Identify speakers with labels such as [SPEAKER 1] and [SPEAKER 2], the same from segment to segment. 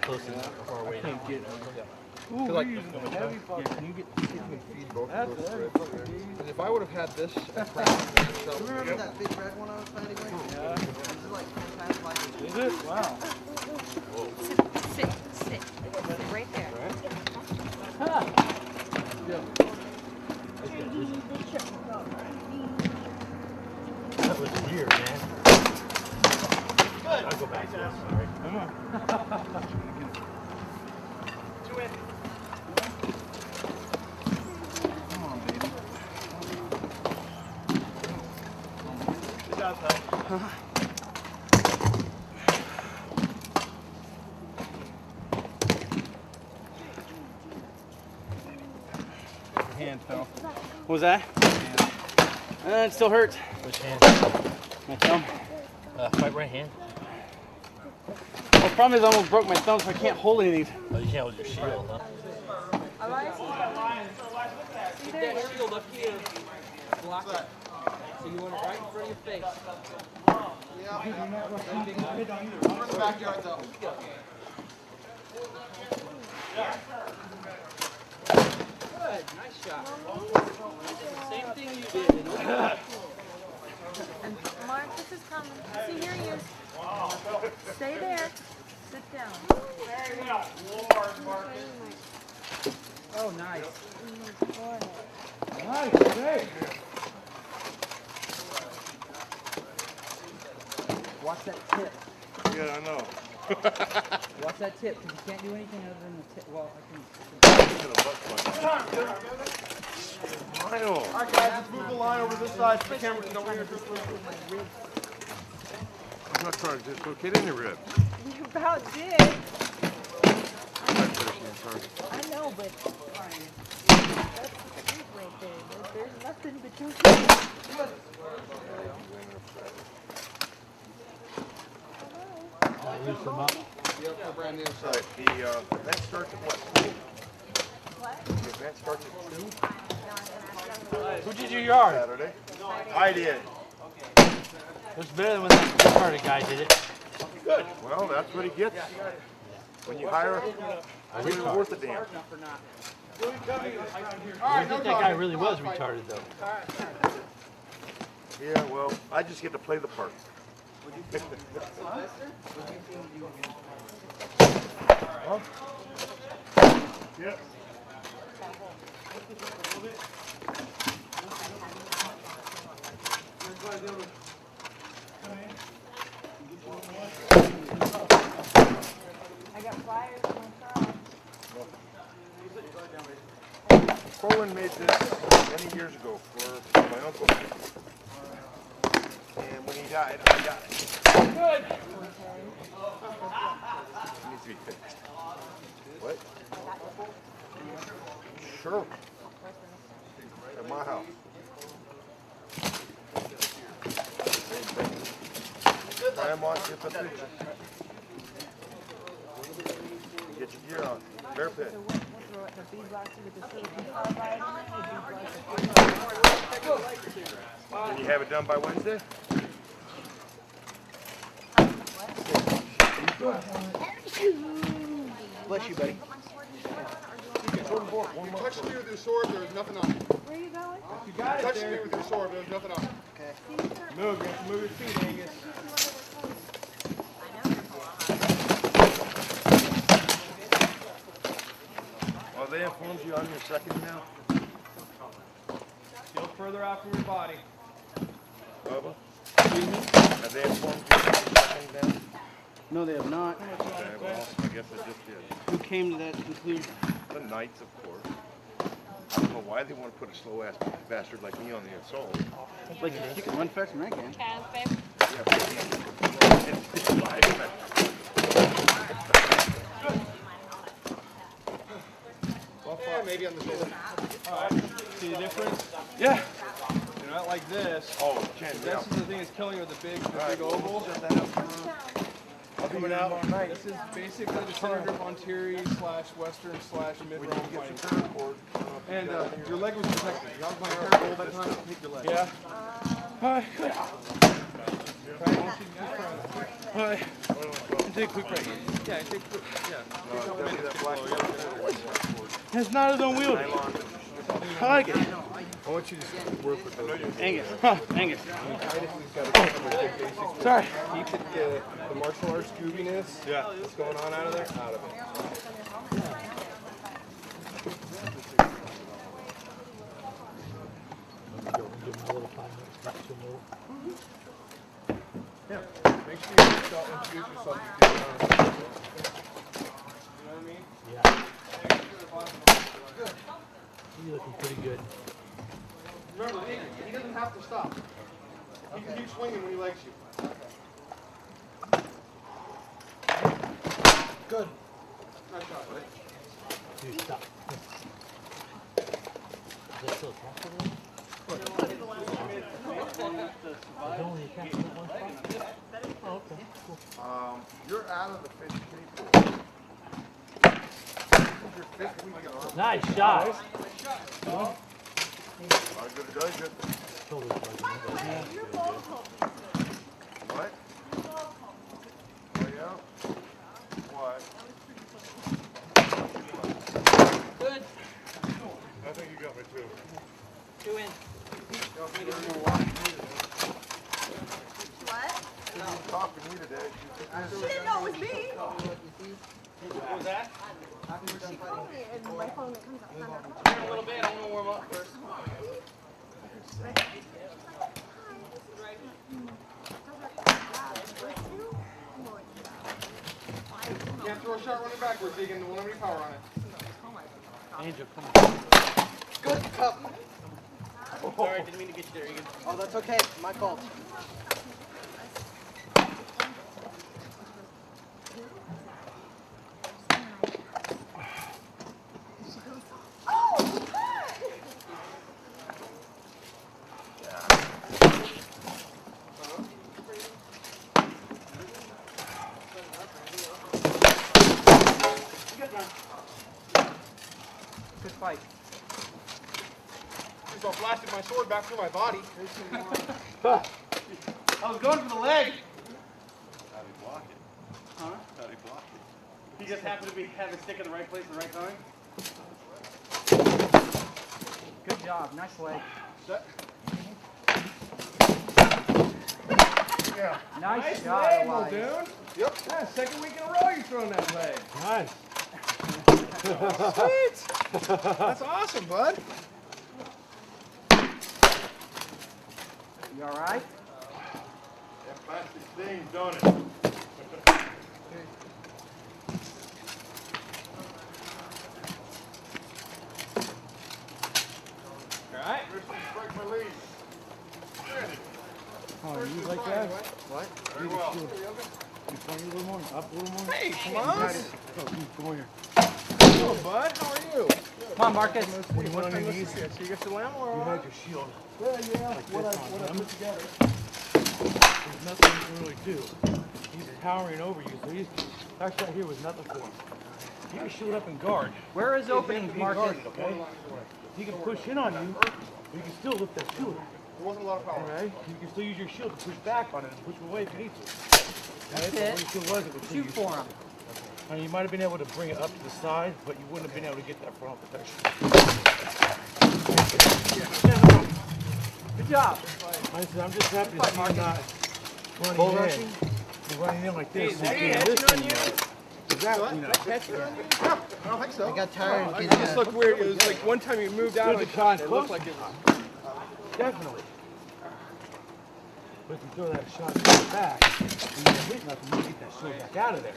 [SPEAKER 1] close enough or away enough.
[SPEAKER 2] Ooh,
[SPEAKER 1] like,
[SPEAKER 2] heavy fucking.
[SPEAKER 3] Can you feed both
[SPEAKER 2] That's
[SPEAKER 3] of those
[SPEAKER 2] very
[SPEAKER 3] strips
[SPEAKER 2] fucking
[SPEAKER 3] there?
[SPEAKER 2] easy.
[SPEAKER 3] 'Cause if I would have had this at practice, so
[SPEAKER 4] Remember that big red one I was fighting with?
[SPEAKER 2] Yeah.
[SPEAKER 4] Is it like 10 times like
[SPEAKER 2] Is it? Wow.
[SPEAKER 5] Sit. Sit right there.
[SPEAKER 1] That was weird, man. Good. I'll go back to this. Sorry.
[SPEAKER 2] Come on. Come on, baby. Good job, Ty. Hand fell.
[SPEAKER 6] What was that? It still hurts.
[SPEAKER 1] Which hand?
[SPEAKER 6] My thumb.
[SPEAKER 1] My right hand.
[SPEAKER 6] The problem is I almost broke my thumb, so I can't hold anything.
[SPEAKER 1] Oh, you can't hold your shield, huh?
[SPEAKER 5] See there?
[SPEAKER 4] shield up here. Block it. So you want it right in front of your face. Yeah. We're in the backyard though. Good, nice shot. Same thing you did.
[SPEAKER 5] And Marcus is coming. See, here he is. Stay there. Sit down.
[SPEAKER 4] Oh, nice.
[SPEAKER 2] Nice, great.
[SPEAKER 4] Watch that tip.
[SPEAKER 3] yeah, I know.
[SPEAKER 4] Watch that tip, because you can't do anything other than the tip. Well, I can.
[SPEAKER 3] Smile.
[SPEAKER 2] All right, guys, let's move the line over this side so the camera can don't interfere.
[SPEAKER 3] I'm not trying to dislocate any ribs.
[SPEAKER 5] You about did.
[SPEAKER 3] I'm sorry.
[SPEAKER 5] I know, but that's the truth right there. There's nothing between.
[SPEAKER 1] Loose them up.
[SPEAKER 3] Yep, brand new site. The event starts at what? The event starts at 2
[SPEAKER 1] Who did your yard?
[SPEAKER 3] Saturday. I did.
[SPEAKER 1] It was better than when that retarded guy did it.
[SPEAKER 3] Good. Well, that's what he gets. When you hire a really worth a damn.
[SPEAKER 1] I think that guy really was retarded, though.
[SPEAKER 3] Yeah, well, I just get to play the part. Huh? Yep.
[SPEAKER 5] I got flyers in my car.
[SPEAKER 3] Corwin made this many years ago for my uncle. And when he died, I got it. Good. It needs to be fixed. What? Sure. At my house. Grandma, get the picture. Get your gear on. Bear pit. Can you have it done by Wednesday?
[SPEAKER 4] Bless you, buddy.
[SPEAKER 3] Touch me with your sword, there's nothing on it.
[SPEAKER 5] Where are you going?
[SPEAKER 2] You got it
[SPEAKER 3] Touch me
[SPEAKER 2] there.
[SPEAKER 3] with your sword, there's nothing on it.
[SPEAKER 2] Move, you have to move your feet, Angus.
[SPEAKER 3] Well, they informed you on your second now?
[SPEAKER 2] Still further out from your body.
[SPEAKER 3] Bubba? Have they informed you on your second down?
[SPEAKER 6] No, they have not.
[SPEAKER 3] Okay, well, I guess I just did.
[SPEAKER 6] Who came to that conclusion?
[SPEAKER 3] The Knights, of course. I don't know why they want to put a slow-ass bastard like me on the assault.
[SPEAKER 6] Like, you can run faster than I can.
[SPEAKER 3] Yeah, maybe on the shoulder.
[SPEAKER 2] All right. See the difference?
[SPEAKER 6] Yeah.
[SPEAKER 2] You're not like this.
[SPEAKER 3] Oh, chin, yeah.
[SPEAKER 2] This is the thing that's killing you with the big oval.
[SPEAKER 3] Coming out all night.
[SPEAKER 2] This is basically the center grip on Terry / Western / mid
[SPEAKER 3] When
[SPEAKER 2] roll
[SPEAKER 3] you get
[SPEAKER 2] fighting.
[SPEAKER 3] your turn cord,
[SPEAKER 2] And your leg was protected. You was playing terrible all that time. Hit your leg.
[SPEAKER 6] Yeah. Hi. Hi. take a quick break.
[SPEAKER 2] Yeah, take quick. Yeah.
[SPEAKER 3] No, it's gotta be that black
[SPEAKER 6] It's not as unwieldy.
[SPEAKER 3] nylon.
[SPEAKER 6] I like it.
[SPEAKER 3] I want you to work with those.
[SPEAKER 6] Angus. Huh, Angus.
[SPEAKER 3] Basics.
[SPEAKER 6] Sorry.
[SPEAKER 3] Keep the martial arts goofiness. Yeah. What's going on out of there? Out of it. Yeah. Make sure you introduce yourself to the You know what I mean?
[SPEAKER 1] Yeah. You're looking pretty good.
[SPEAKER 3] Remember, he doesn't have to stop. He can keep swinging when he likes you.
[SPEAKER 1] Good.
[SPEAKER 3] Nice shot, buddy.
[SPEAKER 1] Dude, stop. Is that still attached only attached to one spot? Oh, okay. Cool.
[SPEAKER 3] You're out of the fish kitty pool. This is your fifth week in arm.
[SPEAKER 1] Nice shot.
[SPEAKER 3] Good, good.
[SPEAKER 1] Totally plugged in.
[SPEAKER 3] What? Oh, yeah? What?
[SPEAKER 5] Good.
[SPEAKER 3] I think you got me too.
[SPEAKER 5] 2 in. What?
[SPEAKER 3] Talking to me today.
[SPEAKER 5] She didn't know it was me.
[SPEAKER 6] What was that?
[SPEAKER 5] She called me and my phone comes up.
[SPEAKER 6] A little bit. I want to warm up first.
[SPEAKER 3] Can't throw a shot running backwards, Deegan. There won't have any power on it.
[SPEAKER 6] Angel, come on.
[SPEAKER 4] Good cup.
[SPEAKER 6] Sorry, didn't mean to get you there, Egan.
[SPEAKER 4] Oh, that's okay. My fault. Good fight.
[SPEAKER 3] Just all blasted my sword back through my body.
[SPEAKER 6] I was going for the leg.
[SPEAKER 7] How do you block it?
[SPEAKER 6] Huh?
[SPEAKER 7] How do you block it?
[SPEAKER 6] He just happened to be having a stick in the right place at the right time.
[SPEAKER 4] Good job. Nice leg.
[SPEAKER 3] Yeah.
[SPEAKER 4] Nice shot, Elias.
[SPEAKER 3] Dude. Yep. Yeah, second week in a row you're throwing that leg.
[SPEAKER 1] Nice.
[SPEAKER 3] Sweet. That's awesome, bud.
[SPEAKER 4] You all right?
[SPEAKER 3] That plastic thing's done it.
[SPEAKER 6] All right.
[SPEAKER 3] Break my lead. Ready.
[SPEAKER 1] Oh, you like that?
[SPEAKER 3] What? Very well.
[SPEAKER 1] You point a little more, up a little more.
[SPEAKER 3] Hey, come on.
[SPEAKER 1] Oh, you come over here.
[SPEAKER 3] Hello, bud. How are you?
[SPEAKER 4] Come on, Marcus.
[SPEAKER 1] When you went on your knees,
[SPEAKER 3] So you get the lamb or
[SPEAKER 1] you had your shield.
[SPEAKER 3] Yeah.
[SPEAKER 1] Like
[SPEAKER 3] What I
[SPEAKER 1] this on
[SPEAKER 3] put
[SPEAKER 1] him.
[SPEAKER 3] together.
[SPEAKER 1] There's nothing you can really do. He's towering over you, so he's that shot here was nothing for him. He can shoot up and guard.
[SPEAKER 4] Where is openings,
[SPEAKER 1] He
[SPEAKER 4] Marcus?
[SPEAKER 1] guarded, okay? He can push in on you, but you can still lift that shield.
[SPEAKER 3] There wasn't a lot of power.
[SPEAKER 1] All right? You can still use your shield to push back on it and push away if you need to.
[SPEAKER 4] That's
[SPEAKER 1] Right?
[SPEAKER 4] it.
[SPEAKER 1] What your shield was, it would
[SPEAKER 4] Shoot for him.
[SPEAKER 1] Now, you might have been able to bring it up to the side, but you wouldn't have been able to get that frontal protection.
[SPEAKER 4] Good job.
[SPEAKER 1] I said, I'm just happy to see you not running in. You're running in like this.
[SPEAKER 6] Hey,
[SPEAKER 1] and
[SPEAKER 6] that's
[SPEAKER 1] listening
[SPEAKER 6] on you.
[SPEAKER 1] to it. Is that, you know,
[SPEAKER 3] I don't think so.
[SPEAKER 4] I got tired of
[SPEAKER 2] It
[SPEAKER 4] getting
[SPEAKER 2] just looked weird. It was like one time you moved out
[SPEAKER 1] Good
[SPEAKER 2] of
[SPEAKER 1] to
[SPEAKER 2] the
[SPEAKER 1] try
[SPEAKER 2] shot.
[SPEAKER 1] and
[SPEAKER 2] It looked
[SPEAKER 1] close.
[SPEAKER 2] like it was.
[SPEAKER 1] definitely. But if you throw that shot back, and you don't hit nothing, you get that shield back out of there.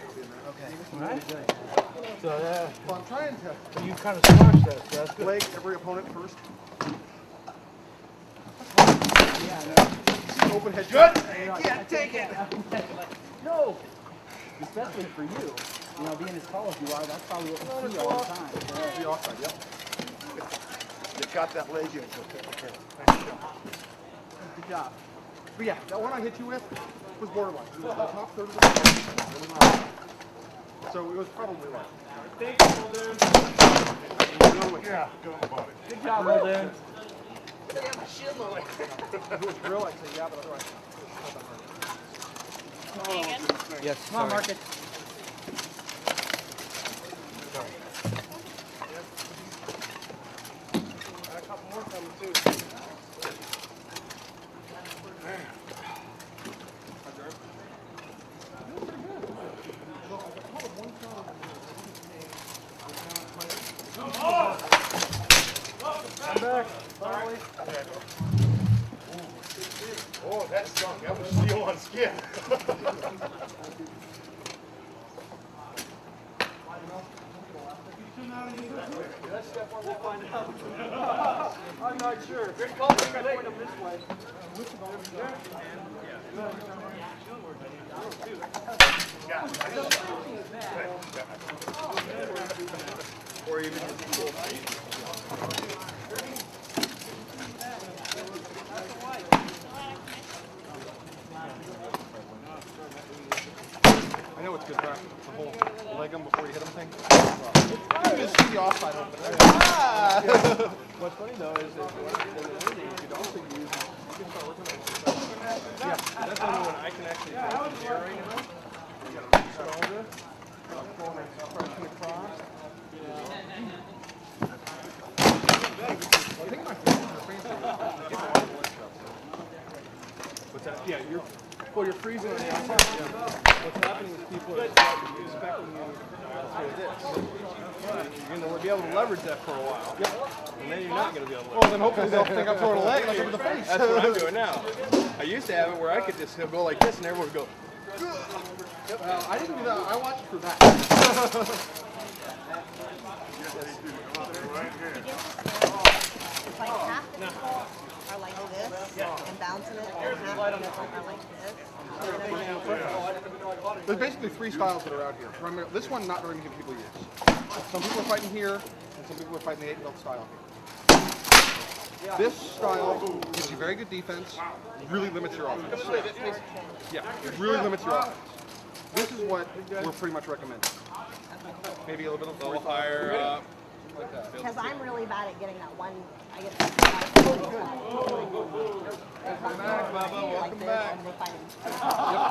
[SPEAKER 4] Okay.
[SPEAKER 1] All right? So,
[SPEAKER 3] Well, I'm trying to
[SPEAKER 1] so you kind of squash that, so that's good.
[SPEAKER 3] leg every opponent first.
[SPEAKER 4] Yeah,
[SPEAKER 3] Open head shot.
[SPEAKER 4] can't take it. No. Especially for you. You know, being as tall as you are, that's probably what we see all the time.
[SPEAKER 3] The offside, yep. You got that leg in. Okay.
[SPEAKER 4] Good job.
[SPEAKER 3] But yeah, that one I hit you with was borderline. It was the top third of the ball. So it was probably like.
[SPEAKER 6] Thank you, Muldoon.
[SPEAKER 3] Yeah, go on the body.
[SPEAKER 4] Good job, Muldoon.
[SPEAKER 3] If it was drill, I'd say yeah, but otherwise.
[SPEAKER 4] Yes. Come on, Marcus. I'm not sure. Good call. I think I point them this way.
[SPEAKER 3] Or even just
[SPEAKER 2] I know it's good practice. The whole leg them before you hit them thing. You just see the offside open. What's funny though is that when you're landing, you could also use. You can start working on it. Yeah, that's the only one I can actually throw from the air right now. You got a shoulder, pressing across. I think my fingers are fancy. What's that? Yeah, you're freezing on the outside. Yeah. What's happening is people are expecting you for this. You're going to be able to leverage that for a while. Yep. And then you're not going to be able to leverage. Well, then hopefully they'll think I'm throwing a leg and I'll give them the face. That's what I'm doing now. I used to have it where I could just go like this and everyone would go, well, I didn't do that. I watched for that.
[SPEAKER 8] It's like half the people are like this and bouncing it, and half the people are like this.
[SPEAKER 2] There's basically three styles that are out here. Remember, this one not very many people use. Some people are fighting here, and some people are fighting the 8-belt style here. This style gives you very good defense, really limits your offense. Yeah, it really limits your offense. This is what we're pretty much recommending. Maybe a little bit of higher up.
[SPEAKER 8] Because I'm really bad at getting that one. I get
[SPEAKER 2] Welcome back, Bubba. Welcome back. Yep.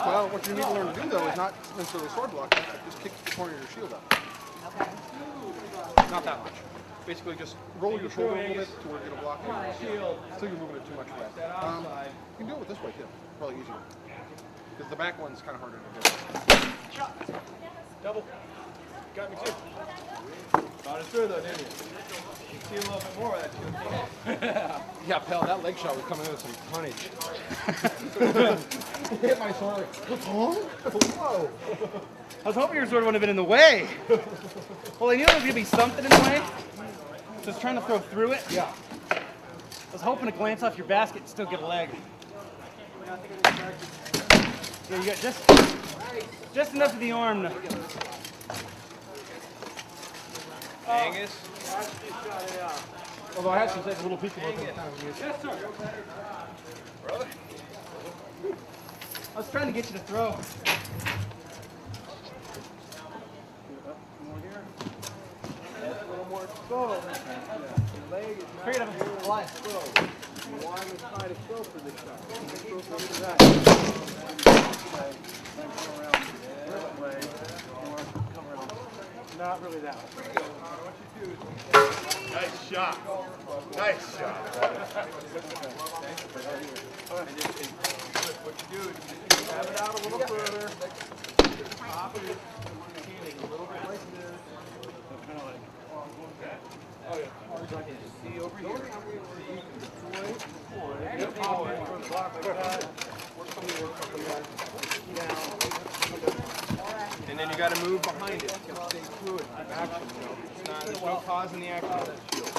[SPEAKER 2] Well, what you need to learn to do though is not necessarily sword block. Just kick the corner of your shield up.
[SPEAKER 8] Okay.
[SPEAKER 2] Not that much. Basically, just roll your shoulder a little bit to where you're gonna block it. Still, you're moving it too much away. You can do it with this way too. Probably easier. Because the back one's kind of harder to do.
[SPEAKER 1] Shot. Double. Got me too. Got it through though, didn't you? You see a little bit more of that too.
[SPEAKER 2] Yeah, pal, that leg shot was coming in with some tonnage. Hit my sword like, whoa.
[SPEAKER 6] I was hoping your sword wouldn't have been in the way. Well, I knew there was going to be something in the way. So I was trying to throw through it.
[SPEAKER 2] Yeah.
[SPEAKER 6] I was hoping to glance off your basket and still get a leg. Yeah, you got just enough of the arm to...
[SPEAKER 2] Angus. Although I had to take a little peek of what
[SPEAKER 1] Yes, sir.
[SPEAKER 6] I was trying to get you to throw. Straight up. Line.
[SPEAKER 1] Not really that one.
[SPEAKER 3] Nice shot. Nice shot.
[SPEAKER 2] What you do is you have it out a little further. Top of it. A little bit like this.
[SPEAKER 1] Oh yeah. See over here.
[SPEAKER 2] And then you got to move behind it. You got to stay fluid. Action, you know. There's no cause in the action of that shield.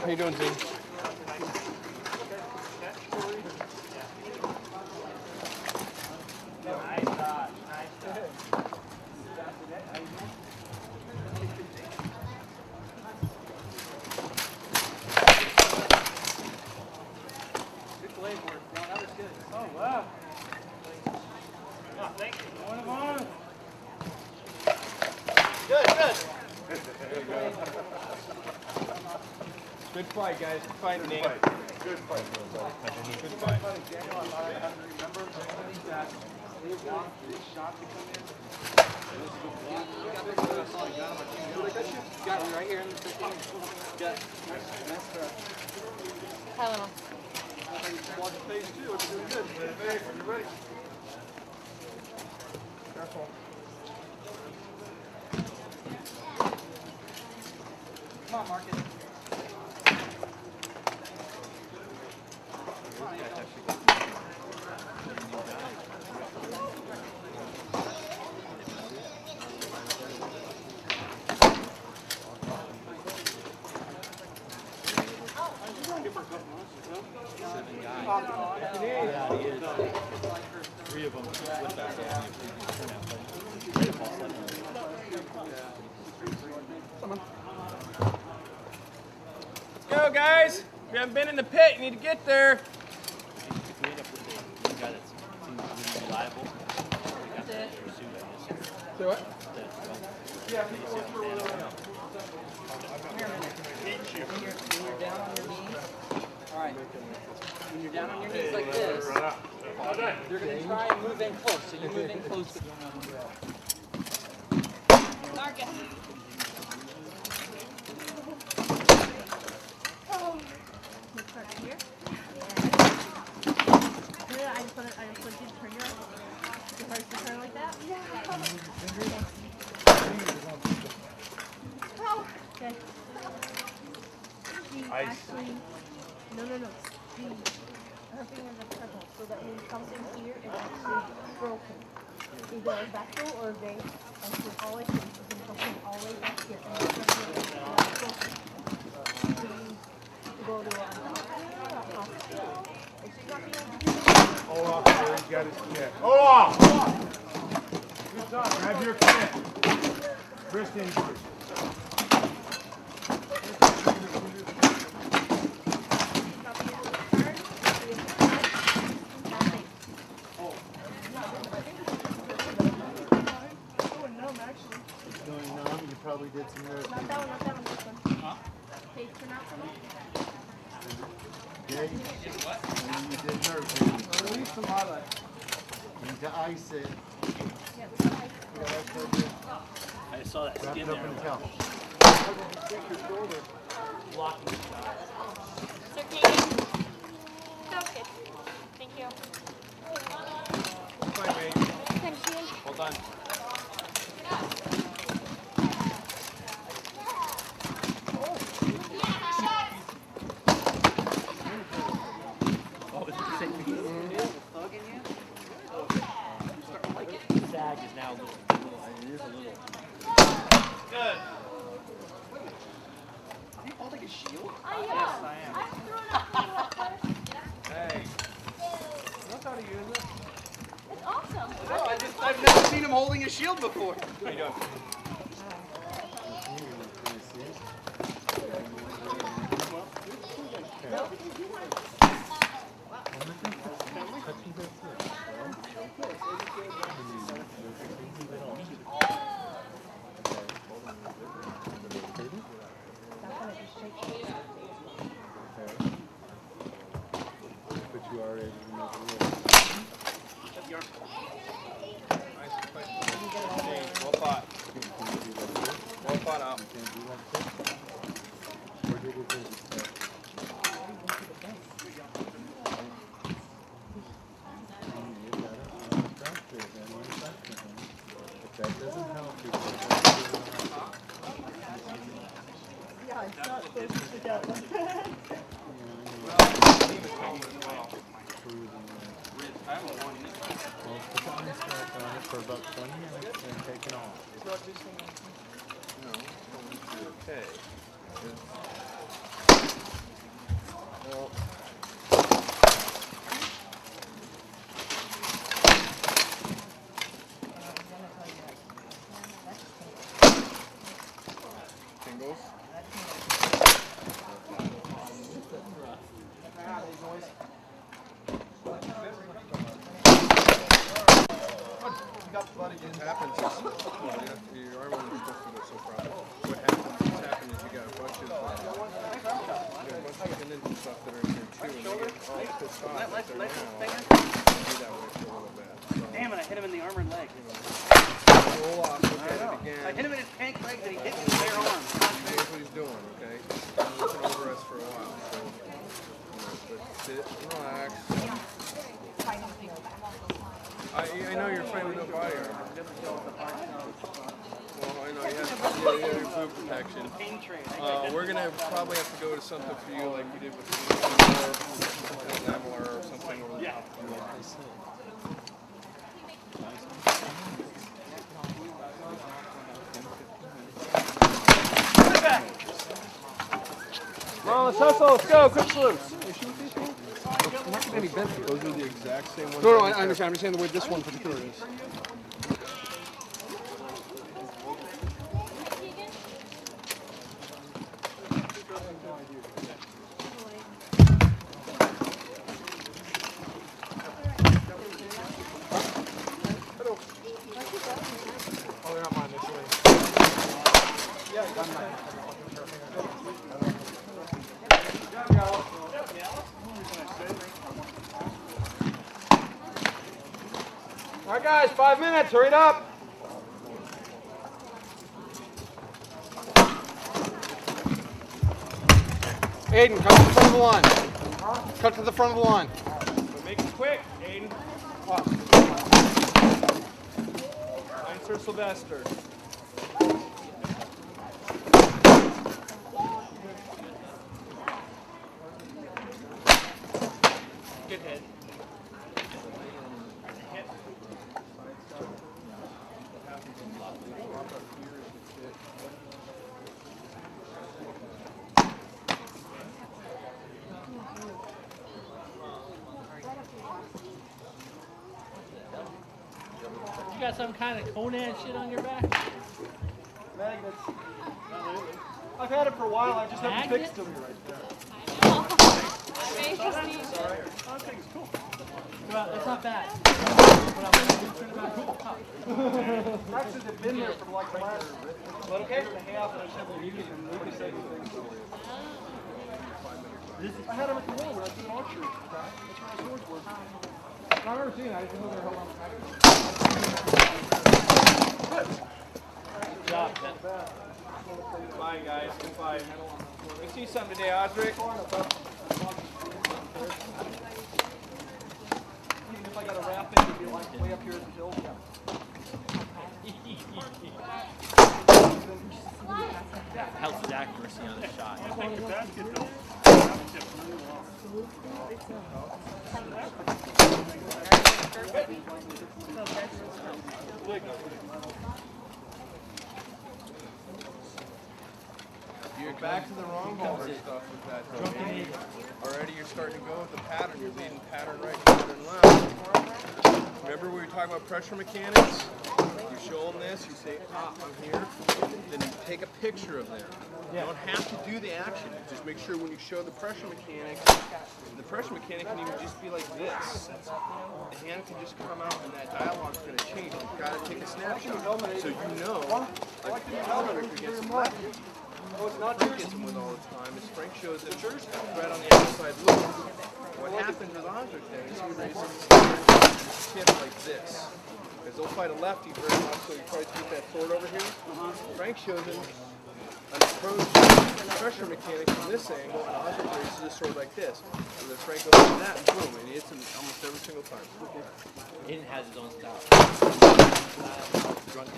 [SPEAKER 2] How you doing, Z?
[SPEAKER 1] Oh wow. Oh, thank you. One of on. Good.
[SPEAKER 2] Good fight, guys. Good fight, Nick.
[SPEAKER 3] Good fight.
[SPEAKER 2] Good fight.
[SPEAKER 4] Got me right here in the 15.
[SPEAKER 5] Tylenol.
[SPEAKER 2] Watch phase 2. It's doing good. Hey, when you're ready. Careful.
[SPEAKER 4] Come on, Marcus.
[SPEAKER 2] guys. If you haven't been in the pit, you need to get there.
[SPEAKER 9] If we end up with a guy that seems really reliable, we got that pursuit, I guess.
[SPEAKER 2] Say what?
[SPEAKER 4] Here a minute. When you're down on your knees, all right. When you're down on your knees like this, you're going to try and move in close. So you move in close to
[SPEAKER 5] Marcus. Let's start here. Yeah, I just put it in turn your first to turn like that. Yeah. Okay. She actually, no. Her fingers are purple, so that when it comes in here, it's actually broken. Either a vessel or a vein, and she's always been something always back here, and it's broken. To go to a hospital. If she's not being able to do that,
[SPEAKER 3] Hold off, sir. He's got his kit. Hold off! Grab your kit. Wrist injury.
[SPEAKER 7] Probably did some nerve.
[SPEAKER 5] not that one, this one. Huh? Page turn out for me?
[SPEAKER 7] Yeah, you did nerve.
[SPEAKER 2] Release some highlights.
[SPEAKER 7] You need to ice it.
[SPEAKER 5] Yeah,
[SPEAKER 9] I saw that
[SPEAKER 7] Wrap
[SPEAKER 9] skin
[SPEAKER 7] it up
[SPEAKER 9] there.
[SPEAKER 7] in a towel.
[SPEAKER 9] Blocking the shot.
[SPEAKER 5] It's okay. It's okay. Thank you.
[SPEAKER 2] Fine, mate.
[SPEAKER 5] Thank you.
[SPEAKER 2] Well done.
[SPEAKER 9] Sag is now a little, it is a little.
[SPEAKER 2] Good.
[SPEAKER 4] Are you holding a shield?
[SPEAKER 5] Yes, I am. I'm throwing up for you up first.
[SPEAKER 2] Hey. That's how to use it.
[SPEAKER 5] It's awesome.
[SPEAKER 4] No, I've never seen him holding a shield before.
[SPEAKER 2] How you doing?
[SPEAKER 7] But you already know the
[SPEAKER 2] Well fought. Well fought out.
[SPEAKER 7] Where did it go? If that doesn't help, you
[SPEAKER 5] Yeah, it's not supposed to stick out like that.
[SPEAKER 7] well, put the ice pack on it for about 20 minutes and take it off.
[SPEAKER 2] No, it's okay. Well, tingles. What happens is, your arm wasn't supposed to go so far. What happens is you got a bunch of tendons and stuff that are in here too, and they get all pissed off. If they're now, do that when they feel a little bad. So,
[SPEAKER 4] Damn it, I hit him in the armored leg.
[SPEAKER 2] roll off, look at it again.
[SPEAKER 4] I hit him in his pink leg and he hit me in his bare arm.
[SPEAKER 2] Here's what he's doing, okay? He's looking over us for a while. So, but sit, relax. I know you're fighting with no body armor. Well, I know you have your boot protection.
[SPEAKER 4] Pain train.
[SPEAKER 2] We're gonna probably have to go to something for you like we did with Navalar or something over the top. Come on, let's hustle, let's go, quick salutes. Those are the exact same ones.
[SPEAKER 4] No, I understand. I'm just saying the way this one particular is.
[SPEAKER 2] All right, guys, 5 minutes. Hurry it up. Aiden, come to the front of the line. Cut to the front of the line. Make it quick, Aiden. Line Sir Sylvester. Good hit.
[SPEAKER 9] You got some kind of Conan shit on your back?
[SPEAKER 2] Magnets. I've had it for a while. I just haven't fixed them.
[SPEAKER 9] Well, it's not bad.
[SPEAKER 2] Actually, they've been there for like the last, but okay, the half and I just haven't used them. Nobody said anything. I had them at the war when I was doing archery. That's where my swords were. I've never seen it. I didn't know they were held on.
[SPEAKER 9] Good job, Ben.
[SPEAKER 2] Bye, guys. Goodbye. We see something today, Osric. Even if I got a wrap it, it'd be like way up here at the hill.
[SPEAKER 9] Helps his accuracy on the shot.
[SPEAKER 3] You're back to the wrong ball stuff with that. Already you're starting to go with the pattern. You're leading pattern right, pattern left. Remember we were talking about pressure mechanics? You show them this, you say, I'm here. Then you take a picture of them. You don't have to do the action. Just make sure when you show the pressure mechanic can even just be like this. The hand can just come out and that dialogue's going to change. You've got to take a snapshot so you know. Like the telemeter gets some left. Frank gets them with all the time. As Frank shows it right on the outside loop. What happens with Osric there is he raises his hip like this. Because they'll fight a lefty very much, so he tries to keep that sword over here. Frank shows him an approach pressure mechanic from this angle, and Osric raises his sword like this. So then Frank goes like that, and boom, and he hits him almost every single time.
[SPEAKER 9] Aiden has his own style. Drunk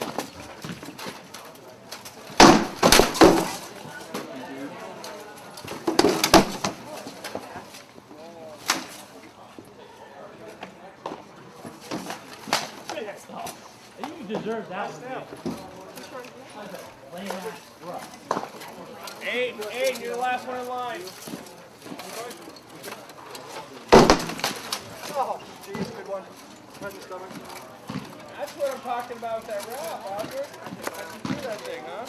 [SPEAKER 9] You deserve that one. Lame ass rough.
[SPEAKER 2] Aiden, you're the last one in line. Oh, jeez, good one. Right in the stomach. That's what I'm talking about with that wrap, Osric. I can do that thing, huh?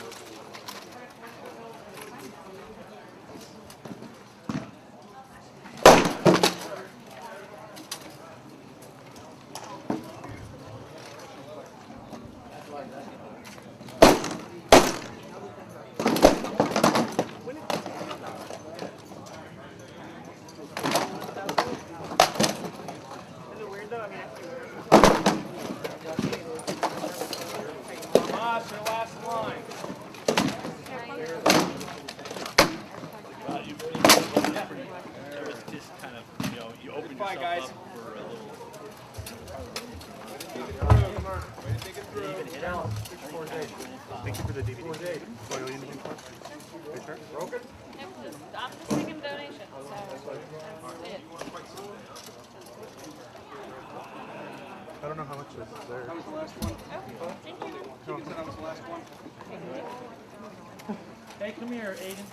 [SPEAKER 7] Thank you for the DVD.
[SPEAKER 2] Broken?
[SPEAKER 10] I'm just taking donations, so that's it.
[SPEAKER 7] I don't know how much is there.
[SPEAKER 2] That was the last one.
[SPEAKER 10] Oh, thank you.
[SPEAKER 2] Chicken said that was the last one.
[SPEAKER 9] Hey, come here, Aiden.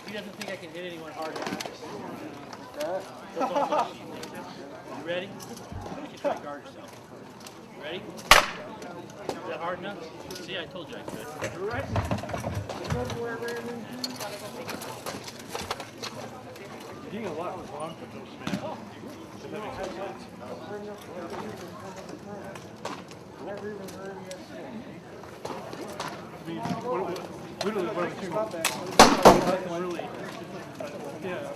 [SPEAKER 9] He doesn't think I can hit anyone harder. You ready? You can try to guard yourself. You ready? Is that hard enough? See, I told you I could. You right?
[SPEAKER 7] You're doing a lot with long with those, man.
[SPEAKER 9] Oh.
[SPEAKER 7] Does that make sense?
[SPEAKER 3] One
[SPEAKER 2] Literally, one of the two. Nothing really. Yeah.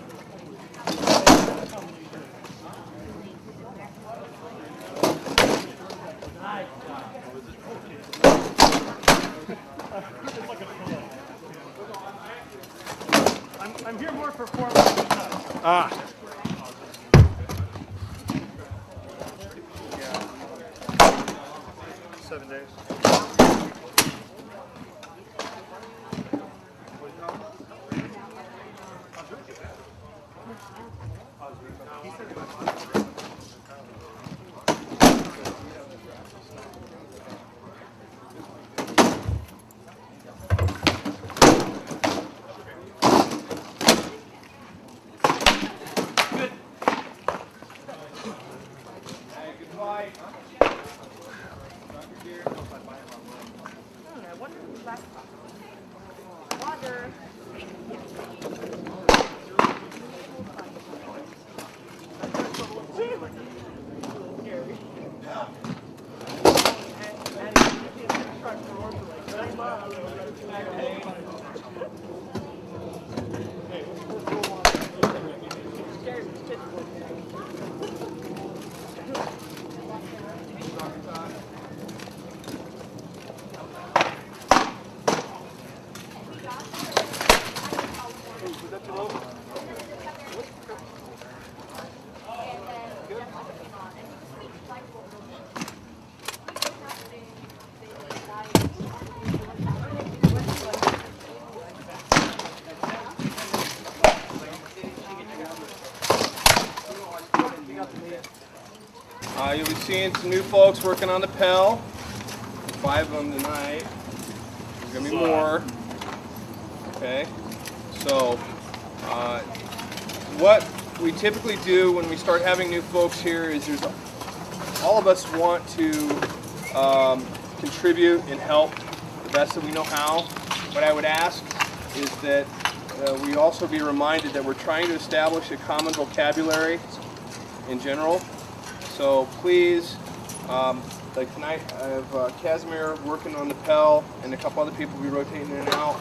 [SPEAKER 2] I'm here more for form.
[SPEAKER 6] Ah.
[SPEAKER 2] Yeah. 7 days.
[SPEAKER 5] Water.
[SPEAKER 3] You'll be seeing some new folks working on the Pell. 5 of them tonight. There's going to be more. Okay. So, what we typically do when we start having new folks here is all of us want to contribute and help the best that we know how. What I would ask is that we also be reminded that we're trying to establish a common vocabulary in general. So please, like tonight I have Casimir working on the Pell and a couple other people will be rotating in and out.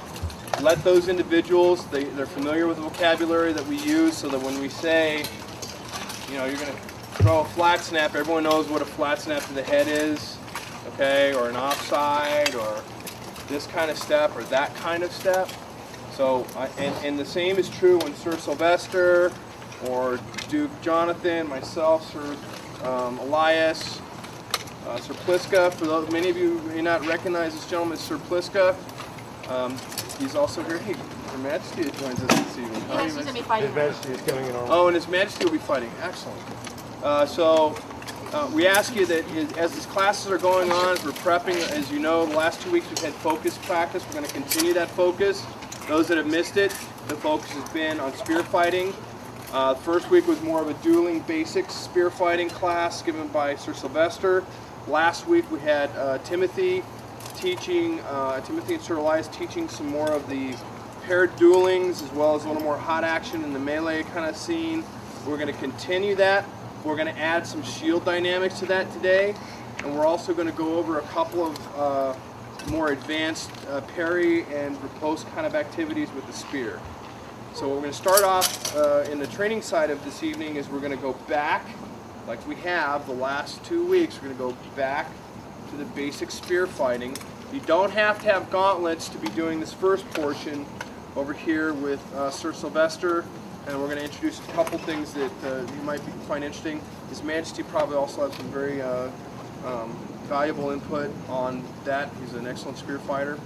[SPEAKER 3] Let those individuals, they're familiar with the vocabulary that we use so that when we say, you know, you're going to throw a flat snap, everyone knows what a flat snap to the head is, okay, or an offside, or this kind of step, or that kind of step. So, and the same is true when Sir Sylvester, or Duke Jonathan, myself, Sir Elias, Sir Pliska. For those, many of you may not recognize this gentleman as Sir Pliska. He's also here. Hey, Her Majesty joins us this evening.
[SPEAKER 5] Yeah, she's gonna be fighting.
[SPEAKER 2] His Majesty is coming in on.
[SPEAKER 3] Oh, and His Majesty will be fighting. Excellent. We ask you that as these classes are going on, as we're prepping, as you know, the last 2 weeks we've had focus practice. We're going to continue that focus. Those that have missed it, the focus has been on spear fighting. First week was more of a dueling basics spear fighting class given by Sir Sylvester. Last week we had Timothy and Sir Elias teaching some more of the paired duelings as well as a little more hot action in the melee kind of scene. We're going to continue that. We're going to add some shield dynamics to that today, and we're also going to go over a couple of more advanced parry and riposte kind of activities with the spear. So what we're going to start off in the training side of this evening is we're going to go back, like we have the last 2 weeks. We're going to go back to the basic spear fighting. You don't have to have gauntlets to be doing this first portion over here with Sir Sylvester. And we're going to introduce a couple things that you might find interesting. His Majesty probably also has some very valuable input on that. He's an excellent spear fighter.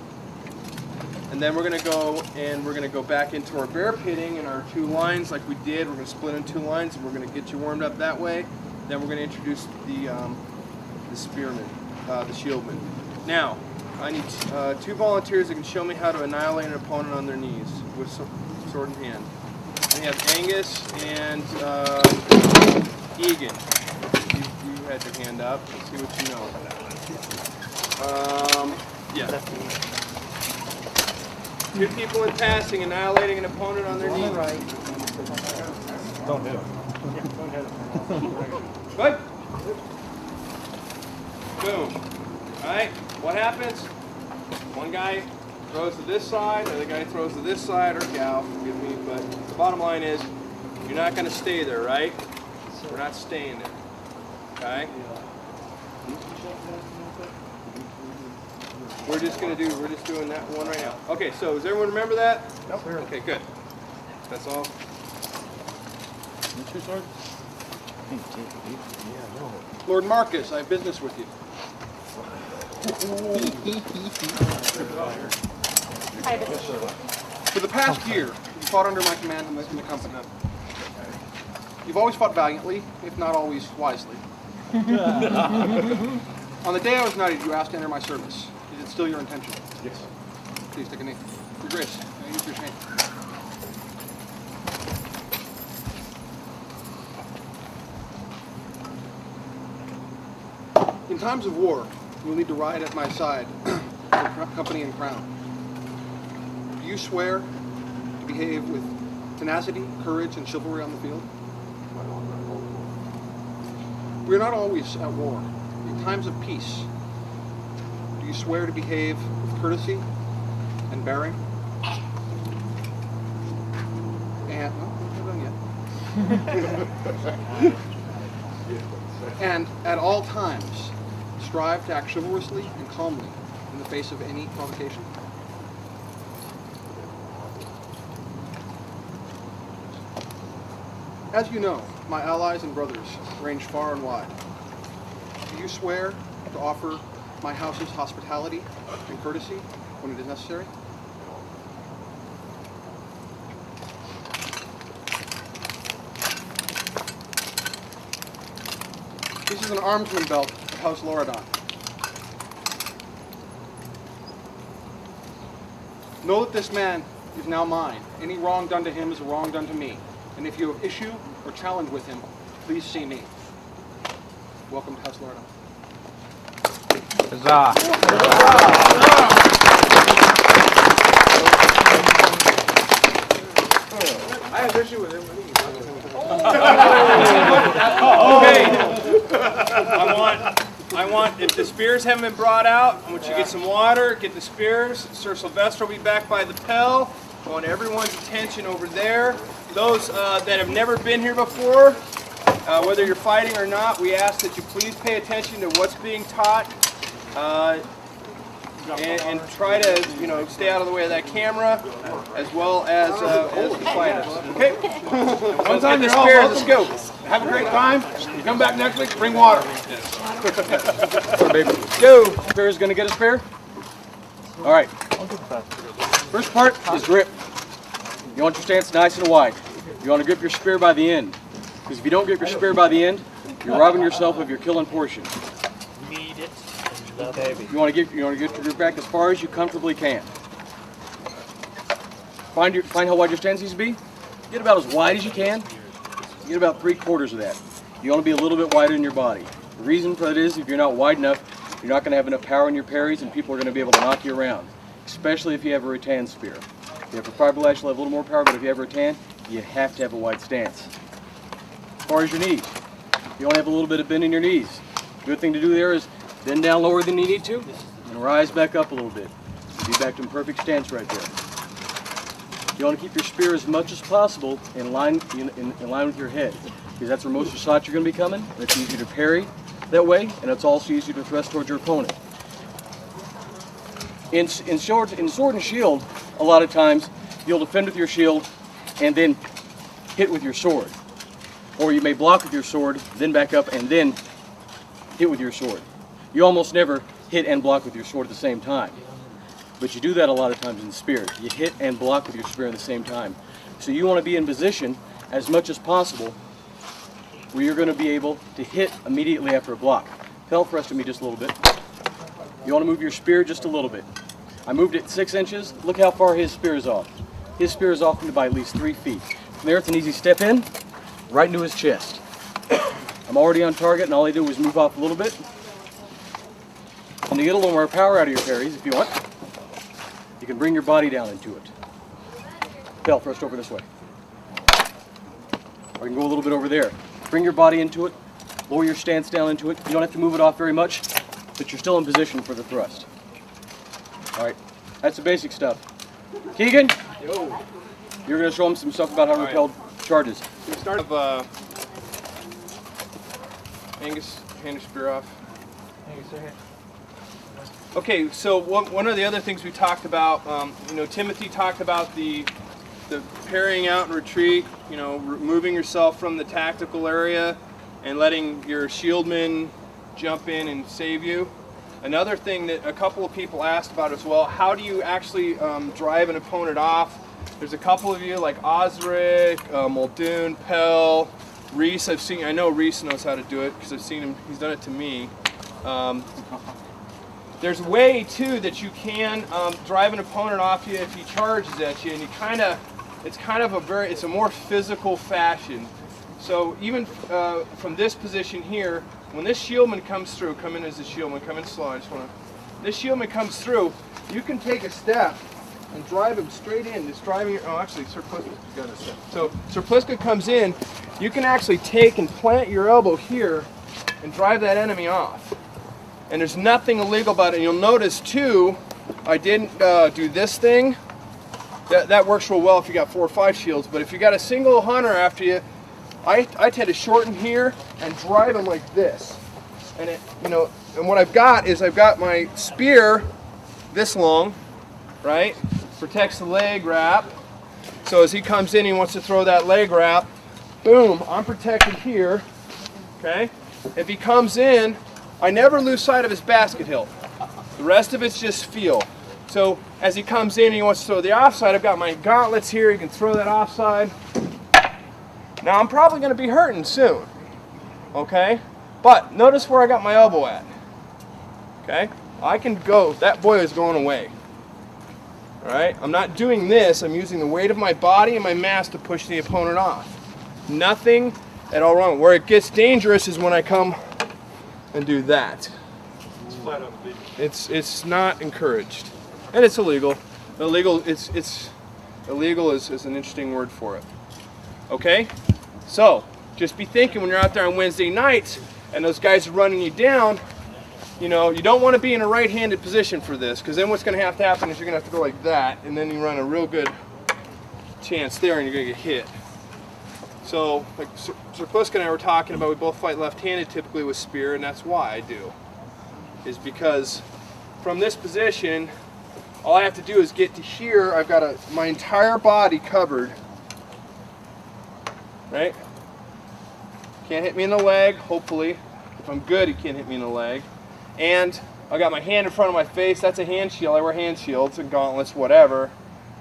[SPEAKER 3] And then we're going to go back into our bear pitting in our 2 lines like we did. We're going to split in 2 lines, and we're going to get you warmed up that way. Then we're going to introduce the spearman, the shieldman. Now, I need 2 volunteers that can show me how to annihilate an opponent on their knees with sword in hand. We have Angus and Egan. You had your hand up. Let's see what you know about that. Yeah. 2 people in passing, annihilating an opponent on their knees.
[SPEAKER 2] Don't hit him. Yeah, don't hit him.
[SPEAKER 3] Good. Boom. All right. What happens? One guy throws to this side, or the guy throws to this side, or gal, forgive me, but the bottom line is, you're not going to stay there, right? We're not staying there, okay? We're just doing that one right now. Okay, so does everyone remember that?
[SPEAKER 2] Nope.
[SPEAKER 3] Okay, good. That's all.
[SPEAKER 2] Lord Marcus, I have business with you. For the past year, you fought under my command in the company. You've always fought valiantly, if not always wisely. On the day I was knighted, you asked to enter my service. Is it still your intention?
[SPEAKER 3] Yes.
[SPEAKER 2] Please take a knee. Your Grace, I use your hand. In times of war, you will need to ride at my side for company and crown. Do you swear to behave with tenacity, courage, and chivalry on the field? We are not always at war. In times of peace, do you swear to behave with courtesy and bearing? And, no, I'm not done yet. And at all times, strive to act chivalrously and calmly in the face of any provocation. As you know, my allies and brothers range far and wide. Do you swear to offer my house's hospitality and courtesy when it is necessary? This is an armsman belt of House Loredon. Know that this man is now mine. Any wrong done to him is a wrong done to me. And if you have issue or challenge with him, please see me. Welcome to House Loredon.
[SPEAKER 3] I have issue with him. Okay. I want, if the spears haven't been brought out, I want you to get some water, get the spears. Sir Sylvester will be back by the Pell. I want everyone's attention over there. Those that have never been here before, whether you're fighting or not, we ask that you please pay attention to what's being taught and try to, stay out of the way of that camera as well as the fighters. Okay? One time the spears, let's go. Have a great time. You come back next week, bring water.
[SPEAKER 2] Go! Spear's gonna get a spear? Alright. First part is grip. You want your stance nice and wide. You want to grip your spear by the end. Because if you don't grip your spear by the end, you're robbing yourself of your killing portion.
[SPEAKER 9] Need it.
[SPEAKER 2] You want to get your grip back as far as you comfortably can. Find how wide your stance needs to be. Get about as wide as you can. Get about 3/4 of that. You want to be a little bit wider in your body. The reason for that is if you're not wide enough, you're not going to have enough power in your parries and people are going to be able to knock you around. Especially if you have a rattan spear. If you have a fiberlash, you'll have a little more power, but if you have a rattan, you have to have a wide stance. As far as your knees, you only have a little bit of bend in your knees. Good thing to do there is bend down lower than you need to and rise back up a little bit. Be back to a perfect stance right there. You want to keep your spear as much as possible in line with your head, because that's where most of your shots are going to be coming. And it's easier to parry that way, and it's also easier to thrust towards your opponent. In sword and shield, a lot of times you'll defend with your shield and then hit with your sword, or you may block with your sword, then back up and then hit with your sword. You almost never hit and block with your sword at the same time. But you do that a lot of times in spear. You hit and block with your spear at the same time. So you want to be in position as much as possible where you're going to be able to hit immediately after a block. Pell thrust to me just a little bit. You want to move your spear just a little bit. I moved it 6 inches. Look how far his spear is off. His spear is off by at least 3 feet. From there, it's an easy step in, right into his chest. I'm already on target, and all I do is move off a little bit. And to get a little more power out of your parries, if you want, you can bring your body down into it. Pell, thrust over this way. Or you can go a little bit over there. Bring your body into it, lower your stance down into it. You don't have to move it off very much, but you're still in position for the thrust. All right,
[SPEAKER 11] That's the basic stuff. Keegan, you're going to show them some stuff about how to repel charges.
[SPEAKER 3] We start with Angus, hand your spear off. Okay, so one of the other things we talked about, Timothy talked about the parrying out and retreat, removing yourself from the tactical area and letting your shieldman jump in and save you. Another thing that a couple of people asked about as well, how do you actually drive an opponent off? There's a couple of you like Osric, Muldoon, Pell, Reese. I know Reese knows how to do it because I've seen him, he's done it to me. There's a way too that you can drive an opponent off you if he charges at you, and it's a more physical fashion. So even from this position here, when this shieldman comes through, come in as a shieldman, come in slow, this shieldman comes through, you can take a step and drive him straight in, just driving, Sir Pliska's got a step. So Sir Pliska comes in, you can actually take and plant your elbow here and drive that enemy off. And there's nothing illegal about it. And you'll notice too, I didn't do this thing. That works real well if you got 4 or 5 shields, but if you got a single hunter after you, I tend to shorten here and drive him like this. And and what I've got is I've got my spear this long, right? Protects the leg wrap. So as he comes in, he wants to throw that leg wrap. Boom, I'm protected here, okay? If he comes in, I never lose sight of his basket hilt. The rest of it's just feel. So as he comes in and he wants to throw the offside, I've got my gauntlets here. You can throw that offside. Now I'm probably going to be hurting soon, okay? But notice where I got my elbow at, okay? I can go, that boy is going away, all right? I'm not doing this, I'm using the weight of my body and my mass to push the opponent off. Nothing at all wrong. Where it gets dangerous is when I come and do that.
[SPEAKER 12] It's flat out illegal.
[SPEAKER 3] It's not encouraged, and it's illegal. Illegal. It's illegal is an interesting word for it. Okay, so just be thinking when you're out there on Wednesday nights and those guys are running you down. You don't want to be in a right-handed position for this, because then what's going to happen is you're going to have to go like that, and then you run a real good chance there, and you're going to get hit. So, like Sir Pliska and I were talking about, we both fight left-handed typically with spear, and that's why I do. Is because from this position, all I have to do is get to here. I've got my entire body covered, right? Can't hit me in the leg, hopefully. If I'm good, he can't hit me in the leg. And I got my hand in front of my face. That's a hand shield. I wear hand shields and gauntlets, whatever.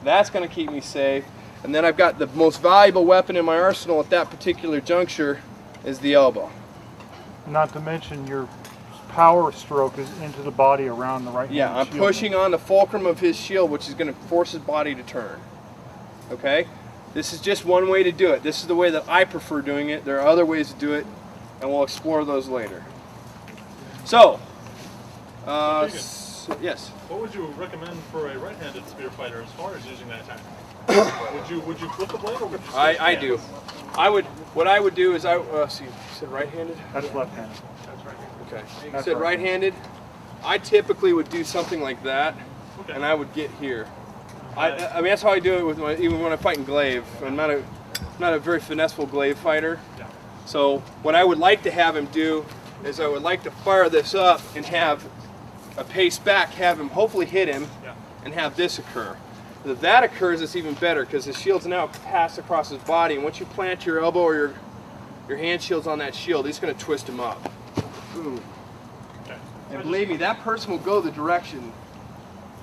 [SPEAKER 3] That's going to keep me safe. And then I've got the most valuable weapon in my arsenal at that particular juncture is the elbow.
[SPEAKER 12] Not to mention your power stroke is into the body around the right hand.
[SPEAKER 3] Yeah, I'm pushing on the fulcrum of his shield, which is going to force his body to turn. Okay? This is just one way to do it. This is the way that I prefer doing it. There are other ways to do it, and we'll explore those later. So, yes?
[SPEAKER 12] What would you recommend for a right-handed spear fighter as far as using that attack? would you flip the blade, or would you?
[SPEAKER 3] I do. What I would do is see. You said right-handed?
[SPEAKER 12] That's left-handed. That's right-handed.
[SPEAKER 3] Okay. You said right-handed. I typically would do something like that, and I would get here. I mean, that's how I do it with even when I fight in glaive. I'm not a very finesseful glaive fighter.
[SPEAKER 12] Yeah.
[SPEAKER 3] So what I would like to have him do is I would like to fire this up and have a pace back, have him hopefully hit him, and have this occur. If that occurs, it's even better because the shield's now passed across his body, and once you plant your elbow or your hand shield's on that shield, it's going to twist him up. Boom.
[SPEAKER 12] Okay.
[SPEAKER 3] And believe me, that person will go the direction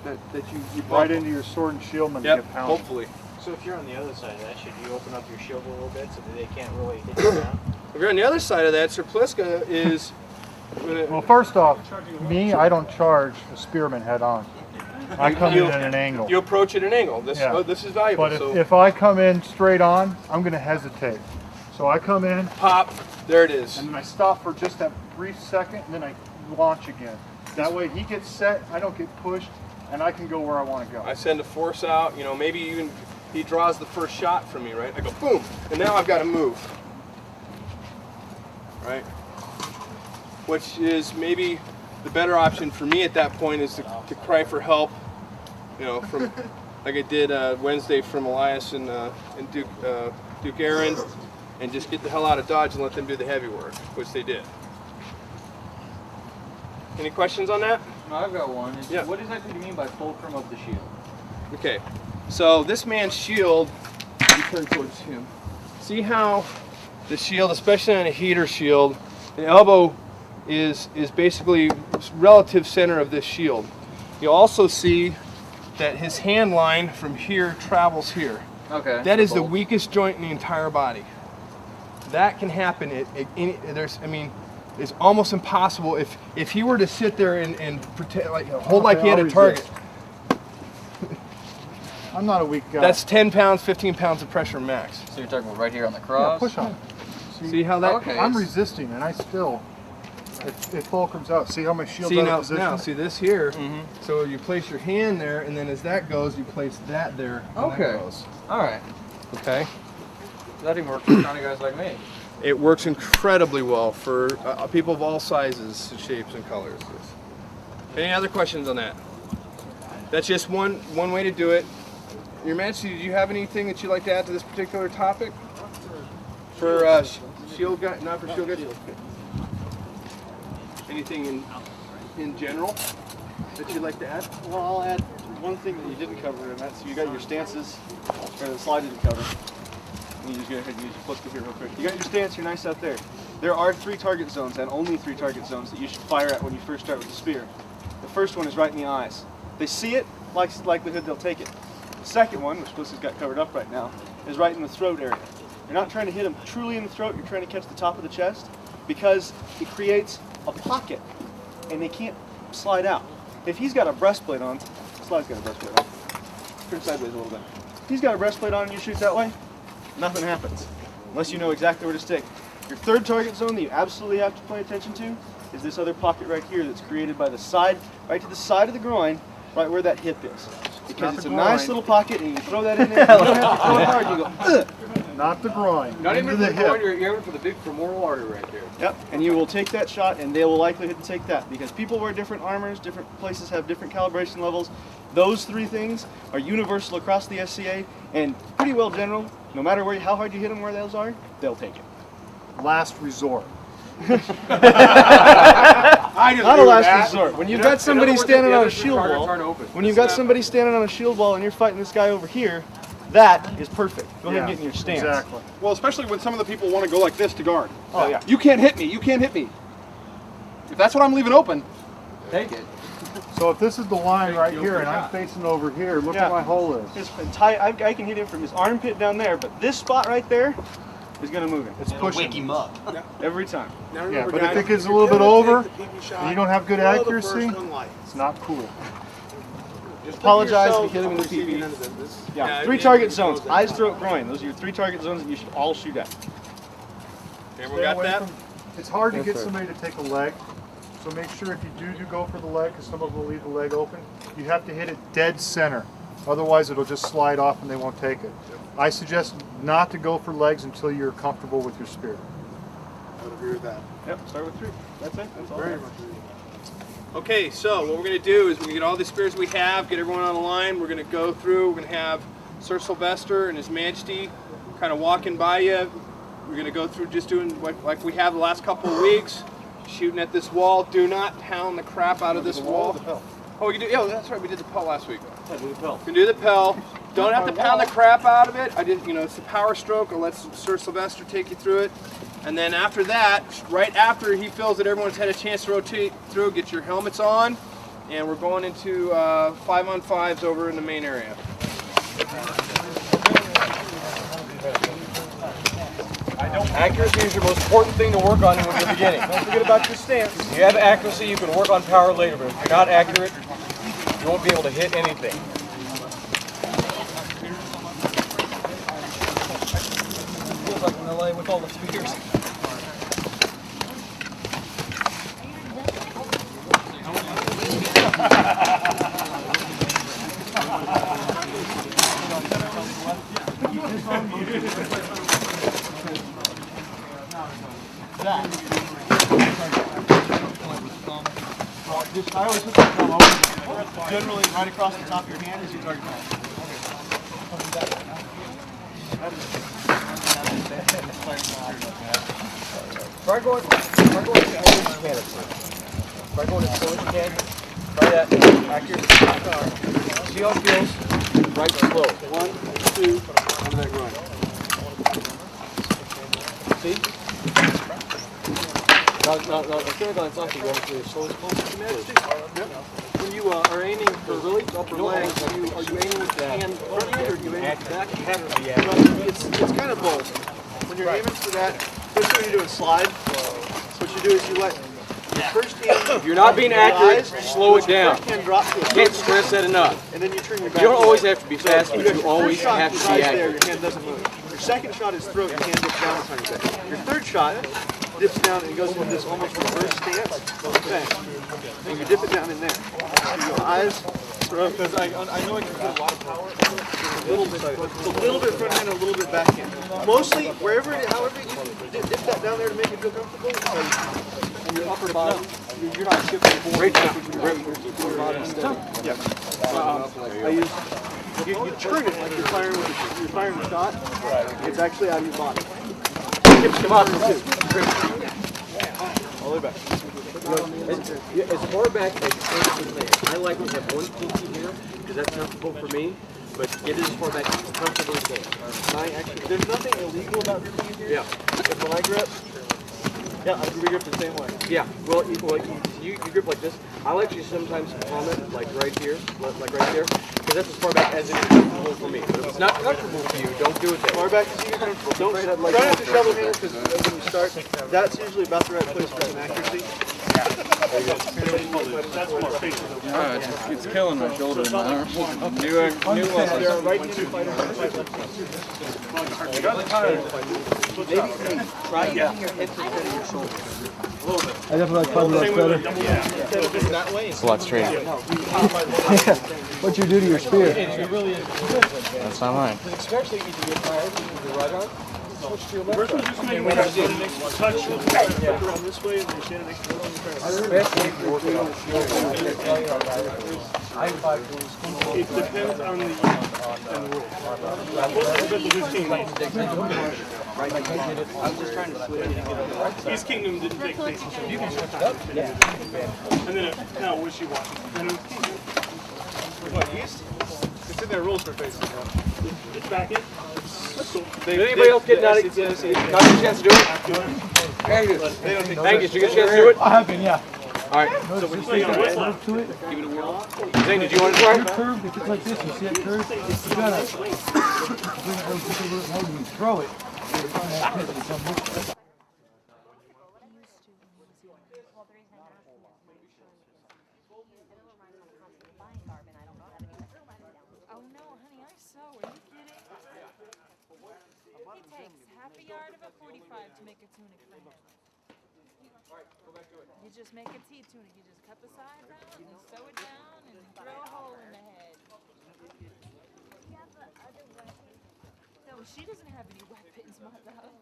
[SPEAKER 3] that you
[SPEAKER 12] right into your sword and shieldman and
[SPEAKER 3] get
[SPEAKER 12] pounded.
[SPEAKER 3] Hopefully.
[SPEAKER 13] So if you're on the other side of that, should you open up your shield a little bit so that they can't really hit you down?
[SPEAKER 3] If you're on the other side of that, Sir Pliska is...
[SPEAKER 12] Well, first off, I don't charge a spearman head on. I come in at an angle.
[SPEAKER 3] You approach at an angle. This is valuable.
[SPEAKER 12] But if I come in straight on, I'm going to hesitate. So I come in,
[SPEAKER 3] pop, there it is.
[SPEAKER 12] And then I stop for just that brief second, and then I launch again. That way he gets set, I don't get pushed, and I can go where I want to go.
[SPEAKER 3] I send a force out, maybe even he draws the first shot from me, right? I go boom, and now I've got to move, right? Which is maybe the better option for me at that point is to cry for help, You know, from like I did Wednesday from Elias and Duke Aaron, and just get the hell out of Dodge and let them do the heavy work, which they did. Any questions on that?
[SPEAKER 11] No, I've got one.
[SPEAKER 3] Yeah.
[SPEAKER 11] What exactly do you mean by fulcrum of the shield?
[SPEAKER 3] Okay, so this man's shield, you turn towards him. See how the shield, especially on a heater shield, the elbow is basically relative center of this shield. You'll also see that his hand line from here travels here.
[SPEAKER 11] Okay.
[SPEAKER 3] That is the weakest joint in the entire body. That can happen. It's almost impossible if he were to sit there and pretend like hold like he had a target.
[SPEAKER 12] I'm not a weak guy.
[SPEAKER 3] That's 10 pounds, 15 pounds of pressure max.
[SPEAKER 11] So you're talking about right here on the cross?
[SPEAKER 12] Yeah, push on.
[SPEAKER 3] See how that?
[SPEAKER 11] Okay.
[SPEAKER 12] I'm resisting, and I still. It fulcrums out. See how my shield's
[SPEAKER 3] See
[SPEAKER 12] out
[SPEAKER 3] now,
[SPEAKER 12] of position?
[SPEAKER 3] see this here. So you place your hand there, and then as that goes, you place that there. And
[SPEAKER 11] Okay.
[SPEAKER 3] That goes.
[SPEAKER 11] All right.
[SPEAKER 3] Okay.
[SPEAKER 11] That even works for kind of guys like me.
[SPEAKER 3] It works incredibly well for people of all sizes, shapes, and colors. Any other questions on that? That's just one way to do it. Your Majesty, do you have anything that you'd like to add to this particular topic? For shield guys, not for shield guys. Anything in general that you'd like to add?
[SPEAKER 12] Well, I'll add one thing that you didn't cover, and that's you got your stances, or the slide didn't cover. You just go ahead and flip through here real quick. You got your stance, you're nice out there. There are 3 target zones, and only 3 target zones that you should fire at when you first start with the spear. The first one is right in the eyes. They see it, likelihood they'll take it. The second one, which Bliss's got covered up right now, is right in the throat area. You're not trying to hit him truly in the throat, you're trying to catch the top of the chest, because it creates a pocket, and they can't slide out. If he's got a breastplate on, Slide's got a breastplate on. Turn sideways a little bit. If he's got a breastplate on and you shoot that way, nothing happens, unless you know exactly where to stick. Your third target zone that you absolutely have to pay attention to is this other pocket right here that's created by the side, right to the side of the groin, right where that hip is. Because it's a nice little pocket, and you throw that in there, you don't have to throw it hard, you go, ugh. Not the groin.
[SPEAKER 11] Not
[SPEAKER 12] into
[SPEAKER 11] even
[SPEAKER 12] the
[SPEAKER 11] for the
[SPEAKER 12] hip.
[SPEAKER 11] groin, you're aiming for the big femoral artery right there.
[SPEAKER 12] Yep, and you will take that shot, and they will likely to take that, because people wear different armors, different places have different calibration levels. Those 3 things are universal across the SCA, and pretty well general. No matter how hard you hit them where those are, they'll take it. Last resort.
[SPEAKER 3] I just
[SPEAKER 12] Not a
[SPEAKER 3] do
[SPEAKER 12] last
[SPEAKER 3] that.
[SPEAKER 12] resort. When you've got somebody standing on a shield wall, and you're fighting this guy over here, that is perfect. Go ahead and get in your stance.
[SPEAKER 2] Exactly. Well, especially when some of the people want to go like this to guard.
[SPEAKER 12] Oh yeah.
[SPEAKER 2] You can't hit me. You can't hit me. If that's what I'm leaving open,
[SPEAKER 11] take it.
[SPEAKER 12] So if this is the line right here, and I'm facing over here, look where my hole is.
[SPEAKER 2] it's tight. I can hit him from his armpit down there, but this spot right there is going to move him.
[SPEAKER 12] It's pushing.
[SPEAKER 13] Wake him up.
[SPEAKER 2] Every time.
[SPEAKER 3] Now
[SPEAKER 12] Yeah,
[SPEAKER 3] remember,
[SPEAKER 12] but
[SPEAKER 3] guys,
[SPEAKER 12] if it gets a
[SPEAKER 3] you're
[SPEAKER 12] little bit
[SPEAKER 3] gonna
[SPEAKER 12] over,
[SPEAKER 3] take the PB shot,
[SPEAKER 12] and you don't have good
[SPEAKER 3] throw the
[SPEAKER 12] accuracy,
[SPEAKER 3] first one light.
[SPEAKER 12] it's not cool.
[SPEAKER 3] Just
[SPEAKER 2] Apologize
[SPEAKER 3] think
[SPEAKER 2] if you hit him in the
[SPEAKER 3] yourself,
[SPEAKER 2] PB.
[SPEAKER 3] obviously, this-
[SPEAKER 2] Yeah,
[SPEAKER 3] it-
[SPEAKER 2] 3
[SPEAKER 3] it-
[SPEAKER 2] target
[SPEAKER 3] it
[SPEAKER 2] zones.
[SPEAKER 3] goes
[SPEAKER 2] Eyes,
[SPEAKER 3] in.
[SPEAKER 2] throat, groin. Those are your 3 target zones that you should all shoot at.
[SPEAKER 3] Everyone
[SPEAKER 12] Stay
[SPEAKER 3] got
[SPEAKER 12] away
[SPEAKER 3] that?
[SPEAKER 12] from- It's hard to get somebody to take a leg, so make sure if you do go for the leg, because some of them will leave the leg open, you have to hit it dead center. Otherwise, it'll just slide off and they won't take it. I suggest not to go for legs until you're comfortable with your spear.
[SPEAKER 3] I would agree with that.
[SPEAKER 2] Yep, start with 3. That's it. That's all.
[SPEAKER 12] Very much.
[SPEAKER 3] Okay, so what we're going to do is we're going to get all the spears we have, get everyone on the line. We're going to go through, we're going to have Sir Sylvester and His Majesty kind of walking by you. We're going to go through just doing like we have the last couple of weeks, shooting at this wall. Do not pound the crap out of this wall. Oh, we can do, yeah, that's right, we did the Pell last week.
[SPEAKER 2] Yeah, do the Pell.
[SPEAKER 3] We can do the Pell. Don't have to pound the crap out of it. It's a power stroke. I'll let Sir Sylvester take you through it. And then after that, right after he feels that everyone's had a chance to rotate through, get your helmets on, and we're going into 5-on-5s over in the main area.
[SPEAKER 11] Accuracy is your most important thing to work on when you're beginning.
[SPEAKER 2] Don't forget about your stance.
[SPEAKER 11] If you have accuracy, you can work on power later, but if you're not accurate, you won't be able to hit anything.
[SPEAKER 4] Feels like in LA with all the speakers.
[SPEAKER 12] Just, I always put the thumb over. Generally, right across the top of your hand is your target ball.
[SPEAKER 11] Try going as slow as you can at first. Try going as slow as you can. Try that. Accurate. See how it feels. Right slow.
[SPEAKER 12] 1, 2, under that groin.
[SPEAKER 11] See? Now, instead of going soft, you go to as slow as possible.
[SPEAKER 2] When you are aiming for really upper legs, are you aiming with the hand front end or are you aiming with the back?
[SPEAKER 12] Well, it's kind of both. When you're aiming for that, first when you're doing slide, what you do is you let your first hand.
[SPEAKER 11] If you're not being accurate, slow it down.
[SPEAKER 12] First hand drop to a
[SPEAKER 11] Can't stress that enough.
[SPEAKER 12] and then you turn your back.
[SPEAKER 11] You don't always have to be fast, but you
[SPEAKER 12] Your
[SPEAKER 11] always
[SPEAKER 12] first shot
[SPEAKER 11] have to
[SPEAKER 12] is
[SPEAKER 11] be
[SPEAKER 12] right there,
[SPEAKER 11] accurate.
[SPEAKER 12] your hand doesn't move. Your second shot is throat, your hand dips down a tiny bit. Your third shot dips down and goes into this almost reverse stance. Bang. And you dip it down in there. So your eyes, throat.
[SPEAKER 2] Because I know I can put a lot of power.
[SPEAKER 12] A little bit front hand, a little bit back hand. Mostly, wherever, however you can dip that down there to make it feel comfortable. And your upper body, you're not shifting forward.
[SPEAKER 11] Right now.
[SPEAKER 12] You're keeping your body steady. Yeah. I use, you turn it like you're firing a shot. It's actually out of your body.
[SPEAKER 11] Come on.
[SPEAKER 12] All the way back.
[SPEAKER 11] As far back as you can. I like to have one pinky here because that's comfortable for me. But get it as far back as comfortable as you can.
[SPEAKER 12] There's nothing illegal about gripping here.
[SPEAKER 11] Yeah.
[SPEAKER 12] Because when I grip, yeah, I grip the same way.
[SPEAKER 11] Yeah. Well, you grip like this. I like to sometimes palm it like right here, like right there, because that's as far back as it is comfortable for me. But if it's not comfortable for you, don't do it that
[SPEAKER 12] Far back as you can. Don't try not to shovel here because when you start, that's usually about the right place for some accuracy.
[SPEAKER 3] It's killing my shoulder and my arms. New
[SPEAKER 12] Right-handed fighter.
[SPEAKER 11] Maybe try getting your hips instead of your shoulders.
[SPEAKER 12] I definitely like fighting better.
[SPEAKER 2] That way.
[SPEAKER 3] It's a lot straighter.
[SPEAKER 12] What'd you do to your spear?
[SPEAKER 3] That's not mine.
[SPEAKER 11] Especially if you get tired with your right arm. Switch to your left arm.
[SPEAKER 2] Touch
[SPEAKER 12] Around this way and then stand next to
[SPEAKER 2] It depends on the rule.
[SPEAKER 11] I'm just trying to switch it.
[SPEAKER 2] East Kingdom didn't take place until you can shift up. And then now wishy-washy.
[SPEAKER 12] What, east? It's in their rules for facing.
[SPEAKER 2] It's back in.
[SPEAKER 11] Did anybody else get got a chance to do it? Angus, did you get a chance to do it?
[SPEAKER 1] I have been, yeah.
[SPEAKER 11] All right.
[SPEAKER 1] So when you take that curve to it,
[SPEAKER 11] Give it a whirl. Zane, did you want to try?
[SPEAKER 1] that curve, if it's like this, you see that curve? You gotta bring it over just a little more when you throw it. It's on that pivot, it's on this.
[SPEAKER 10] Oh no, honey, I sew. Are you kidding? It takes half a yard of a 45 to make a tunic frame. You just make a T-tunic. You just cut the sides out and you sew it down and throw a hole in the head. No, she doesn't have any weapons, my love.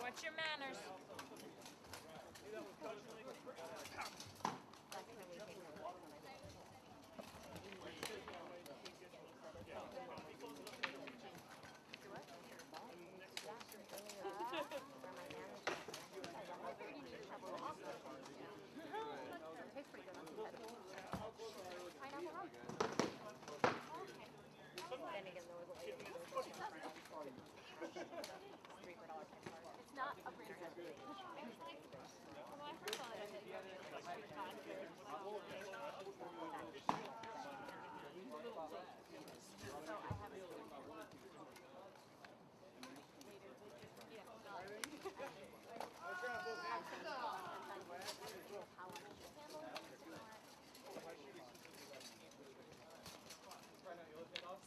[SPEAKER 10] Watch your manners.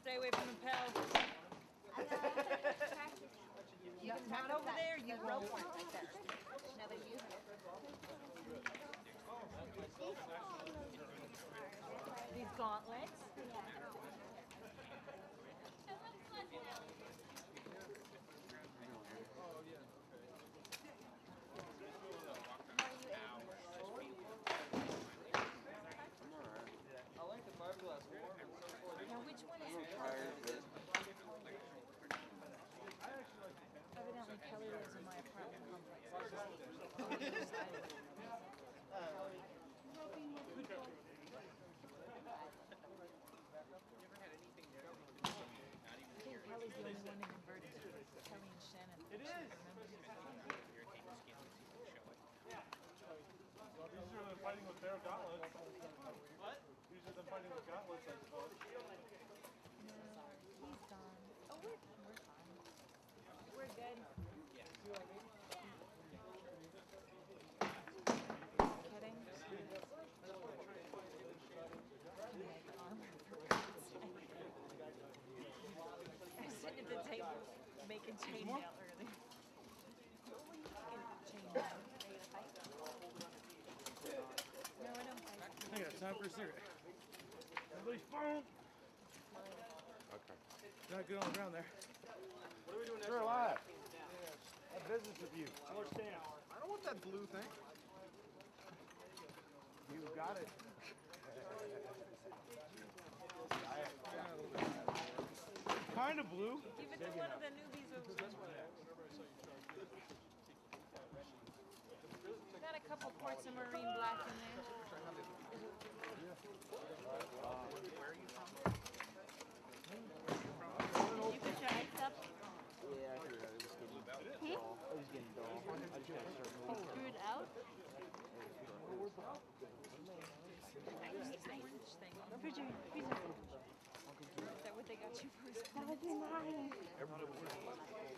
[SPEAKER 10] Stay away from the pedal. Not over there, you rope one right there. fucking chainmail earlier. No, I don't fight.
[SPEAKER 1] I got time for a cigarette. Everybody's phone.
[SPEAKER 7] Okay.
[SPEAKER 1] Not good on the ground there.
[SPEAKER 2] What are we doing next?
[SPEAKER 1] You're alive. Have business with you.
[SPEAKER 2] More sand. I don't want that blue thing.
[SPEAKER 1] You got it. Kind of blue.
[SPEAKER 10] Give it to one of the newbies over there. Got a couple quarts of marine black in there. You put your ice up?
[SPEAKER 11] Yeah, I heard that. It was getting dull. It was getting dull. I just gotta start
[SPEAKER 10] You
[SPEAKER 11] moving.
[SPEAKER 10] threw it out? Use this orange thing. Where's your freezer? Is that what they got you for? That would be mine.
[SPEAKER 1] You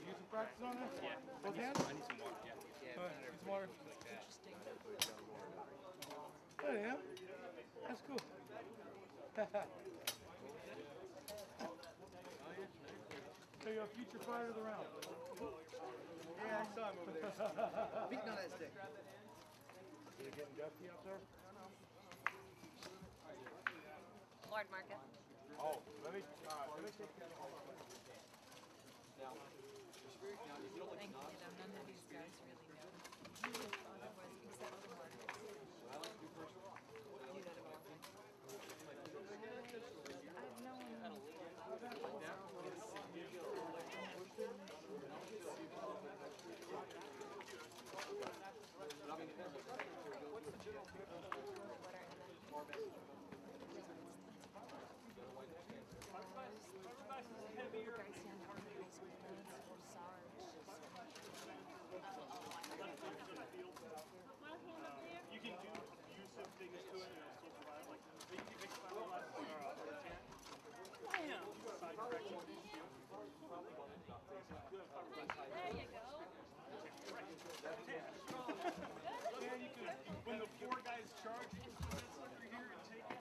[SPEAKER 1] get some practice on that? Yeah. Both hands? I need some water, yeah. All right, get some water.
[SPEAKER 10] Interesting.
[SPEAKER 1] There I am. That's cool. So you're a future fighter of the round.
[SPEAKER 2] Yeah, I saw him over there. Beating on that stick.
[SPEAKER 1] Is it getting dusty up there?
[SPEAKER 10] Lord Market.
[SPEAKER 1] Oh, let me take that.
[SPEAKER 10] Thank you, none of these guys really know. Otherwise, except for Mark. You know the Mark. I've known.
[SPEAKER 2] You can use some things to it and it'll still survive. Like, you can mix fiberglass or side correction.
[SPEAKER 10] There you go.
[SPEAKER 2] Yeah, you can. When the four guys charge, you can put this under here and take it.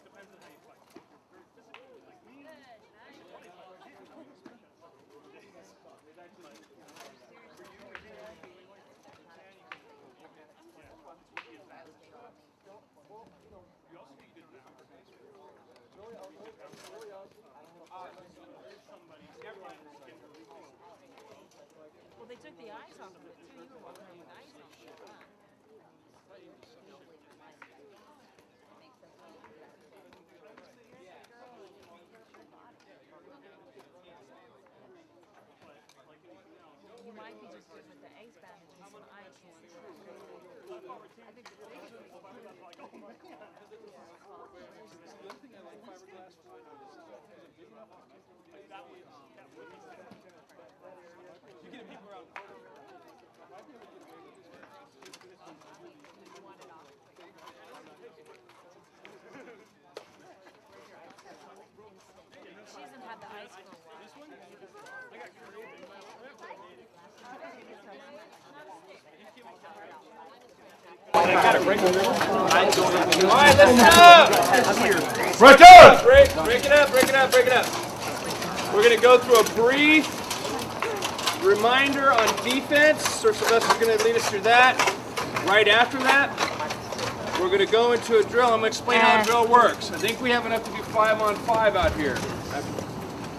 [SPEAKER 2] Depends on how you fight. Like me,
[SPEAKER 10] Well, they took the eyes off of it too. You were walking around with eyes on it. Huh? You might be just good with the ace bandage and some ice. I think the biggest thing.
[SPEAKER 2] you get people around.
[SPEAKER 10] She hasn't had the ice for a while.
[SPEAKER 2] This one? I got craving.
[SPEAKER 3] Alright, listen up!
[SPEAKER 1] Right down!
[SPEAKER 3] Break it up. We're going to go through a brief reminder on defense. Sir Sylvester's going to lead us through that. Right after that, we're going to go into a drill. I'm going to explain how the drill works. I think we have enough to do 5-on-5 out here.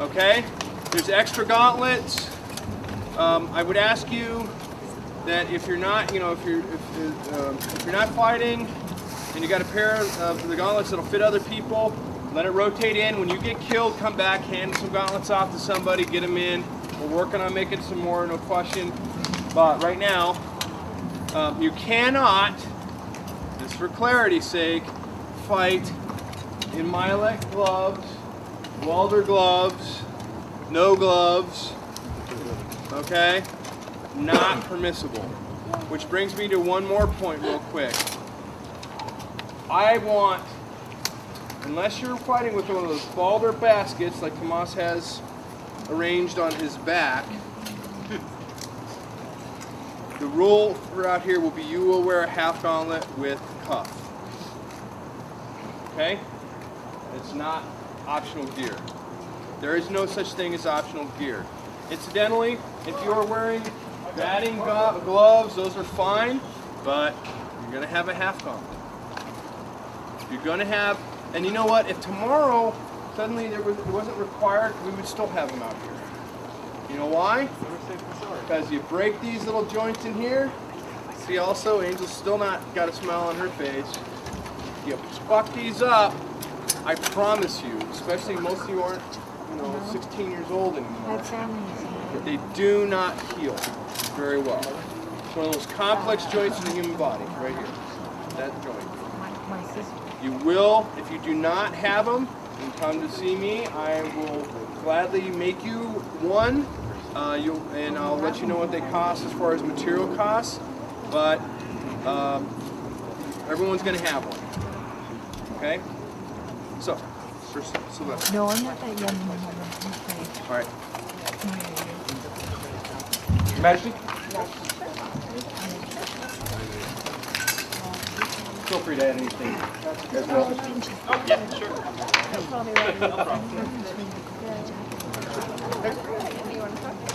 [SPEAKER 3] Okay? There's extra gauntlets. I would ask you that if you're not, if you're not fighting and you got a pair of the gauntlets that'll fit other people, let it rotate in. When you get killed, come back, hand some gauntlets off to somebody, get them in. We're working on making some more, no question. But right now, you cannot, just for clarity's sake, fight in Milet gloves, welder gloves, no gloves, okay? Not permissible. Which brings me to one more point real quick. I want, unless you're fighting with one of those balder baskets like Tomas has arranged on his back, the rule for out here will be you will wear a half gauntlet with cuff. Okay? It's not optional gear. There is no such thing as optional gear. Incidentally, if you are wearing batting gloves, those are fine, but you're going to have a half comp. You're going to have, and you know what? If tomorrow suddenly it wasn't required, we would still have them out here. You know why? Because you break these little joints in here. See, also, Angel's still not got a smile on her face. You fuck these up, I promise you, especially most of you aren't, 16 years old anymore. They do not heal very well. It's one of those complex joints in the human body, right here. That joint. You will, if you do not have them, and come to see me, I will gladly make you one, and I'll let you know what they cost as far as material costs. But everyone's going to have one. Okay? So, first, Celeste.
[SPEAKER 10] No, I'm not that young.
[SPEAKER 3] All right.
[SPEAKER 11] Your Majesty? Feel free to add anything as well.
[SPEAKER 9] Oh, yeah, sure.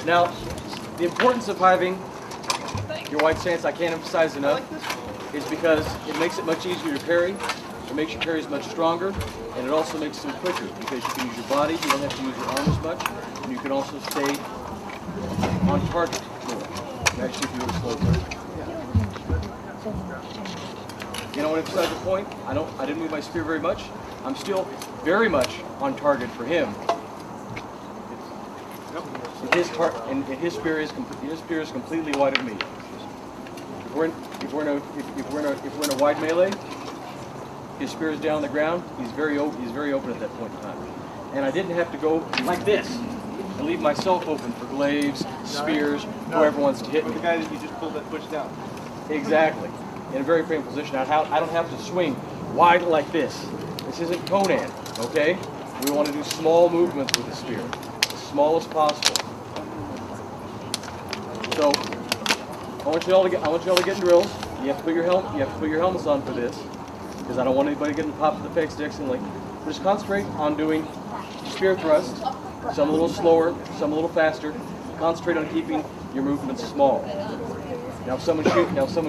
[SPEAKER 11] Now, the importance of having your white stance, I can't emphasize enough, is because it makes it much easier to parry, it makes your parries much stronger, and it also makes them quicker because you can use your body, you don't have to use your arm as much, and you can also stay on target more. Actually, if you were slow target. Again, I want to emphasize the point. I didn't move my spear very much. I'm still very much on target for him. And his spear is completely wide of me. If we're in a wide melee, his spear is down on the ground. He's very open at that point in time. And I didn't have to go like this and leave myself open for glaives, spears, whoever wants to hit me.
[SPEAKER 12] The guy that you just pulled that push down.
[SPEAKER 11] Exactly. In a very painful position. I don't have to swing wide like this. This isn't Conan, okay? We want to do small movements with the spear, as small as possible. So I want you all to get in drills. You have to put your helmets on for this, because I don't want anybody getting popped in the face sticks and just concentrate on doing spear thrusts. Some a little slower, some a little faster. Concentrate on keeping your movements small. Now if someone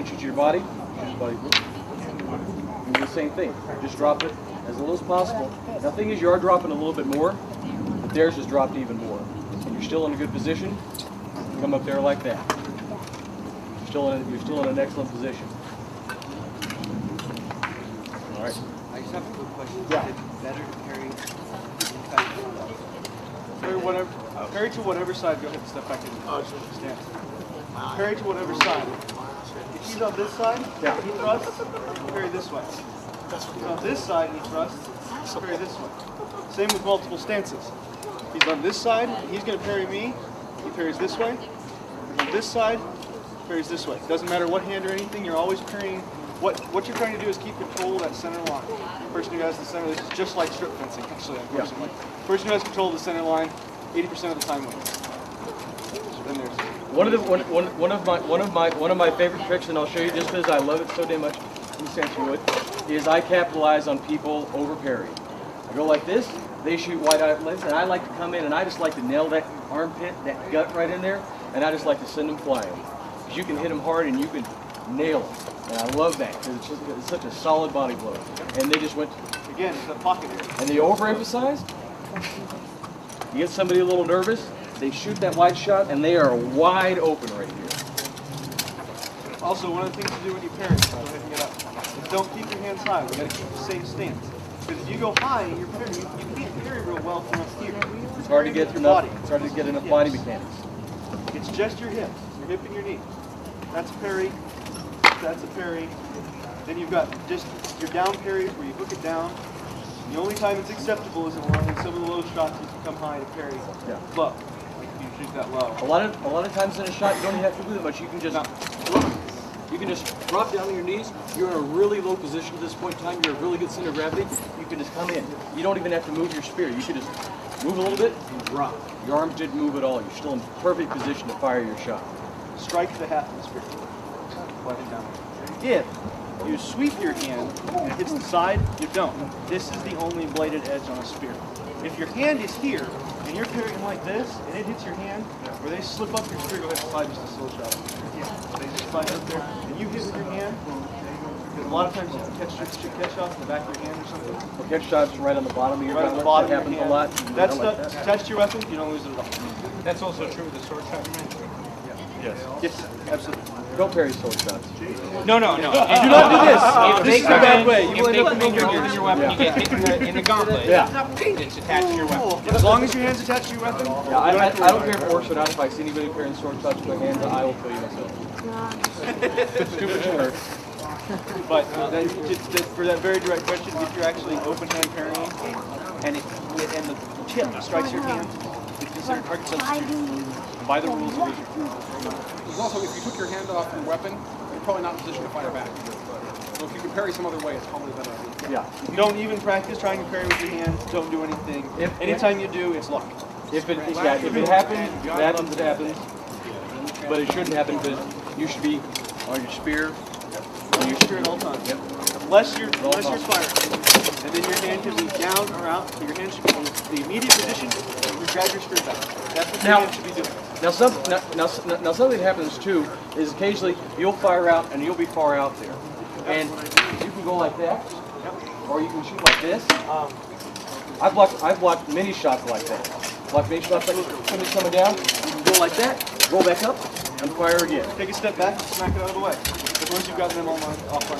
[SPEAKER 11] shoots your body, do the same thing. Just drop it as little as possible. Now the thing is, you are dropping a little bit more, but theirs is dropped even more. And you're still in a good position. Come up there like that. You're still in an excellent position. All right.
[SPEAKER 14] I just have a quick question.
[SPEAKER 11] Yeah.
[SPEAKER 14] Is it better to parry
[SPEAKER 12] Parry to whatever side. Go ahead and step back in. Stand. Parry to whatever side. If he's on this side, he thrusts, parry this way. If he's on this side and he thrusts, parry this way. Same with multiple stances. If he's on this side, he's going to parry me, he parries this way. If he's on this side, parries this way. Doesn't matter what hand or anything, you're always parrying. What you're trying to do is keep control of that center line. The person who has the center, this is just like strip fencing, actually, unfortunately. The person who has control of the center line, 80% of the time wins. Then there's one of my favorite tricks, and I'll show you just because I love it so damn much, in the sense you would, is I capitalize on people over parrying. I go like this, they shoot wide outlets, and I like to come in and I just like to nail that armpit, that gut right in there, and I just like to send them flying. Because you can hit them hard and you can nail them. And I love that because it's such a solid body blow. And they just went, again, it's a pocket area.
[SPEAKER 11] And they overemphasized. You get somebody a little nervous, they shoot that wide shot and they are wide open right here.
[SPEAKER 12] Also, one of the things to do when you parry, go ahead and get up, is don't keep your hands high. We got to keep the same stance. Because if you go high, you can't parry real well from up here.
[SPEAKER 11] It's hard to get enough. It's hard to get enough body mechanics.
[SPEAKER 12] It's just your hip and your knee. That's a parry. That's a parry. Then you've got just your down parries where you hook it down. The only time it's acceptable is when some of the low shots you can come high to parry low. Like if you shoot that low.
[SPEAKER 11] A lot of times in a shot you don't even have to do that much. You can just drop down on your knees. You're in a really low position at this point in time. You're a really good center of gravity. You can just come in. You don't even have to move your spear. You can just move a little bit and drop. Your arms didn't move at all. You're still in perfect position to fire your shot.
[SPEAKER 12] Strike the half of the spear. If you sweep your hand and it hits the side, you don't. This is the only bladed edge on a spear. If your hand is here and and you're parrying like this, and it hits your hand, where they slip up your spear, go ahead and slide just a slow shot. Yeah. They just slide up there, and you hit with your hand. Because a lot of times you can catch shots in the back of your hand or something.
[SPEAKER 11] Or catch shots right on the bottom of your
[SPEAKER 12] Right
[SPEAKER 11] gun.
[SPEAKER 12] on the bottom
[SPEAKER 11] That
[SPEAKER 12] of your
[SPEAKER 11] happens a
[SPEAKER 12] hand.
[SPEAKER 11] lot.
[SPEAKER 12] That's
[SPEAKER 11] Like
[SPEAKER 12] stuff
[SPEAKER 11] that.
[SPEAKER 12] attached to your weapon, you don't lose it at all.
[SPEAKER 7] That's also true with the sword shot you mentioned.
[SPEAKER 12] Yes. Yes, absolutely.
[SPEAKER 11] Don't parry sword shots.
[SPEAKER 7] No, no, no.
[SPEAKER 12] Do not do this.
[SPEAKER 7] If
[SPEAKER 12] This
[SPEAKER 7] they
[SPEAKER 12] is a
[SPEAKER 7] come
[SPEAKER 12] bad
[SPEAKER 7] in,
[SPEAKER 12] way. You
[SPEAKER 7] if
[SPEAKER 12] will end
[SPEAKER 7] they
[SPEAKER 12] up
[SPEAKER 7] come in, you're
[SPEAKER 12] injured.
[SPEAKER 7] using your weapon, you get hit in the gauntlet.
[SPEAKER 11] Yeah.
[SPEAKER 7] It's attached to your weapon.
[SPEAKER 12] As long as your hand's attached to your weapon,
[SPEAKER 11] Yeah, I don't care if it works or not. If I see anybody parrying sword shots with their hand, I will kill you myself. Stupid shirt.
[SPEAKER 12] but for that very direct question, if you're actually open hand parrying and the tip strikes your hand, it's considered target substitution by the rules of Asia.
[SPEAKER 2] There's also, if you took your hand off your weapon, you're probably not in position to fire back. So if you can parry some other way, it's probably a better idea.
[SPEAKER 12] Yeah. Don't even practice trying to parry with your hand. Don't do anything. Anytime you do, it's luck.
[SPEAKER 11] If it happens, it happens. But it shouldn't happen because you should be on your spear.
[SPEAKER 12] On your spear at all times. Yep. Unless you're firing. And then your hand can be down or out. So your hand should be in the immediate position. You grab your spear back. That's what your hand should be doing.
[SPEAKER 11] Now something that happens too is occasionally you'll fire out and you'll be far out there, and you can go like that, or you can shoot like this. I've blocked many shots like that. Blocked many shots like this. Somebody's coming down, you can go like that, roll back up, and fire again.
[SPEAKER 12] Take a step back, smack it out of the way. As long as you've got them offline.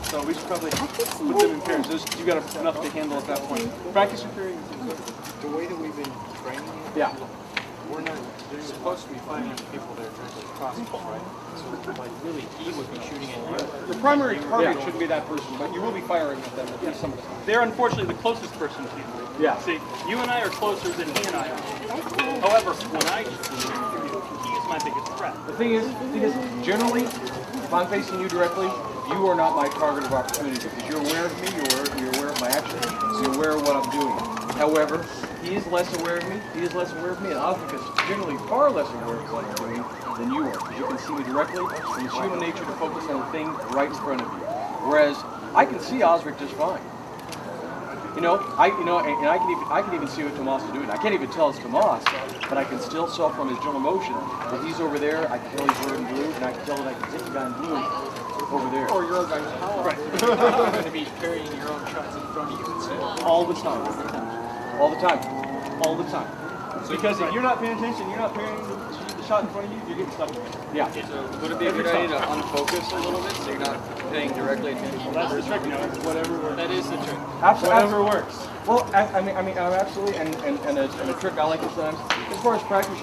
[SPEAKER 12] So we should probably put them in pairs. You got enough to handle at that point. Practice your parrying.
[SPEAKER 7] The way that we've been training you,
[SPEAKER 11] yeah,
[SPEAKER 7] we're not supposed to be finding people that are trying to crossbow, right? So, like, really, he would be shooting at you.
[SPEAKER 2] The primary target shouldn't be that person, but you will be firing at them at least some of the time.
[SPEAKER 6] They're unfortunately the closest person to you.
[SPEAKER 11] Yeah.
[SPEAKER 6] See, you and I are closer than he and I are. However, when I shoot, he is my biggest threat.
[SPEAKER 11] The thing is, generally, if I'm facing you directly, you are not my target of opportunity because you're aware of me, you're aware of my actions, you're aware of what I'm doing. However, he is less aware of me, and Osric is generally far less aware of what I'm doing than you are. Because you can see me directly, and it's human nature to focus on the thing right in front of you. Whereas, I can see Osric just fine. I can even see what Tomas is doing. I can't even tell it's Tomas, but I can still tell from his general motion that he's over there. I can tell he's wearing blue, and I can tell that I can hit the guy in blue over there.
[SPEAKER 2] Or your own guy's power.
[SPEAKER 6] Right. You're going to be parrying your own shots in front of you instead.
[SPEAKER 11] All the time. All the time.
[SPEAKER 12] All the time. Because if you're not paying attention, you're not parrying the shot in front of you, you're getting stuck.
[SPEAKER 11] Yeah.
[SPEAKER 3] So would it be a good idea to unfocus a little bit so you're not paying directly attention?
[SPEAKER 6] Well, that's the trick,
[SPEAKER 12] Whatever works.
[SPEAKER 6] That is the trick.
[SPEAKER 12] Whatever works.
[SPEAKER 11] Well, I mean, absolutely, and a trick I like sometimes, as far as practice,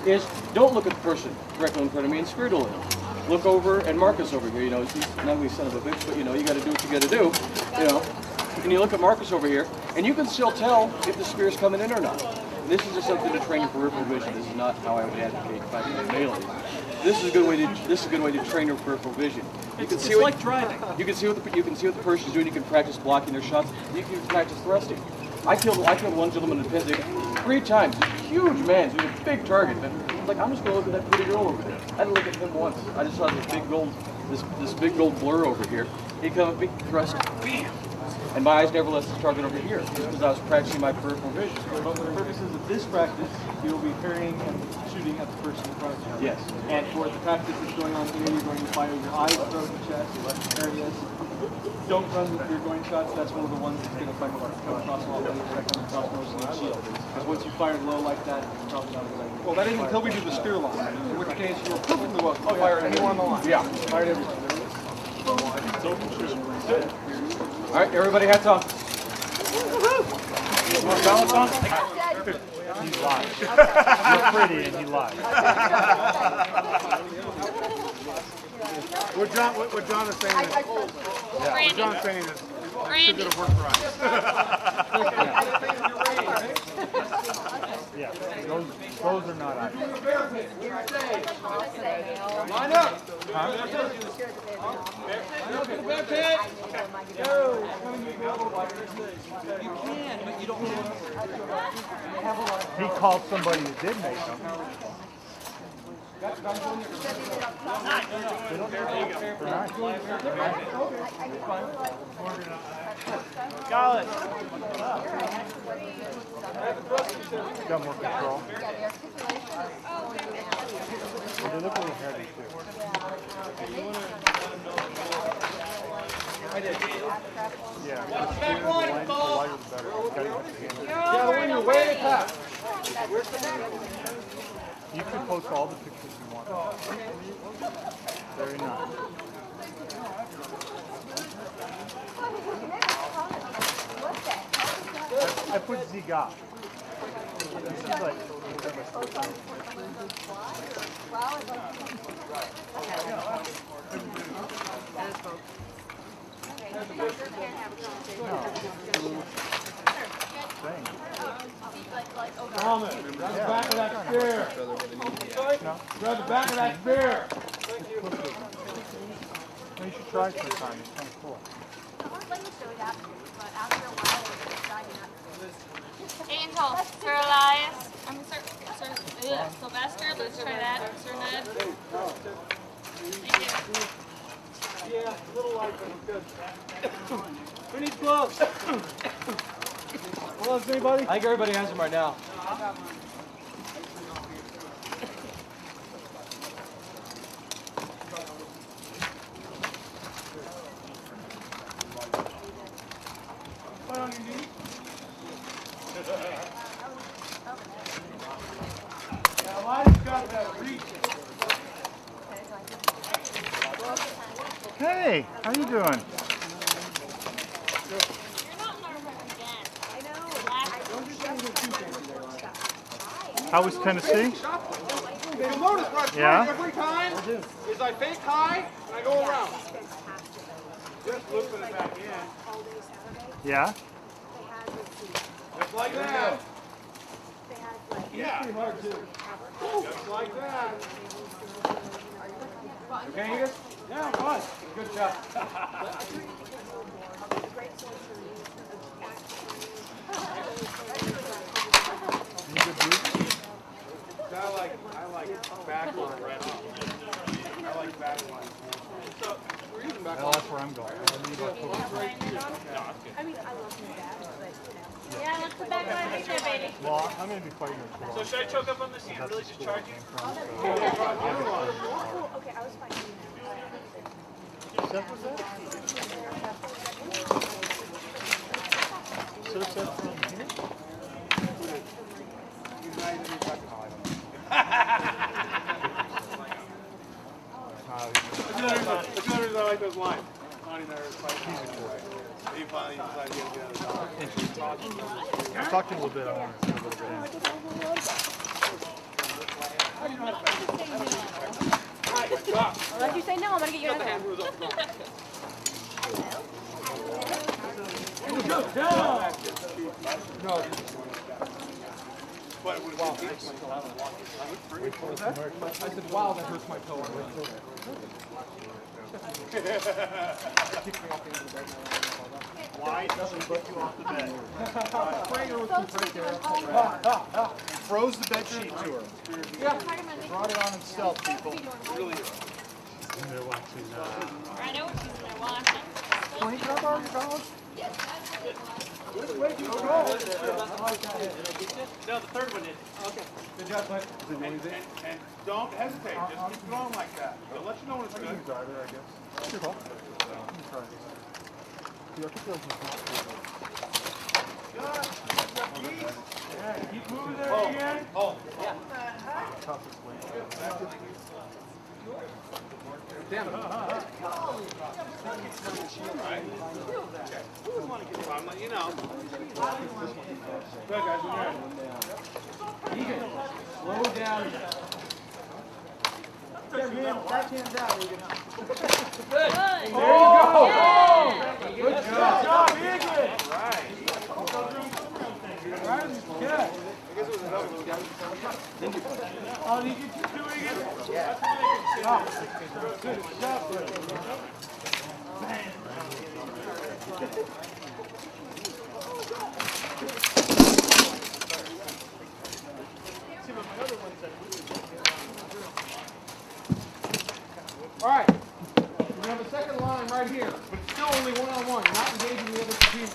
[SPEAKER 11] is don't look at the person directly in front of me and spear duel him. Look over at Marcus over here. He's not only son of a bitch, but you got to do what you got to do. And you look at Marcus over here, and you can still tell if the spear's coming in or not. And this is just something to train your peripheral vision. This is not how I would advocate fighting in melee. This is a good way to train your peripheral vision.
[SPEAKER 6] It's like driving.
[SPEAKER 11] You can see what the person's doing. You can practice blocking their shots. You can practice thrusting. I killed one gentleman in Penzic 3 times. Huge man, he was a big target. But I'm just going to look at that pretty girl over there. I didn't look at him once. I just saw this big gold blur over here. He come up, thrust, bam. And my eyes never left the target over here because I was practicing my peripheral vision.
[SPEAKER 12] But for the purposes of this practice, you will be parrying and shooting at the person in front of you.
[SPEAKER 11] Yes.
[SPEAKER 12] And for the practice that's going on here, you're going to fire your eyes, throat, and chest, your left areas. Don't run with your going shots. That's one of the ones that's going to come across all the way, that comes across most of the shield. Because once you fire low like that, it's probably not a good idea.
[SPEAKER 2] Well, that isn't until we do the spear line, in which case you're perfectly welcome to fire anywhere on the line.
[SPEAKER 11] Yeah.
[SPEAKER 2] Fire it everywhere.
[SPEAKER 11] All right, everybody hats off.
[SPEAKER 7] Balance on? He lied. You're pretty and he lied.
[SPEAKER 2] What John is saying is, what John's saying is, it's going to work for us.
[SPEAKER 7] Yeah, those are not items.
[SPEAKER 2] Line up!
[SPEAKER 6] You can, but you don't have
[SPEAKER 7] He called somebody who did make them.
[SPEAKER 12] Got more control. They look a little heavy too. Yeah.
[SPEAKER 2] Back line,
[SPEAKER 12] the lighter the better.
[SPEAKER 2] Yeah, when you're way at the top.
[SPEAKER 12] You can post all the pictures you want. Very nice. I put Ziga. This is like.
[SPEAKER 1] Grab the back of that spear. Grab the back of that spear.
[SPEAKER 12] You should try it sometime. It's kind of cool.
[SPEAKER 10] Let me show you that, but after a while, it's driving up. Angel, Sir Elias, Sylvester, let's try that. Sir Ned. Thank you.
[SPEAKER 2] Yeah, a little light, but good. Who needs gloves? Gloves, anybody?
[SPEAKER 11] I think everybody has them right now.
[SPEAKER 1] Put on your knees. Now, Elijah's got that reach.
[SPEAKER 12] Hey, how you doing? How was Tennessee?
[SPEAKER 2] You'll notice what I
[SPEAKER 12] Yeah?
[SPEAKER 2] every time is I fake high and I go around. Just looping it back in.
[SPEAKER 12] Yeah?
[SPEAKER 2] Just like that. Yeah. Just like that.
[SPEAKER 11] Okay, Edith?
[SPEAKER 2] Yeah, I'm fine.
[SPEAKER 11] Good job.
[SPEAKER 2] I like back line right off. I like back line. So we're using back
[SPEAKER 12] Well,
[SPEAKER 2] line.
[SPEAKER 12] that's where I'm going.
[SPEAKER 10] Yeah, let's put back line right there, baby.
[SPEAKER 12] Well, I'm going to be fighting with
[SPEAKER 2] So should I choke up on this and really just charge you?
[SPEAKER 5] Okay, I was fine.
[SPEAKER 12] Seth was that? So Seth from here?
[SPEAKER 2] That's another reason I like those lines. Connie and I were fighting. He finally decided to get together.
[SPEAKER 12] I'll talk to you a little bit. I want to see a little bit.
[SPEAKER 5] Unless you say no, I'm going to get you another hand.
[SPEAKER 2] No. But it would have been I said, wow, that hurts my toe.
[SPEAKER 12] Why doesn't get you off the bed?
[SPEAKER 2] Froze the bed sheet to her.
[SPEAKER 12] Yeah. Brought it on himself, people.
[SPEAKER 2] Really?
[SPEAKER 12] They're watching.
[SPEAKER 10] I know what she's there watching.
[SPEAKER 12] Can you grab our dog?
[SPEAKER 2] Where'd you go?
[SPEAKER 9] No, the third one is.
[SPEAKER 2] Okay. Good job, bud. And don't hesitate. Just keep going like that. They'll let you know when it's good.
[SPEAKER 12] Driver, I guess. Good call. Let me try this. Yeah, I think that was
[SPEAKER 1] Yeah, keep moving there again.
[SPEAKER 2] Oh, yeah.
[SPEAKER 12] toughest way.
[SPEAKER 2] Damn it. I'm letting you know. Good, guys.
[SPEAKER 11] Slow down.
[SPEAKER 2] Backhand's out.
[SPEAKER 1] Good.
[SPEAKER 2] There you go.
[SPEAKER 1] Good job, Egan. Right. Good. Oh, did you get you two, Egan? Yeah. Good job.
[SPEAKER 2] All right. We have a second line right here, but it's still only one-on-one. You're not engaging the other team.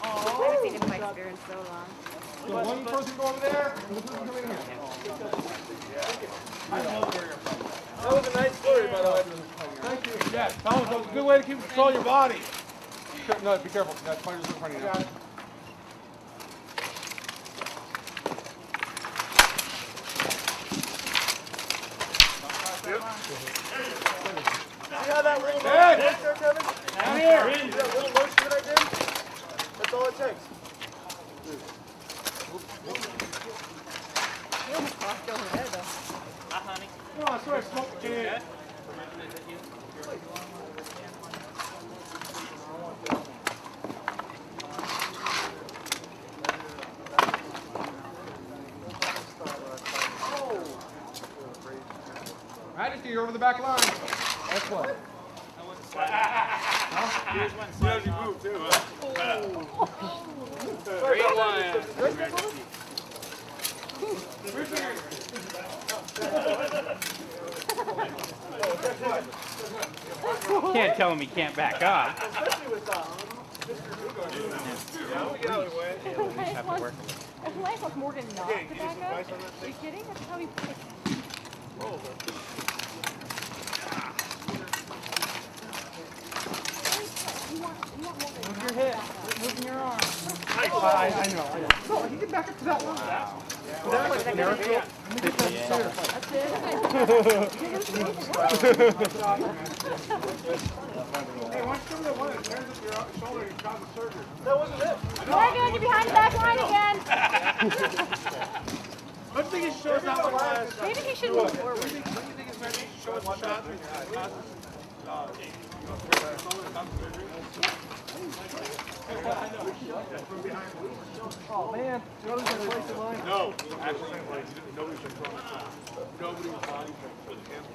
[SPEAKER 8] I've seen him fight Spear in so long.
[SPEAKER 2] So one person go over there, and one person come in here.
[SPEAKER 3] That was a nice story, by the way.
[SPEAKER 2] Thank you. Yeah, Thomas, that was a good way to keep control of your body. No, be careful. That puncher's in front of you now.
[SPEAKER 3] See how that little
[SPEAKER 2] Hey!
[SPEAKER 3] motion there, Kevin?
[SPEAKER 2] Down here.
[SPEAKER 3] See that little motion that I did? That's all it takes.
[SPEAKER 8] You almost lost over there, though.
[SPEAKER 9] Hi, honey.
[SPEAKER 2] Come on, sorry, smoke the kid. Majesty, you're over the back line. That's what.
[SPEAKER 3] Here's one. See how you move, too, huh?
[SPEAKER 9] Great line.
[SPEAKER 6] Can't tell him he can't back up.
[SPEAKER 3] Especially with
[SPEAKER 5] Life was more than not to back up. Are you kidding? That's how he plays.
[SPEAKER 6] Move your hip. Moving your arm.
[SPEAKER 2] I know. No, he can back up to that one. Wow. That's like a miracle. Hey, why don't you come to the one that turns up your shoulder and causes surgery?
[SPEAKER 3] That wasn't it.
[SPEAKER 5] You're gonna get behind the back line again.
[SPEAKER 3] What do you think it shows that one last?
[SPEAKER 5] Maybe he should move forward.
[SPEAKER 3] What do you think it's meant to show us the shot?
[SPEAKER 2] Oh man, nobody's gonna place in line.
[SPEAKER 3] No, actually, nobody's been throwing it. Nobody's body for the camera.